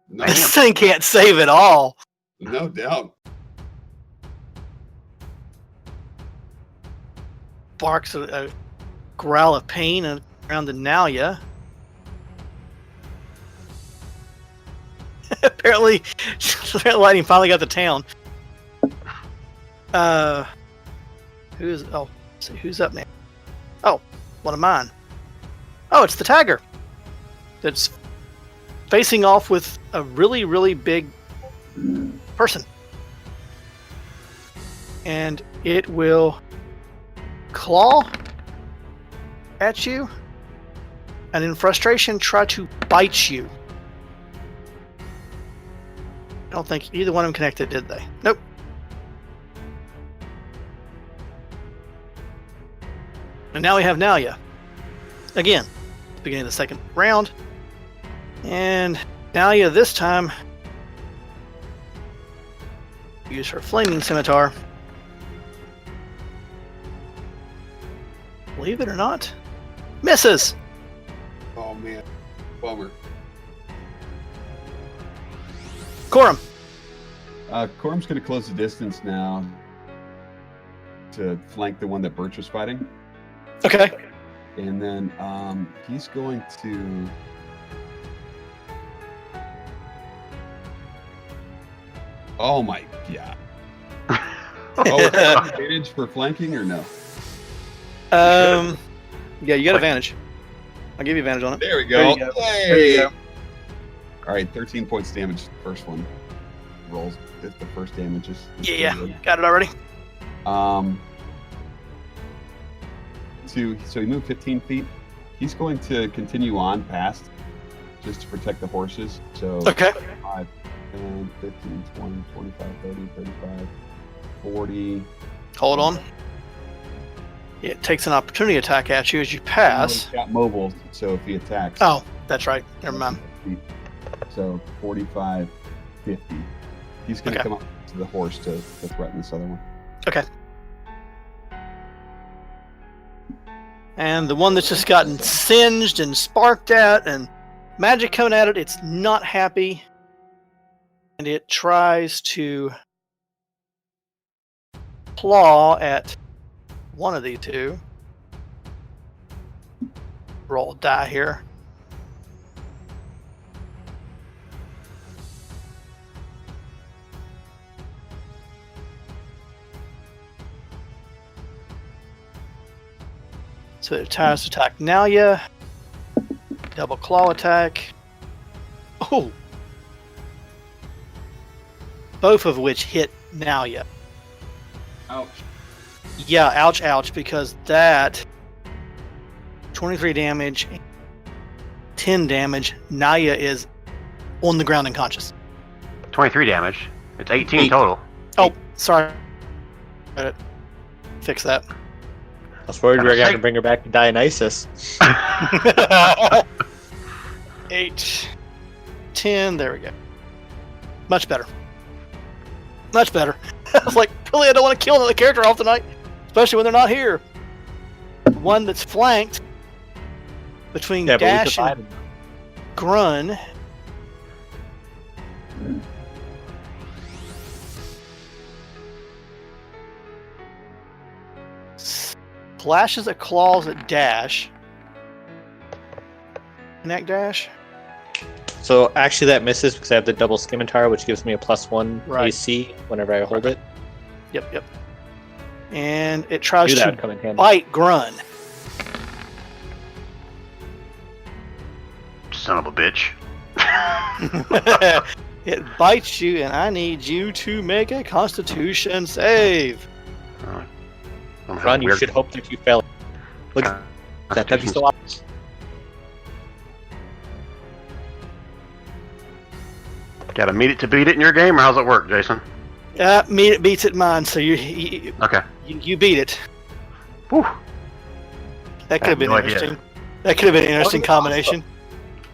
No, This thing can't save at all. no doubt. Barks a growl of pain around the Nalia. apparently, lightning finally got to town. Let's see who's up now? Oh, one of mine. Oh, it's the Tiger. That's facing off with a really, really big person. And it will claw at you and in frustration try to bite you. I don't think either one of them connected, did they? Nope. And now we have Nalia. Again, beginning of the second round. And Nalia this time use her flaming scimitar. Believe it or not, misses. Oh man, bummer. Corum. Corum's going to close the distance now to flank the one that Birch was fighting. Okay. And then he's going to... Oh my god. Oh, advantage for flanking or no? Yeah, you got advantage. I'll give you advantage on it. There we go. There you go. Hey. There you go. All right, 13 points damage. The first one rolls. If the first damage is Yeah, good. got it already. So he moved 15 feet. He's going to continue on past just to protect the horses. So Okay. 5, 10, 15, 20, 25, 30, 35, 40. Hold on. It takes an opportunity attack at you as you pass. He's got mobile, so if he attacks. Oh, that's right. Never mind. So 45, 50. He's going to Okay. come up to the horse to threaten this other one. Okay. And the one that's just gotten singed and sparked at and magic coming at it, it's not happy. And it tries to claw at one of these two. Roll a die here. So it tries to attack Nalia. Double claw attack. Oh! Both of which hit Nalia. Ouch. Yeah, ouch, ouch, because that 23 damage, 10 damage, Nalia is on the ground unconscious. 23 damage. It's 18 total. Oh, sorry. Fix that. I was worried we were going to bring her back to Dionysus. 8, 10, there we go. Much better. Much better. I was like, really, I don't want to kill another character off tonight, especially when they're not here. One that's flanked between Yeah, but we Dash could and Grun. Flashes a claws at Dash. Connect Dash. So actually that misses because I have the double scimitar, which gives me a +1 Right. AC whenever I hold it. Yep. And it tries Do that to would come in handy. bite Grun. Son of a bitch. It bites you, and I need you to make a Constitution save. Ron, you should hope that you fail. Look at that. That'd be so awesome. Gotta meet it to beat it in your game, or how's it work, Jason? Me it beats it mine, so you Okay. beat it. Whew. That could have been no idea. interesting. That could have been an interesting combination.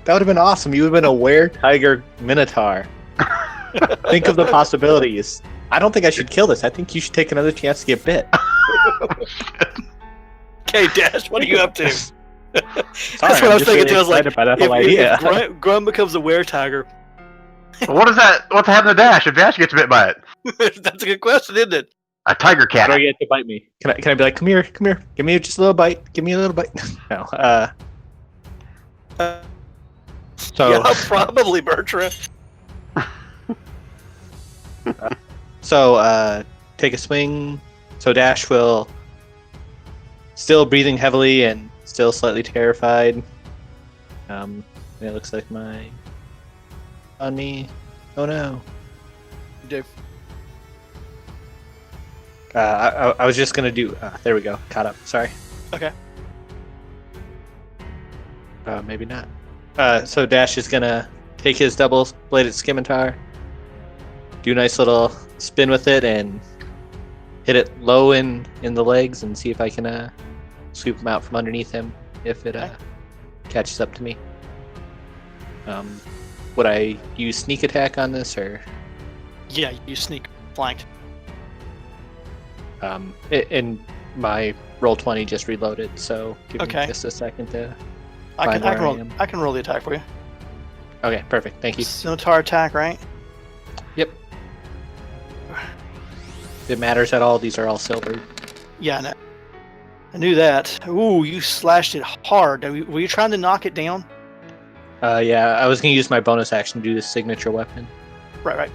That would have been awesome. You would have been a were-tiger minotaur. Think of the possibilities. I don't think I should kill this. I think you should take another chance to get bit. Okay, Dash, what are you up to? Sorry, That's what I was thinking too. I was like, excited by that whole idea. if Grun becomes a were-tiger, What is that? What's happening to Dash if Dash gets bit by it? that's a good question, isn't it? A tiger How cat. do I get it to bite me? Can I be like, come here, give me just a little bite, give me a little bite? No. So Yeah, probably, Bertrand. So take a swing. So Dash will, still breathing heavily and still slightly terrified. It looks like my on me. Oh no. Do. I was just gonna do. There we go. Caught up. Sorry. Okay. Maybe not. So Dash is gonna take his double-bladed scimitar, do a nice little spin with it, and hit it low in the legs, and see if I can sweep him out from underneath him if it catches up to me. Would I use sneak attack on this, or? Yeah, you sneak flanked. In my roll 20 just reloaded, so give me just a second to. I find where can am. I can roll the attack for you. Okay, perfect. Thank you. Scimitar attack, right? Yep. If it matters at all, these are all silvered. Yeah, no. I knew that. Ooh, you slashed it hard. Were you trying to knock it down? Yeah, I was gonna use my bonus action to do the signature weapon. Right.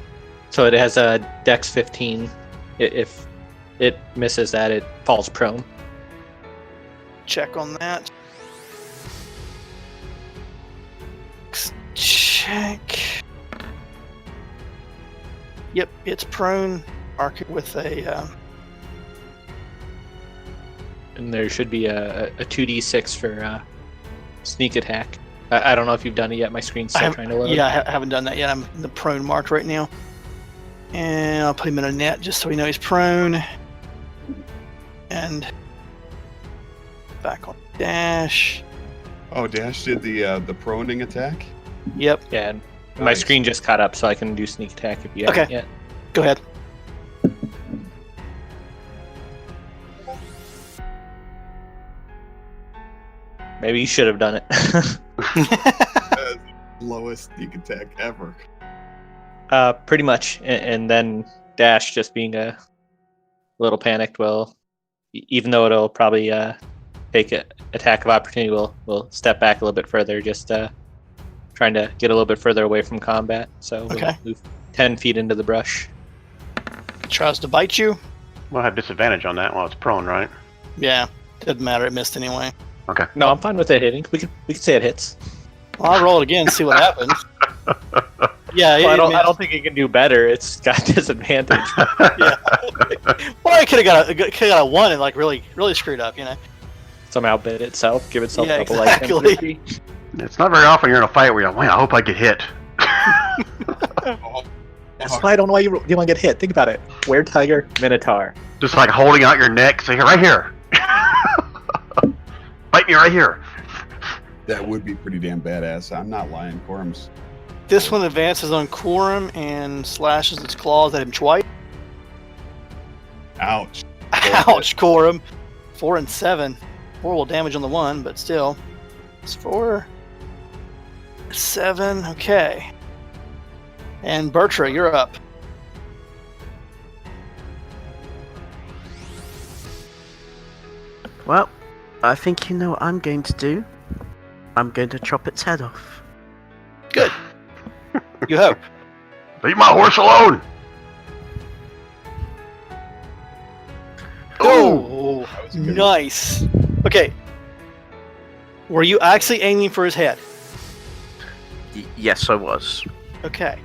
So it has a Dex 15. If it misses that, it falls prone. Check on that. Check. Yep, it's prone. Mark it with a. And there should be a 2d6 for sneak attack. I don't know if you've done it yet. My screen's still trying to load. Yeah, I haven't done that yet. I'm in the prone marked right now. And I'll put him in a net just so we know he's prone. And back on Dash. Oh, Dash did the proning attack. Yep. Yeah, and my Nice. screen just caught up, so I can do sneak attack if you haven't yet. Go ahead. Maybe you should have done it. That's the lowest sneak attack ever. Pretty much. And then Dash, just being a little panicked, will, even though it'll probably take an attack of opportunity, will step back a little bit further, just trying to get a little bit further away from combat. So we'll Okay. move 10 feet into the brush. Tries to bite you. We'll have disadvantage on that while it's prone, right? Yeah, doesn't matter. It missed anyway. Okay. No, I'm fine with it hitting. We can say it hits. Well, I'll roll it again and see what happens. Yeah, Well, I missed. don't think it can do better. It's got disadvantage. Yeah. Well, I could have got a 1 and like really screwed up, you know. Somehow bit itself, give itself Yeah, a couple life exactly. points. It's not very often you're in a fight where you're like, man, I hope I get hit. That's why I don't know why you want to get hit. Think about it. Were Tiger, Minotaur. Just like holding out your neck, say, right here. Bite me right here. That would be pretty damn badass. I'm not lying. Quorum's. This one advances on Quorum and slashes its claws at him twice. Ouch. Ouch, Quorum. 4 and 7. 4 will damage on the 1, but still. It's 4. 7. Okay. And Bertra, you're up. Well, I think you know what I'm going to do. I'm going to chop its head off. Good. You hope. Leave my horse alone. Oh, That was a good one. nice. Okay. Were you actually aiming for his head? Yes, I was. Okay.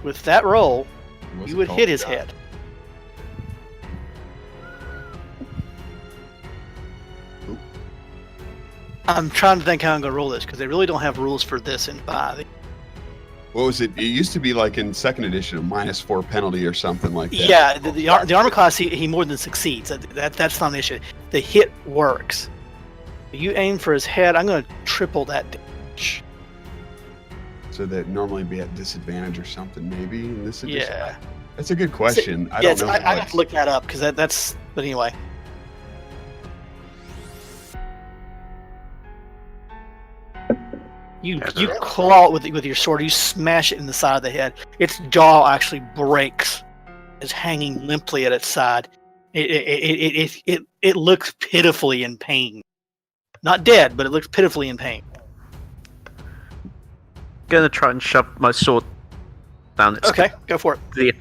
With that roll, What's you it would called? hit his head. I'm trying to think how I'm going to roll this because they really don't have rules for this in 5. What was it? It used to be like in 2nd edition, a -4 penalty or something like that. Yeah, the armor class he more than succeeds. That's not an issue. The hit works. You aim for his head. I'm going to triple that damage. So that normally be at disadvantage or something, maybe in this edition. Yeah. That's a good question. I Yeah, don't know. I have to look that up because that's. But anyway. You claw it with your sword. You smash it in the side of the head. Its jaw actually breaks. It's hanging limply at its side. It looks pitifully in pain. Not dead, but it looks pitifully in pain. Gonna try and shove my sword down its Okay, go for it. the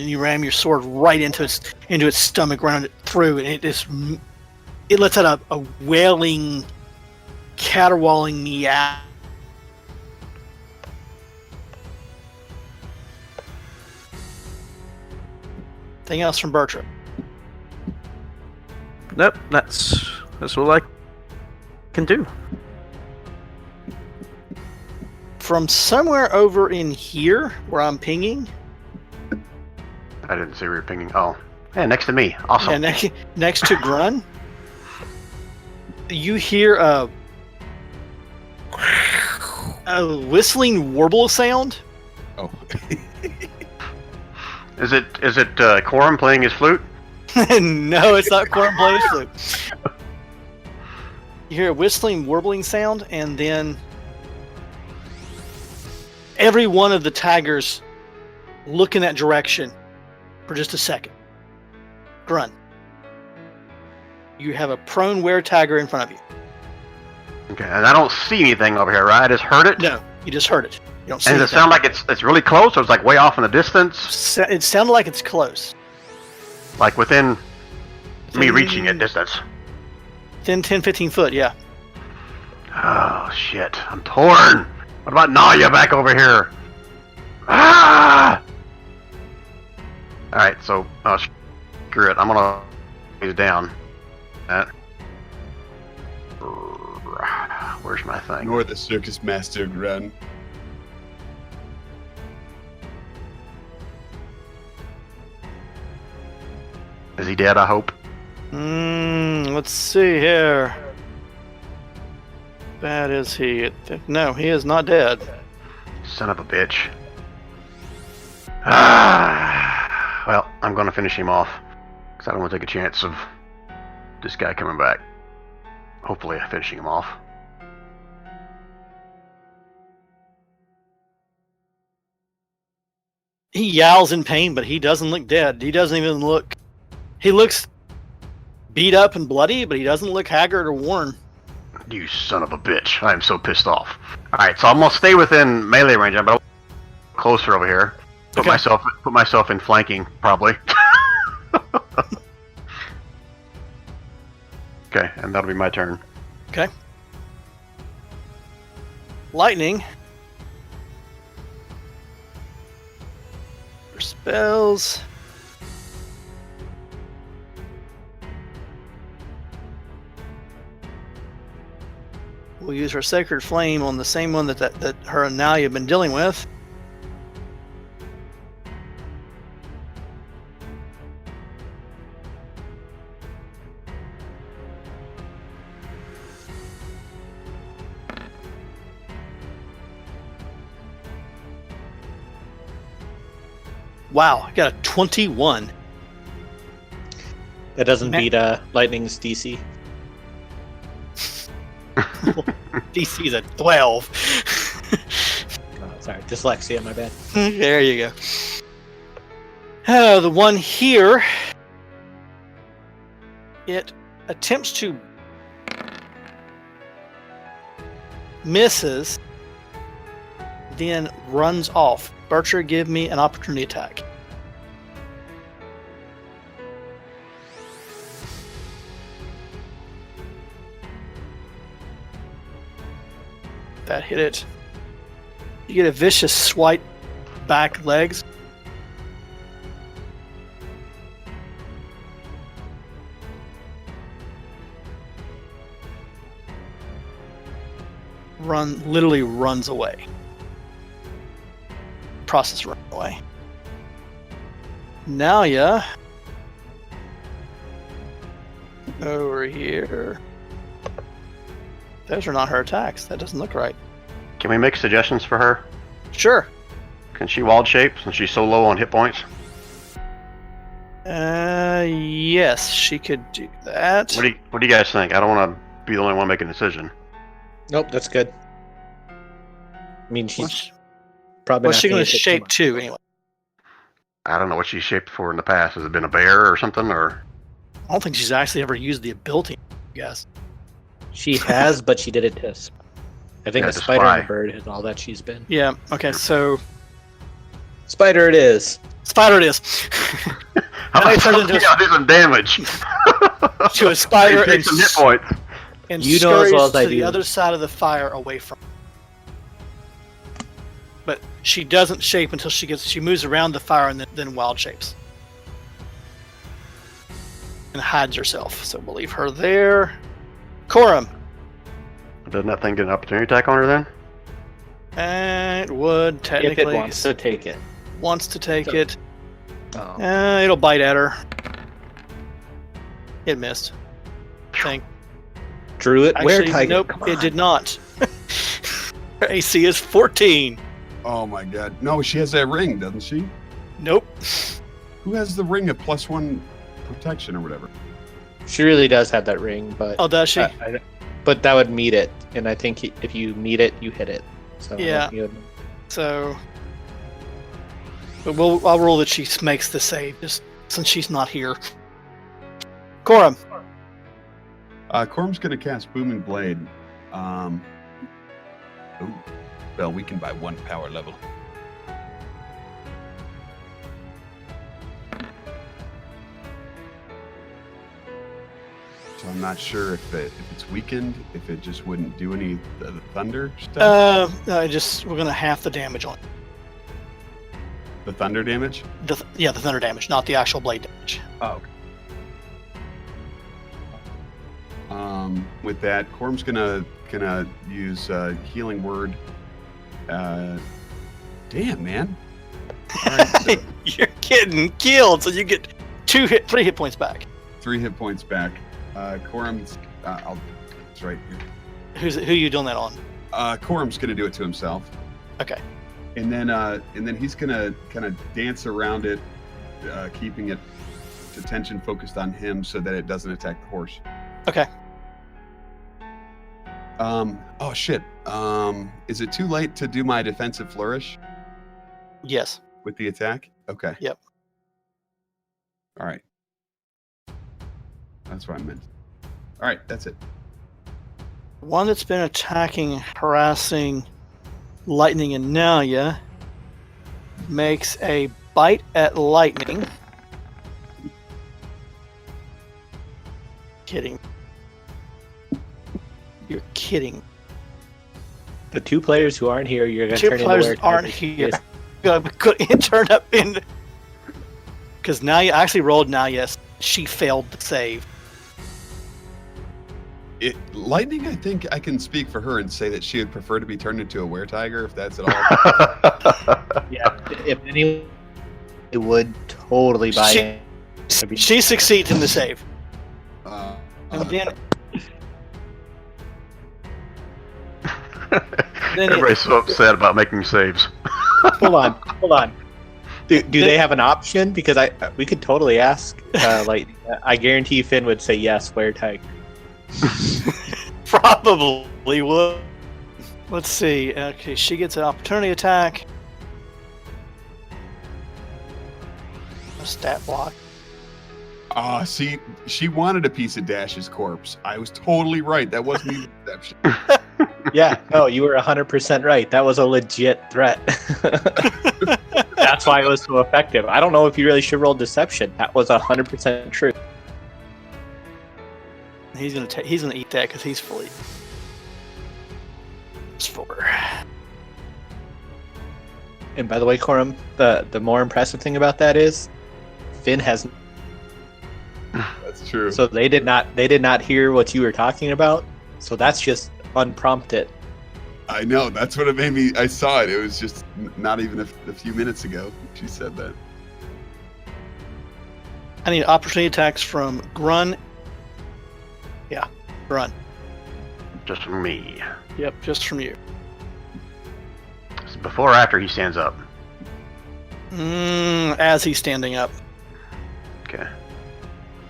and you ram your sword right into its stomach, round it through, and it lets out a wailing, caterwauling meow. Anything else from Bertram? Nope, that's all I can do. From somewhere over in here, where I'm pinging, I didn't see we were pinging. Oh, yeah, next to me. Awesome. yeah, next to Grun, you hear a whistling warble sound. Oh, Is it Corum playing his flute? No, it's not Corum playing his flute. You hear a whistling, warbling sound, and then every one of the tigers look in that direction for just a second. Grun. You have a prone were-tiger in front of you. Okay, and I don't see anything over here, right? I just heard it. No, you just heard it. You don't see And does it sound like it's really close, or it's like way off in the distance, It sounded like it's close. like within me reaching it distance? Within 10, 15 foot, yeah. Oh shit! I'm torn. What about Naya back over here? Ah! All right, so screw it. I'm gonna he's down. Where's my thing? ignore the circus master, Grun. Is he dead? I hope. Let's see here. Bad is he? No, he is not dead. Son of a bitch. Ah! Well, I'm gonna finish him off because I don't want to take a chance of this guy coming back. Hopefully, finishing him off. He yowls in pain, but he doesn't look dead. He doesn't even look. He looks beat up and bloody, but he doesn't look haggard or worn. You son of a bitch! I am so pissed off. All right, so I'm gonna stay within melee range, but closer over here. Put myself in flanking, probably. Okay, and that'll be my turn. Okay. Lightning. For spells. We'll use her Sacred Flame on the same one that her and Nalia have been dealing with. Wow, I got a 21. That doesn't Man. beat Lightning's DC. DC's a 12. Oh, sorry, dyslexia, my bad. There you go. The one here, it attempts to misses, then runs off. Bertram, give me an opportunity attack. That hit it. You get a vicious swipe back legs. Literally runs away. Process run away. Nalia. Over here. Those are not her attacks. That doesn't look right. Can we make suggestions for her? Sure. Can she wild shape since she's so low on hit points? Yes, she could do that. What do you guys think? I don't want to be the only one making a decision. Nope, that's good. I mean, she's What's, probably what's not she going gonna to hit too shape much. to anyway? I don't know what she's shaped for in the past. Has it been a bear or something? Or I don't think she's actually ever used the ability. Yes. She has, but she did it to. I think Yeah, a to spider spy. and a bird and all that she's been. Yeah. Okay. So Spider it is. Spider it is. How Now he about turns into I'll do some damage? to a spider Take and, some hit points. and You know as scurries well as I to the do. other side of the fire away from. But she doesn't shape until she moves around the fire and then wild shapes. And hides herself. So we'll leave her there. Corum. Doesn't that thing get an opportunity attack on her then? And it would If technically it wants to take it. wants to take So- it. Oh. It'll bite at her. It missed. Think. Druid, where Actually, tiger? nope, Come it on. did not. Her AC is 14. Oh my god. No, she has that ring, doesn't she? Nope. Who has the ring of +1 protection or whatever? She really does have that ring, but Oh, does she? but that would meet it, and I think if you meet it, you hit it. So I don't Yeah. think you would- So, but I'll roll that she makes the save, just since she's not here. Corum. Corm's gonna cast Booming Blade. Well, weakened by 1 power level. So I'm not sure if it's weakened, if it just wouldn't do any of the thunder stuff. We're gonna half the damage on it. The thunder damage. The thunder damage, not the actual blade damage. Oh. With that, Corm's gonna use Healing Word. Damn, man. All right, so You're getting killed, so you get 3 hit points back. 3 hit points back. Corm's. It's right here. Who are you doing that on? Corm's gonna do it to himself. Okay. And then he's gonna kind of dance around it, keeping its attention focused on him so that it doesn't attack the horse. Okay. Oh shit. Is it too late to do my defensive flourish Yes. with the attack? Okay. Yep. All right. That's what I meant. All right, that's it. One that's been attacking, harassing Lightning and Nalia makes a bite at Lightning. Kidding. You're kidding. The 2 players who aren't here, you're gonna 2 turn players into aren't here. It turned up in because Nalia I actually rolled Nalia. She failed to save. Lightning, I think I can speak for her and say that she would prefer to be turned into a were-tiger if that's at all. Yeah, if anyone, it would totally buy She- in. It'd be- She succeeds in the save. Uh, And then Everybody's so upset about making saves. hold on. Do they have an option? Because we could totally ask. I guarantee Finn would say yes. Where tiger? probably would. Let's see. Okay, she gets an opportunity attack. A stat block. See, she wanted a piece of Dash's corpse. I was totally right. That wasn't even deception. Yeah, no, you were 100% right. That was a legit threat. That's why it was so effective. I don't know if you really should roll deception. That was 100% true. He's gonna eat that because he's fully. It's 4. And by the way, Corum, the more impressive thing about that is, Finn has. That's true. So they did not hear what you were talking about. So that's just unprompted. I know. That's what it made me. I saw it. It was just not even a few minutes ago. She said that. I need opportunity attacks from Grun. Yeah, Grun. Just from me. Yep, just from you. Is it before or after he stands up? As he's standing up. Okay.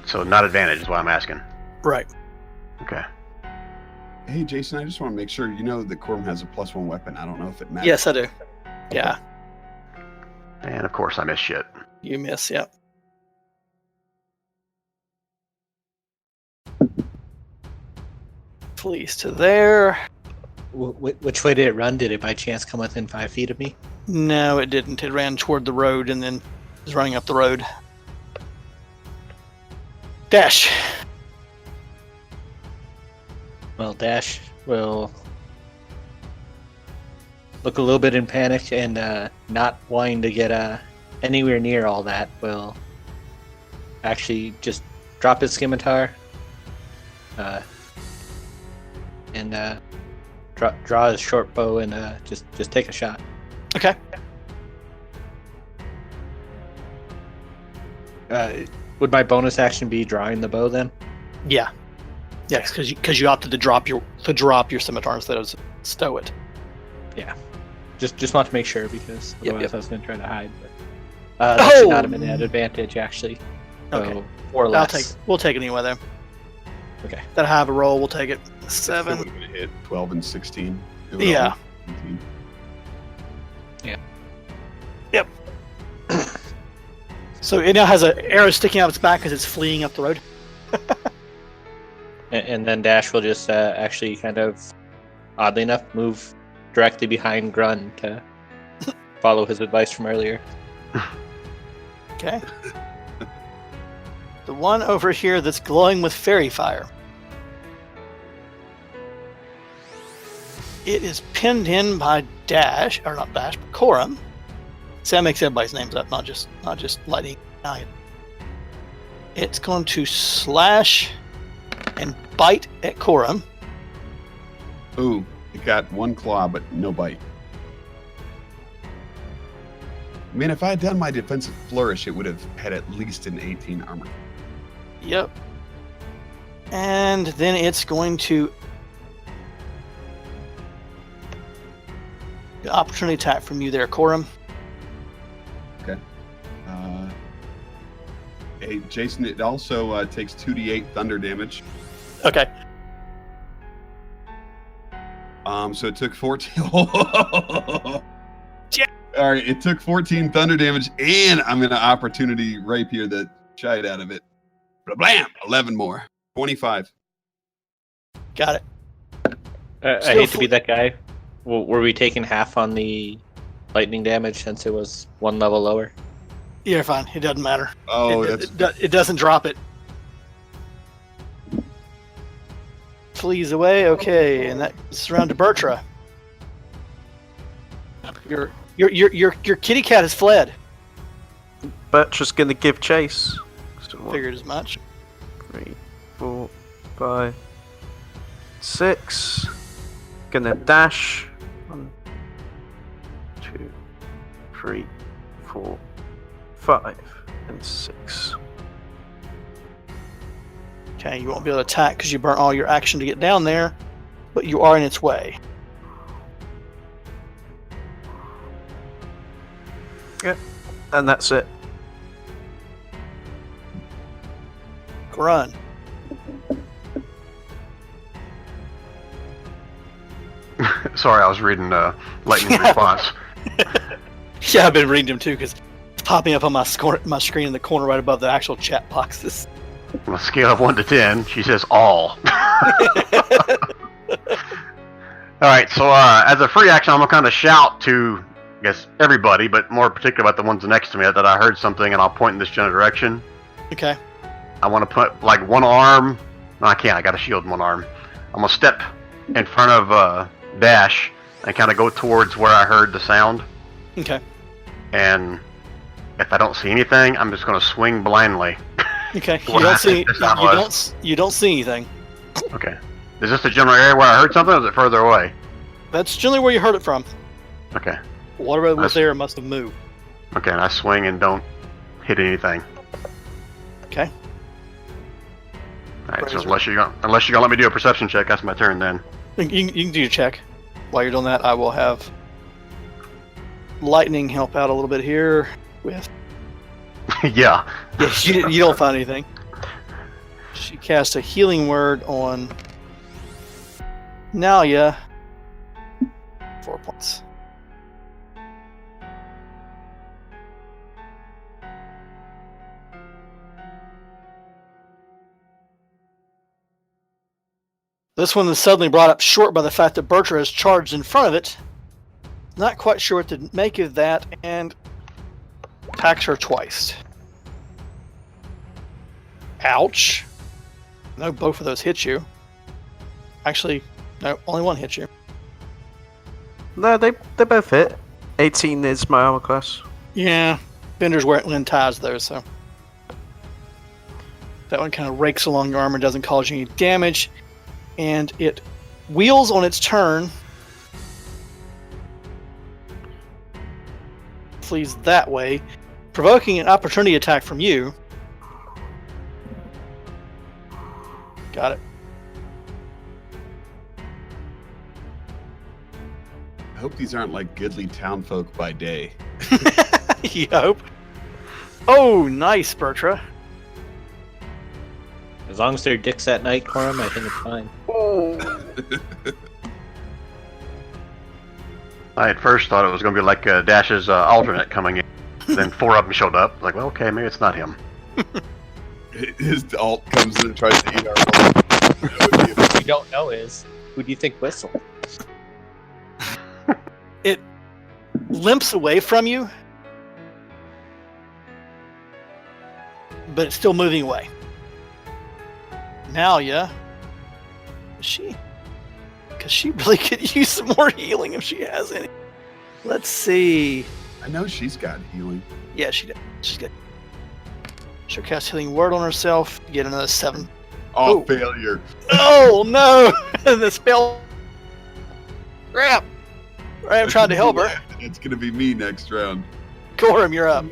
So not advantage is what I'm asking. Right. Okay. Hey, Jason, I just want to make sure you know that Corm has a +1 weapon. I don't know if it matters. Yes, I do. Yeah, And of course I miss shit. you miss. Yep. Please to there. Which way did it run? Did it by chance come within 5 feet of me? No, it didn't. It ran toward the road and then is running up the road. Dash. Well, Dash will look a little bit in panic and not wanting to get anywhere near all that. Will actually just drop his scimitar and draw his short bow and just take a shot. Okay. Would my bonus action be drawing the bow then? Yeah. Yes, because you opted to drop your scimitar instead of stow it. Just want to make sure because Yep, otherwise yep. I was going to try to hide. But that should not have been an advantage actually. So Okay. 4 less. We'll take it anyway there. Okay. That high of a roll, we'll take it. Still 7. would've been a hit 12 and 16. It would've Yeah. all been 17. Yep. So it now has an arrow sticking out of its back as it's fleeing up the road. And then Dash will just actually kind of, oddly enough, move directly behind Grun to follow his advice from earlier. Okay. The one over here that's glowing with fairy fire. It is pinned in by Dash, or not Dash, but Corum. See, that makes everybody's names up, not just Lightning. It's going to slash and bite at Corum. Ooh, it got 1 claw, but no bite. I mean, if I had done my defensive flourish, it would have had at least an 18 armor. Yep. And then it's going to the opportunity attack from you there, Corum. Hey, Jason, it also takes 2d8 thunder damage. Okay. So it took 14. Yeah. All right, it took 14 thunder damage, and I'm gonna opportunity rapier the shite out of it. Blam! 11 more. 25. Got it. I Still hate to be that guy. Were we taking half on the lightning damage since it was 1 level lower? You're fine. It doesn't matter. Oh, It doesn't drop it. Flees away. Okay, and that's around to Bertra. Your kitty cat has fled. Bertra's gonna give chase. So Figured as much. 3, 4, 5, 6. Gonna dash. 1, 2, 3, 4, 5, and 6. Okay, you won't be able to attack because you burnt all your action to get down there, but you are in its way. And that's it. Run. Sorry, I was reading Lightning's response. Yeah, I've been reading them too because it's popping up on my screen in the corner right above the actual chat boxes. On a scale of 1 to 10, she says all. Alright, so as a free action, I'm going to kind of shout to, I guess, everybody, but more particular about the ones next to me, that I heard something and I'll point in this general direction. Okay. I want to put, like, one arm. No, I can't. I got a shield in one arm. I'm going to step in front of Dash and kind of go towards where I heard the sound. Okay. And if I don't see anything, I'm just going to swing blindly. Okay. You What don't I see. think this sound was. You don't see anything. Okay. Is this the general area where I heard something, or is it further away? That's generally where you heard it from. Okay. Whatever was That's- there must have moved. Okay, and I swing and don't hit anything. Okay. Alright, so Razor. unless you're gonna let me do a perception check, that's my turn then. You can do your check. While you're doing that, I will have Lightning help out a little bit here with. Yeah. Yeah, you don't find anything. She cast a healing word on Nalia. 4 points. This one is suddenly brought up short by the fact that Bertra has charged in front of it. Not quite sure what to make of that, and Attacks her twice. Ouch. No, both of those hit you. Actually, no, only one hit you. No, they both hit. 18 is my armor class. Yeah. Bender's wearing ties though, so. That one kind of rakes along your armor, doesn't cause you any damage. And it wheels on its turn. Flees that way, provoking an opportunity attack from you. Got it. I hope these aren't like goodly townfolk by day. You hope. Oh, nice, Bertra. As long as they're dicks at night, Corum, I think it's fine. I at first thought it was going to be like Dash's alternate coming in. Then 4 of them showed up. Like, well, okay, maybe it's not him. His alt comes in and tries to eat our one. What you don't know is, who do you think whistled? It limps away from you, but it's still moving away. Now, yeah. She? Because she really could use some more healing if she has any. Let's see. I know she's got healing. Yeah, she did. She's good. She'll cast Healing Word on herself. Get another 7. Oh, Oh. failure. Oh, no! The spell. Crap! I'm trying to help her. It's going to be me next round. Corum, you're up.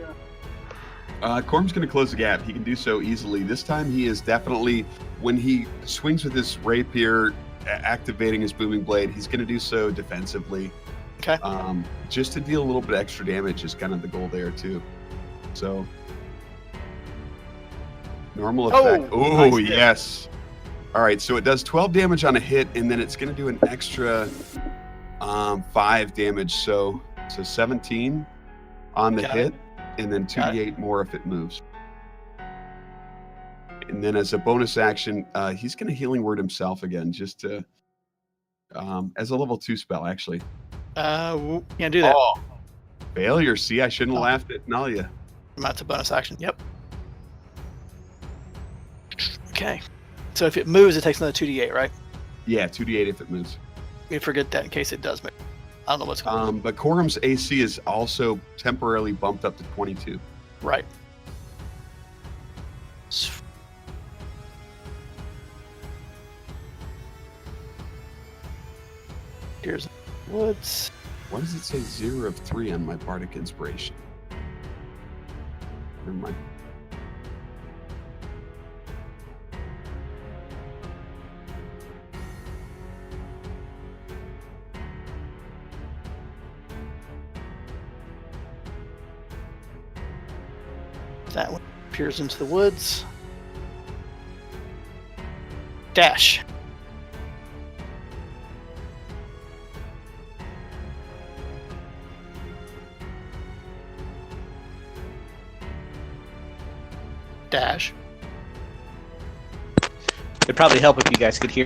Corm's going to close the gap. He can do so easily. This time he is definitely, when he swings with his rapier, activating his booming blade, he's going to do so defensively. Okay. Just to deal a little bit extra damage is kind of the goal there too. So, normal effect. Oh, nice hit. yes. All right, so it does 12 damage on a hit, and then it's going to do an extra 5 damage. So 17 on the Got hit, and then Got 2d8 more if it moves. And then as a bonus action, he's going to Healing Word himself again, just to as a level 2 spell, actually. Can't do that. Oh, failure. See, I shouldn't have laughed at Nalia. That's a bonus action. Yep. Okay. So if it moves, it takes another 2d8, right? Yeah, 2d8 if it moves. We forget that in case it does move. I don't know what's going on. But Corum's AC is also temporarily bumped up to 22. Right. Here's woods. Why does it say 0 of 3 on my Bardic Inspiration? Never mind. That one appears into the woods. Dash. Dash. It'd probably help if you guys could hear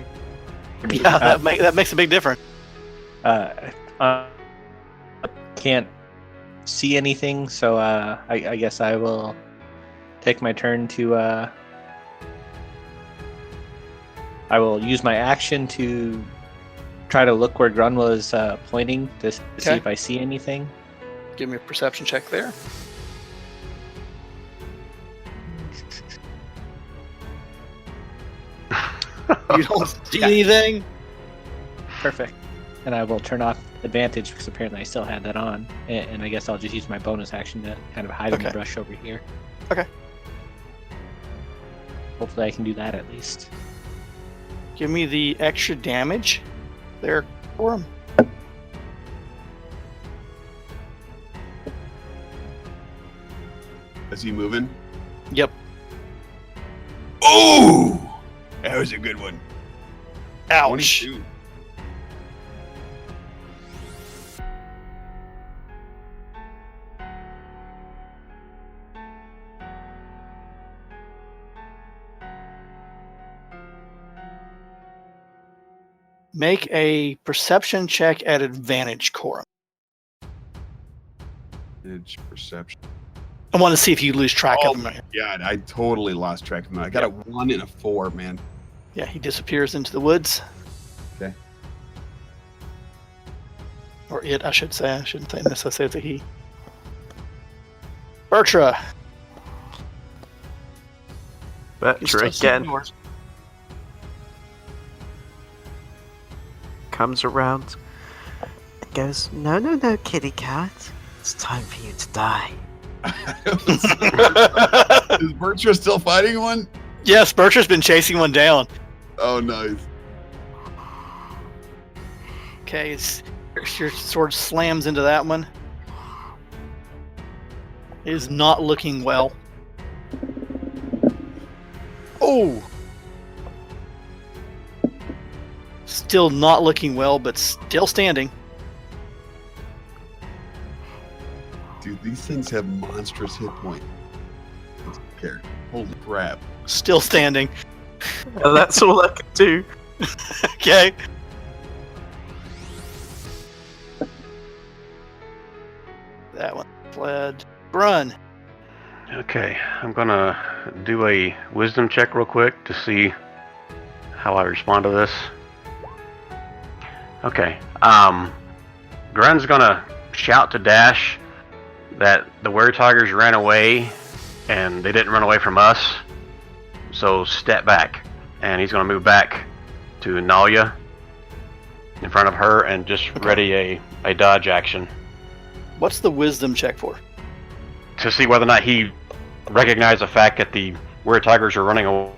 me. Yeah, that makes a big difference. Can't see anything, so I guess I will take my turn to. I will use my action to try to look where Grun was pointing to see Okay. if I see anything. Give me a perception check there. You don't see anything? Perfect. And I will turn off advantage because apparently I still had that on. And I guess I'll just use my bonus action to kind of hide in the Okay. brush over here. Okay. Hopefully I can do that at least. Give me the extra damage there for him. Is he moving? Yep. Oh! That was a good one. Ouch. 22. Make a perception check at advantage, Corum. Edge perception. I want to see if you lose track Oh of him. my god, I totally lost track of him. I got a 1 and a 4, man. Yeah, he disappears into the woods. Okay. Or it, I should say. I shouldn't say this. I say it's a he. Bertra. Bertra again comes around and goes, no, kitty cat. It's time for you to die. Is Bertra still fighting one? Yes, Bertra's been chasing one down. Oh, nice. Okay, your sword slams into that one. It is not looking well. Oh! Still not looking well, but still standing. Dude, these things have monstrous hit point. Let's care. Holy crap. Still standing. And that's all I can do. Okay. That one fled. Run. Okay, I'm gonna do a wisdom check real quick to see how I respond to this. Okay, Grun's gonna shout to Dash that the were-tigers ran away and they didn't run away from us, so step back. And he's gonna move back to Nalia in front of her and just ready a dodge action What's the wisdom check for? to see whether or not he recognized the fact that the were-tigers are running away.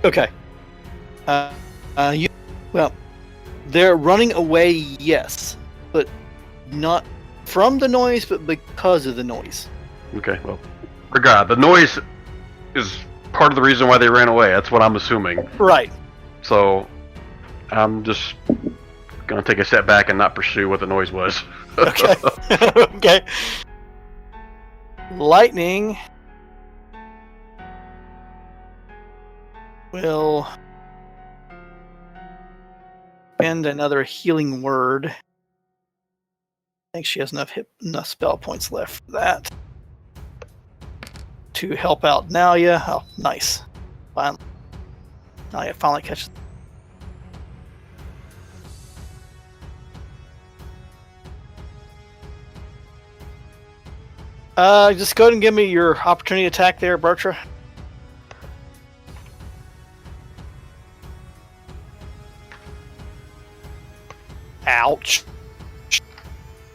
Okay. Well, they're running away, yes, but not from the noise, but because of the noise. Okay, well, regard the noise is part of the reason why they ran away. That's what I'm assuming. Right. So I'm just gonna take a step back and not pursue what the noise was. Okay. Okay. Lightning will spend another healing word. I think she has enough spell points left for that. To help out Nalia. Oh, nice. Finally. Nalia finally catches. Just go ahead and give me your opportunity attack there, Bertra. Ouch.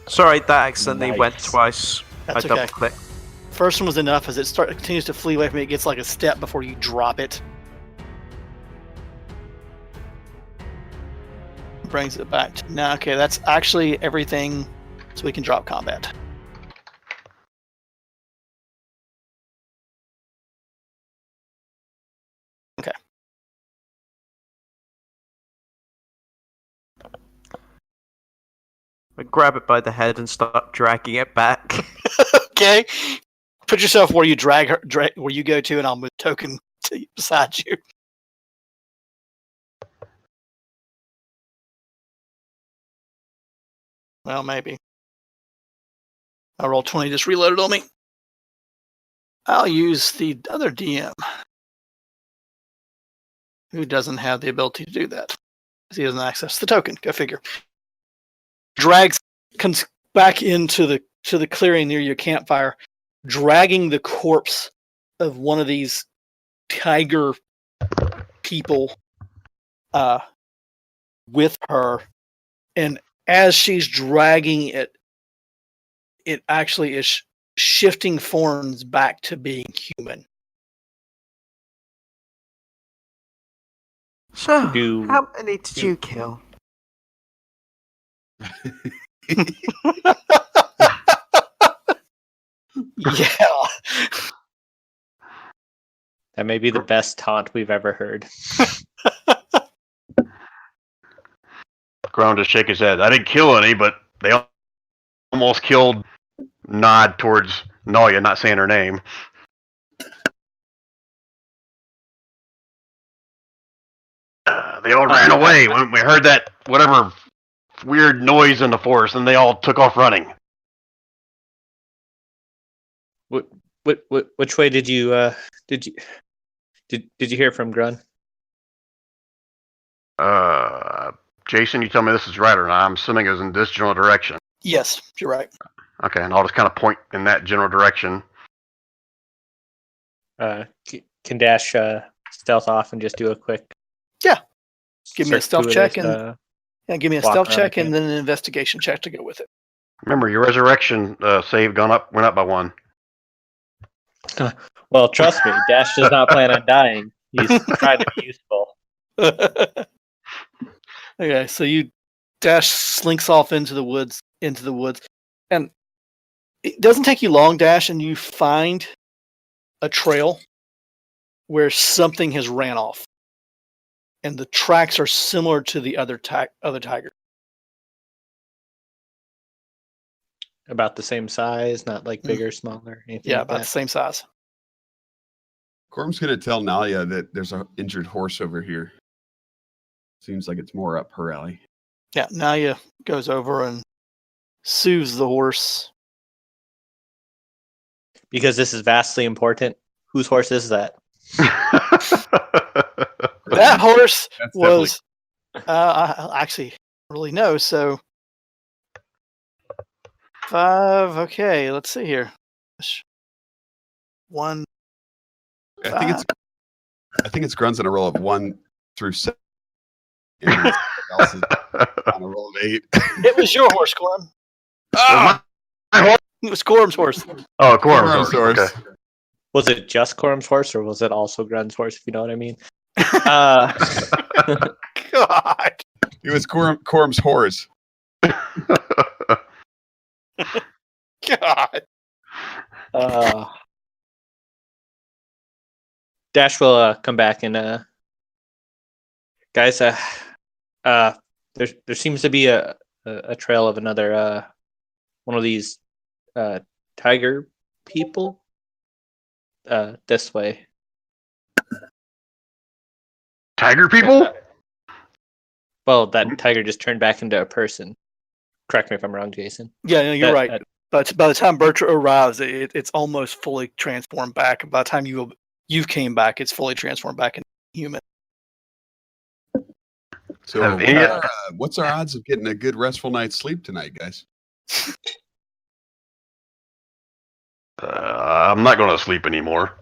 Sorry, that accidentally went Nice. twice. That's I okay. double clicked. First one was enough as it continues to flee away from me. It gets like a step before you drop it. Brings it back to now. Okay, that's actually everything, so we can drop combat. Okay. I grab it by the head and start dragging it back. Okay. Put yourself where you where you go to, and I'll move token beside you. Well, maybe. I rolled 20, just reloaded on me. I'll use the other DM, who doesn't have the ability to do that, because he doesn't access the token. Go figure. Comes back into the clearing near your campfire, dragging the corpse of one of these tiger people with her, and as she's dragging it, it actually is shifting forms back to being human. So, Do- how many did you kill? Yeah. That may be the best taunt we've ever heard. Ground just shake his head. I didn't kill any, but they almost killed. Nod towards Nalia, not saying her name. They all ran away when we heard that whatever weird noise in the forest, and they all took off running. Which way did you did you hear from Grun? Jason, you tell me this is right or not. I'm assuming it was in this general direction. Yes, you're right. Okay, and I'll just kind of point in that general direction. Can Dash stealth off and just do a quick? Yeah. Give me a stealth check circuitous, and give me a walk stealth around check the and then an investigation check to go with it. Remember, your resurrection save went up by 1. Well, trust me, Dash does not plan on dying. He's trying to be useful. Okay, so you Dash slinks off into the woods, and it doesn't take you long, Dash, and you find a trail where something has ran off, and the tracks are similar to the other tiger. About the same size, not like bigger, smaller, anything Yeah, like about the that. same size. Corm's going to tell Nalia that there's an injured horse over here. Seems like it's more up her alley. Yeah, Nalia goes over and soothes the horse. Because this is vastly important. Whose horse is that? That horse That's was, I actually really know. So 5. Okay, let's see here. 1. I think it's Grun's on a roll of 1 through 7. And everyone else is on a roll of 8. It was your horse, Corm. Ah! It was Corm's horse. Oh, Corm's Corm's horse. horse. Okay. Was it just Corm's horse, or was it also Grun's horse? If you know what I mean. God. It was Corm's horse. God. Dash will come back and guys. There seems to be a trail of another one of these tiger people. This way. Tiger people? Well, that tiger just turned back into a person. Correct me if I'm wrong, Jason. Yeah, no, you're That- right. that- But by the time Bertram arrives, it's almost fully transformed back. By the time you came back, it's fully transformed back into human. So Have any- what's our odds of getting a good restful night's sleep tonight, guys? I'm not going to sleep anymore.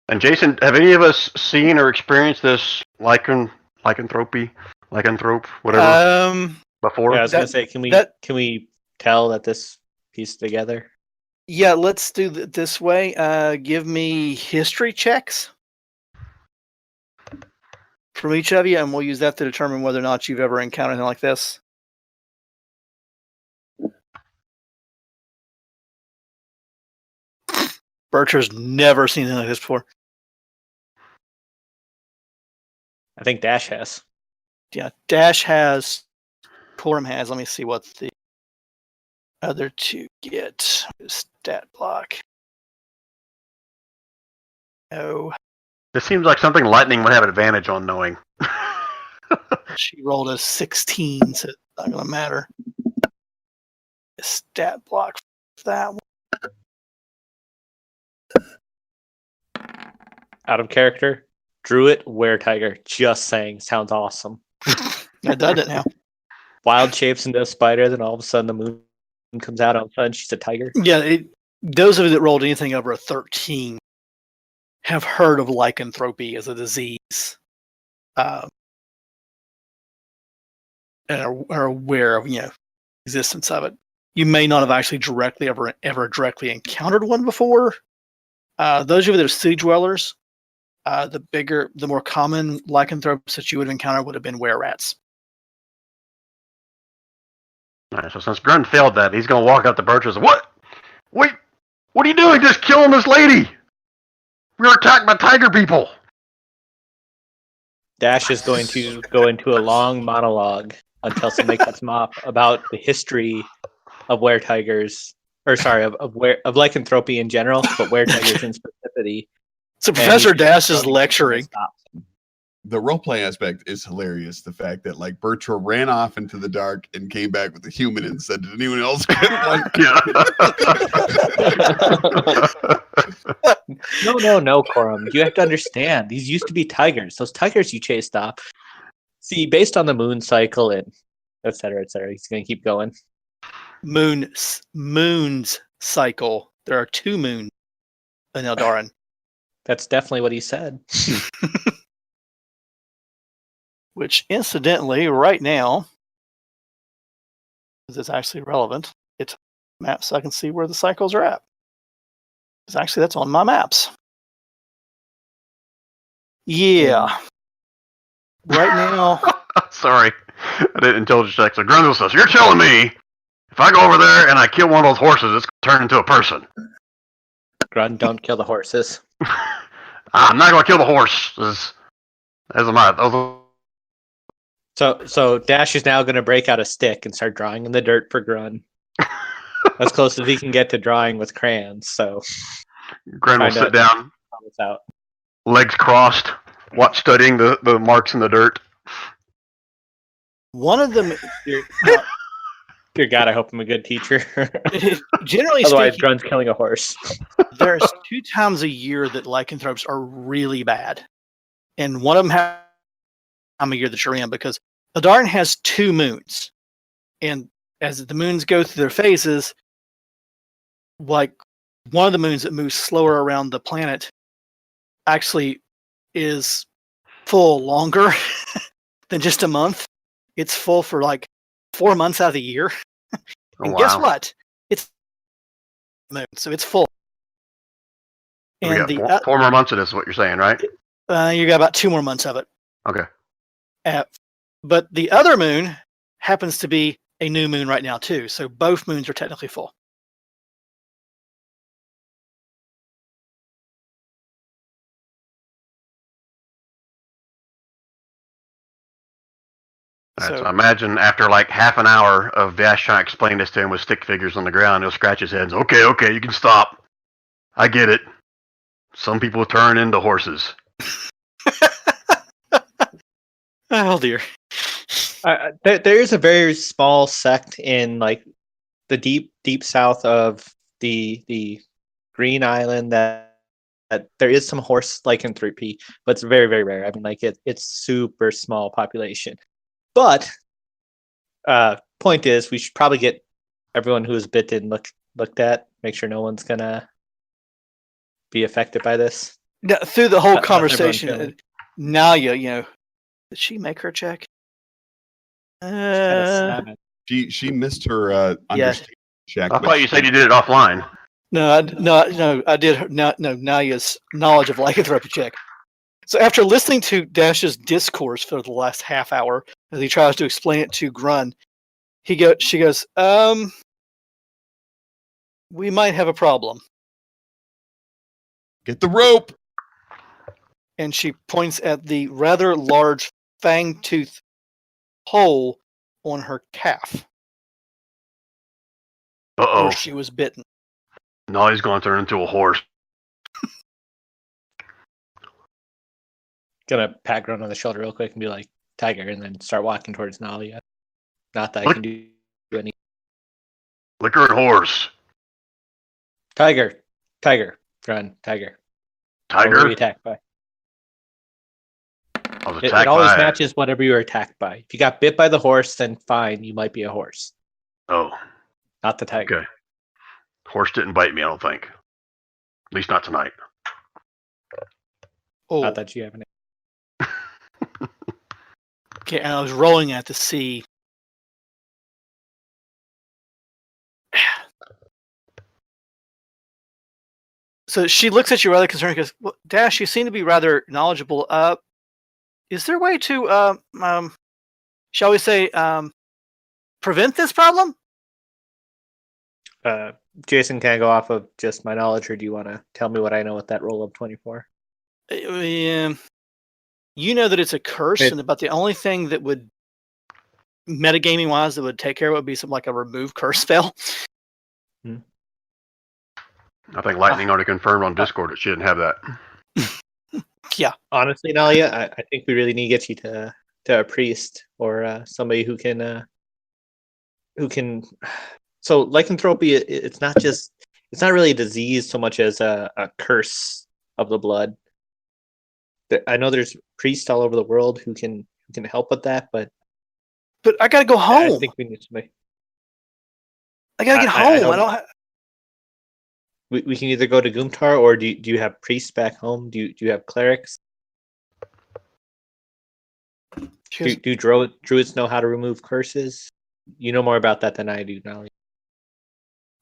And Jason, have any of us seen or experienced this lycanthrope, whatever, before? Yeah, I was gonna say, can we tell that this pieced together? Yeah, let's do it this way. Give me history checks from each of you, and we'll use that to determine whether or not you've ever encountered anything like this. Bertram's never seen anything like this before. I think Dash has. Yeah, Dash has, Corum has. Let me see what the other two get. Stat block. Oh, This seems like something Lightning would have advantage on knowing. she rolled a 16, so it's not going to matter. Stat block for that one. Out of character. Druid, Were-Tiger. Just saying. Sounds awesome. That does it now. Wild shapes into a spider, then all of a sudden the moon comes out. All of a sudden she's a tiger. Yeah, those of you that rolled anything over a 13 have heard of lycanthropy as a disease, and are aware of existence of it. You may not have actually ever directly encountered one before. Those of you that are city dwellers, the more common lycanthropes that you would have encountered would have been were-rats. All right, so since Grun failed that, he's going to walk out to Bertram and say, What? Wait, what are you doing? Just killing this lady! We were attacked by tiger people! Dash is going to go into a long monologue until somebody cuts him off about the history of were-tigers, of lycanthropy in general, but were-tigers in specificity. So And Professor he's Dash is going to lecturing. stop him. the roleplay aspect is hilarious. The fact that like Bertram ran off into the dark and came back with a human and said, "Did anyone else get one?" No, Corum. You have to understand. These used to be tigers. Those tigers you chased off. See, based on the moon cycle and et cetera, he's going to keep going. Moon's cycle. There are 2 moons in Eldarin. That's definitely what he said. Which, incidentally, right now, because it's actually relevant, it's maps so I can see where the cycles are at. Because actually, that's on my maps. Yeah. Right now. Sorry, I did intelligence check. So Grunzel says, "You're telling me if I go over there and I kill one of those horses, it's going to turn into a person?" Grun, don't kill the horses. I'm not going to kill the horses. As am I. So Dash is now going to break out a stick and start drawing in the dirt for Grun. As close as he can get to drawing with crayons. So Grun will sit down, out. legs crossed, studying the marks in the dirt. One of them, Dear God, I hope I'm a good teacher. generally Otherwise, speaking, Grun's killing a horse. there's 2 times a year that lycanthropes are really bad. And one of them has time of year that you're in, because Eldarin has 2 moons. And as the moons go through their phases, like one of the moons that moves slower around the planet actually is full longer than just a month. It's full for like 4 months out of the year. And guess what? It's moon, so it's full. And We got 4 more months of this is what you're saying, right? you got about 2 more months of it. Okay. But the other moon happens to be a new moon right now too, so both moons are technically full. So I imagine after like half an hour of Dash trying to explain this to him with stick figures on the ground, he'll scratch his head and say, okay, you can stop. I get it. Some people turn into horses. Oh dear. There is a very small sect in like the deep south of the Green Island that there is some horse lycanthropy, but it's very, very rare. I mean, like it's super small population. But point is, we should probably get everyone who is bitten looked at. Make sure no one's gonna be affected by this. Now, through the whole Everyone conversation, feeling. Nalia, did she make her check? She missed her understanding check. I but thought you said you did it offline. No, I did. No, Nalia's knowledge of lycanthropy check. So after listening to Dash's discourse for the last half hour, as he tries to explain it to Grun, she goes, we might have a problem. Get the rope. And she points at the rather large fang-tooth hole on her calf Uh-oh. where she was bitten. No, he's going to turn into a horse. Gonna pat Grun on the shoulder real quick and be like, Tiger, and then start walking towards Nalia. Not that I can do any. Liquor and horse. Tiger, Grun, Tiger. What were Tiger? you attacked by? I was It attacked always by... matches whatever you were attacked by. If you got bit by the horse, then fine, you might be a horse. Oh, Not the tiger. okay. Horse didn't bite me, I don't think. At least not tonight. Oh, Not that you have any. okay. And I was rolling at to see. So she looks at you rather concerned. Goes, well, Dash, you seem to be rather knowledgeable. Is there a way to, shall we say, prevent this problem? Jason, can I go off of just my knowledge, or do you want to tell me what I know with that roll of 24? You know that it's a curse, and about the only thing that would, metagaming wise, that would take care of it would be something like a remove curse spell. I think Lightning already confirmed on Discord that she didn't have that. Yeah. Honestly, Nalia, I think we really need to get you to a priest or somebody who can. So lycanthropy, it's not really a disease so much as a curse of the blood. I know there's priests all over the world who can help with that, but But I gotta go I home. think we need somebody. I gotta get I home. don't- We can either go to Gumtar, or do you have priests back home? Do you have clerics? She goes, Do druids know how to remove curses? You know more about that than I do, Nali.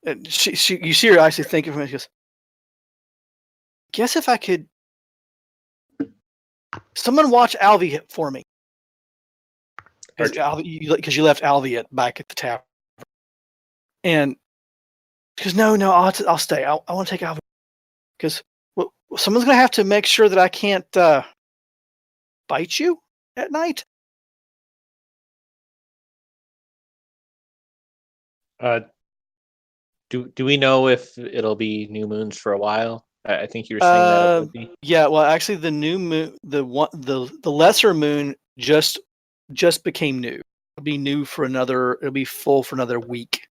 and you see her actually thinking for a minute. She goes, guess if I could, someone watch Alvi for me. Because you left Alvi back at the tavern. And she goes, no, I'll stay. I want to take Alvi. Because someone's going to have to make sure that I can't bite you at night. Do we know if it'll be new moons for a while? I think you were saying that it would be. Yeah, well, actually, the new moon, the lesser moon just became new. It'll be new for another. It'll be full for another week.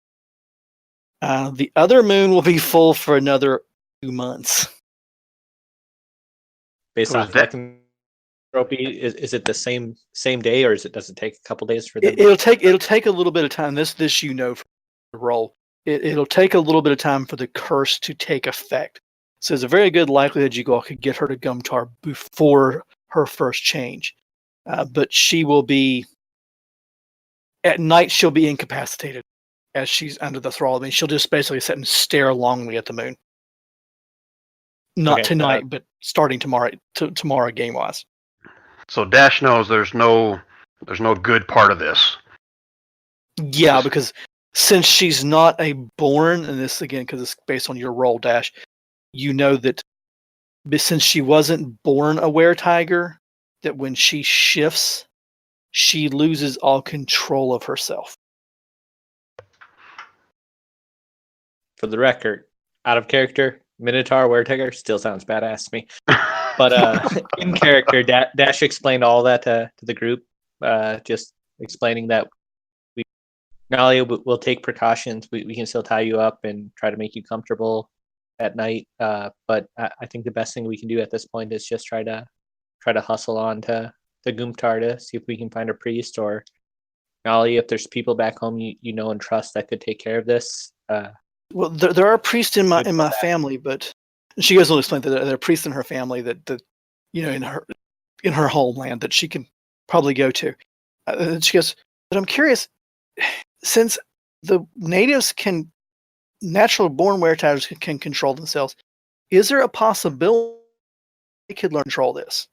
The other moon will be full for another 2 months. Based Was off that- lycanthropy, is it the same day, or does it take a couple days for them? It'll take a little bit of time. This from the roll. It'll take a little bit of time for the curse to take effect. So there's a very good likelihood you all could get her to Gumtar before her first change. But she will be, at night, she'll be incapacitated as she's under the thrall. I mean, she'll just basically sit and stare longingly at the moon. Not Okay, tonight, but starting tomorrow game-wise. So Dash knows there's no good part of this. Yeah, because since she's not a born, and this again, because it's based on your roll, Dash, you know that since she wasn't born a were-tiger, that when she shifts, she loses all control of herself. For the record, out of character, Minotaur were-tiger still sounds badass to me. But in character, Dash explained all that to the group, just explaining that Nalia will take precautions. We can still tie you up and try to make you comfortable at night. But I think the best thing we can do at this point is just try to hustle on to the Gumtar to see if we can find a priest, or Nalia, if there's people back home you know and trust that could take care of this. Well, there are priests in my family, but she goes on to explain that there are priests in her family that in her homeland that she can probably go to. And she goes, but I'm curious, since the natives natural born were-tigers can control themselves, is there a possibility they could learn to control this?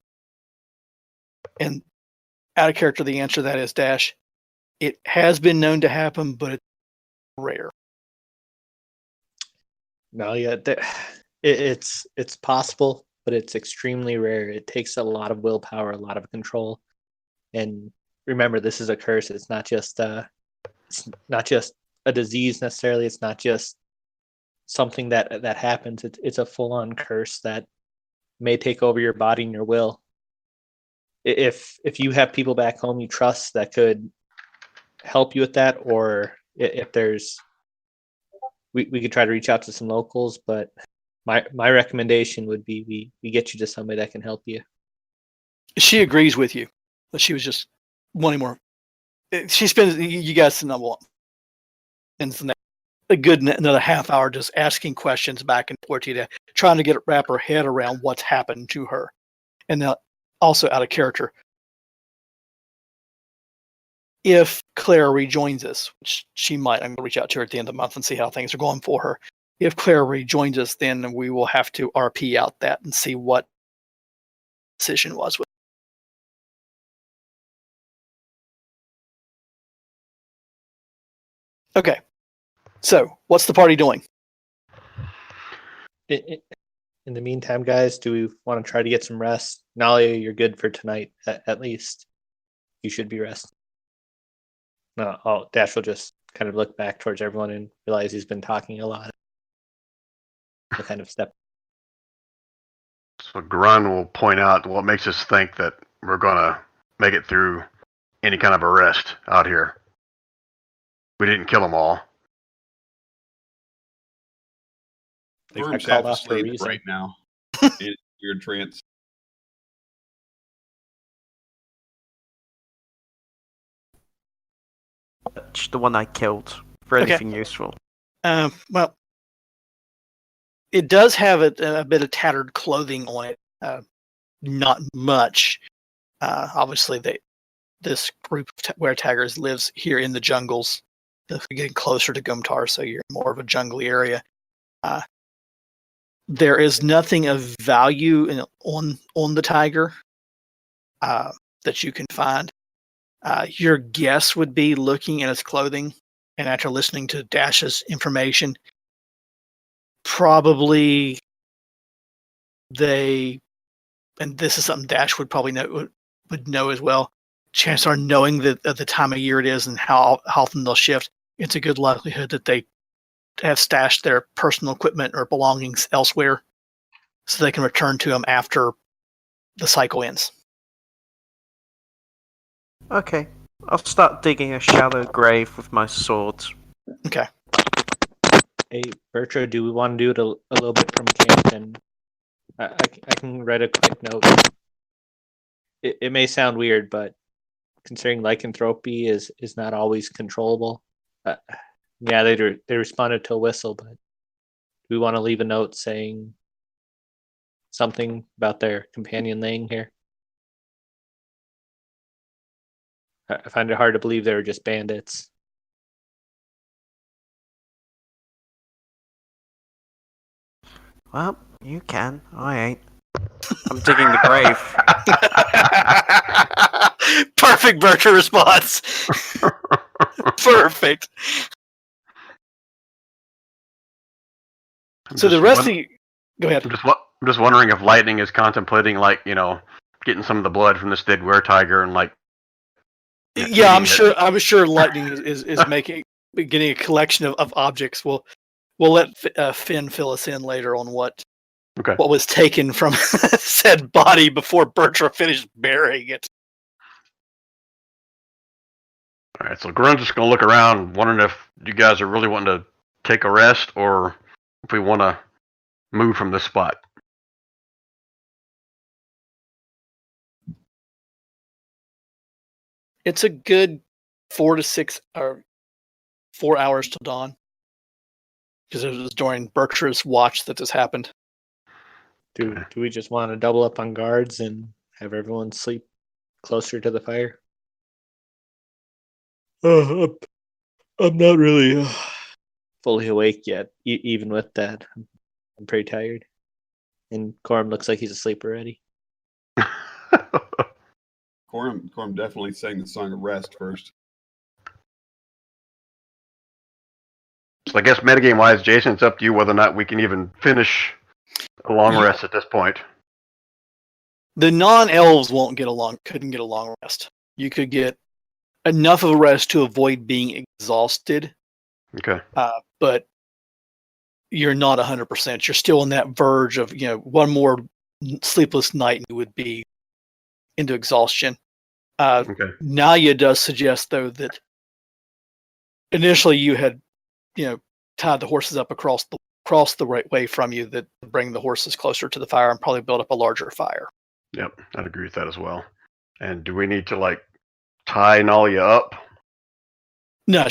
And out of character, the answer to that is Dash. It has been known to happen, but it's rare. No, yeah, it's possible, but it's extremely rare. It takes a lot of willpower, a lot of control, and remember, this is a curse. It's not just a disease necessarily. It's not just something that happens. It's a full-on curse that may take over your body and your will. If you have people back home you trust that could help you with that, or if there's, we could try to reach out to some locals, but my recommendation would be we get you to somebody that can help you. She agrees with you, but she was just wanting more. She spends, you guys know, a good another half hour just asking questions back and forth to you, trying to wrap her head around what's happened to her. And now, also out of character, if Claire rejoins us, which she might, I'm going to reach out to her at the end of the month and see how things are going for her. If Claire rejoins us, then we will have to RP out that and see what decision was. Okay. So, what's the party doing? In the meantime, guys, do we want to try to get some rest? Nalia, you're good for tonight, at least. You should be resting. No, Dash will just kind of look back towards everyone and realize he's been talking a lot. He'll kind of step. So Grun will point out what makes us think that we're gonna make it through any kind of arrest out here. We didn't kill them all. They got Gorham's called half off for a asleep reason. right now in a weird trance. The one I killed for Okay. anything useful. Well, it does have a bit of tattered clothing on it. Not much. Obviously, this group of weretaggers lives here in the jungles. They're getting closer to Gumtar, so you're in more of a jungly area. There is nothing of value on the tiger that you can find. Your guess would be looking at its clothing, and after listening to Dash's information, probably and this is something Dash would probably would know as well. Chances are, knowing that at the time of year it is and how often they'll shift, it's a good likelihood that they have stashed their personal equipment or belongings elsewhere, so they can return to them after the cycle ends. Okay, I'll start digging a shallow grave with my sword. Okay. Hey, Bertra, do we want to do it a little bit from camp? And I can write a quick note. It may sound weird, but considering lycanthropy is not always controllable. Yeah, they responded to a whistle, but do we want to leave a note saying something about their companion laying here? I find it hard to believe they were just bandits. Well, you can. I ain't. I'm digging the grave. Perfect Bertra response. Perfect. So the rest of you, go ahead. I'm just wondering if Lightning is contemplating, like, getting some of the blood from this dead were-tiger and, like... Yeah, I'm sure Lightning is getting a collection of objects. We'll let Finn fill us in later on what was taken from said body before Bertra finished burying it. All right, so Grun's just going to look around, wondering if you guys are really wanting to take a rest or if we want to move from this spot. It's a good 4 hours till dawn, because it was during Bertra's watch that this happened. Do we just want to double up on guards and have everyone sleep closer to the fire? I'm not really fully awake yet, even with that. I'm pretty tired. And Corum looks like he's asleep already. Corum definitely sang the song of rest first. So I guess metagame-wise, Jason, it's up to you whether or not we can even finish a long rest at this point. The non-elves couldn't get a long rest. You could get enough of a rest to avoid being exhausted. Okay. But you're not 100%. You're still on that verge of, one more sleepless night and you would be into exhaustion. Nalia does suggest, though, that initially you had, tied the horses up across the right way from you, that bring the horses closer to the fire and probably build up a larger fire. Yep, I'd agree with that as well. And do we need to tie Nalia up? No,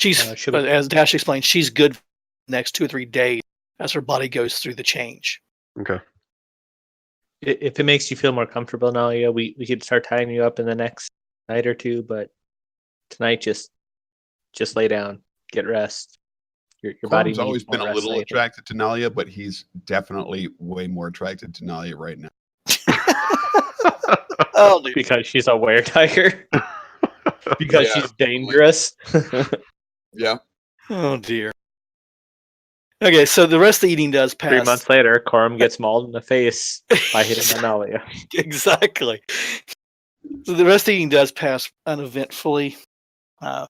she's as Dash explained, she's good for the next 2 or 3 days as her body goes through the change. Okay. If it makes you feel more comfortable, Nalia, we could start tying you up in the next night or two, but tonight just lay down, get rest. Your body needs always been more a rest little than anything. attracted to Nalia, but he's definitely way more attracted to Nalia right now. Oh, dude. Because she's a were-tiger? Because Yeah, she's dangerous? Yeah. Oh, dear. Okay, so the rest of the eating does pass. 3 months later, Corum gets mauled in the face by hitting Nalia. Exactly. So the rest of the eating does pass uneventfully. No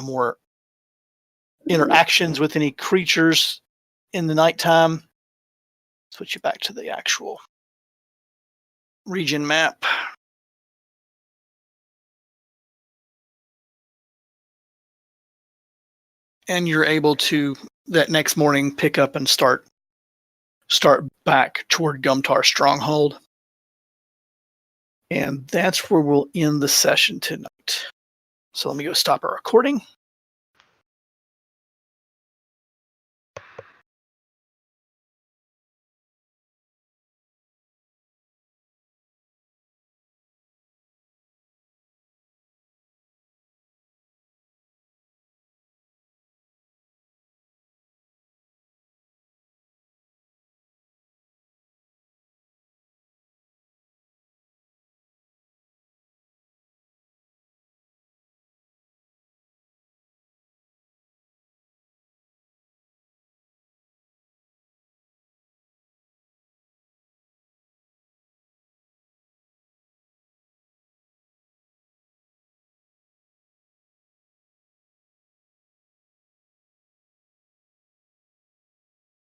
more interactions with any creatures in the nighttime. Switch you back to the actual region map. And you're able to, that next morning, pick up and start back toward Gumtar Stronghold. And that's where we'll end the session tonight. So let me go stop our recording.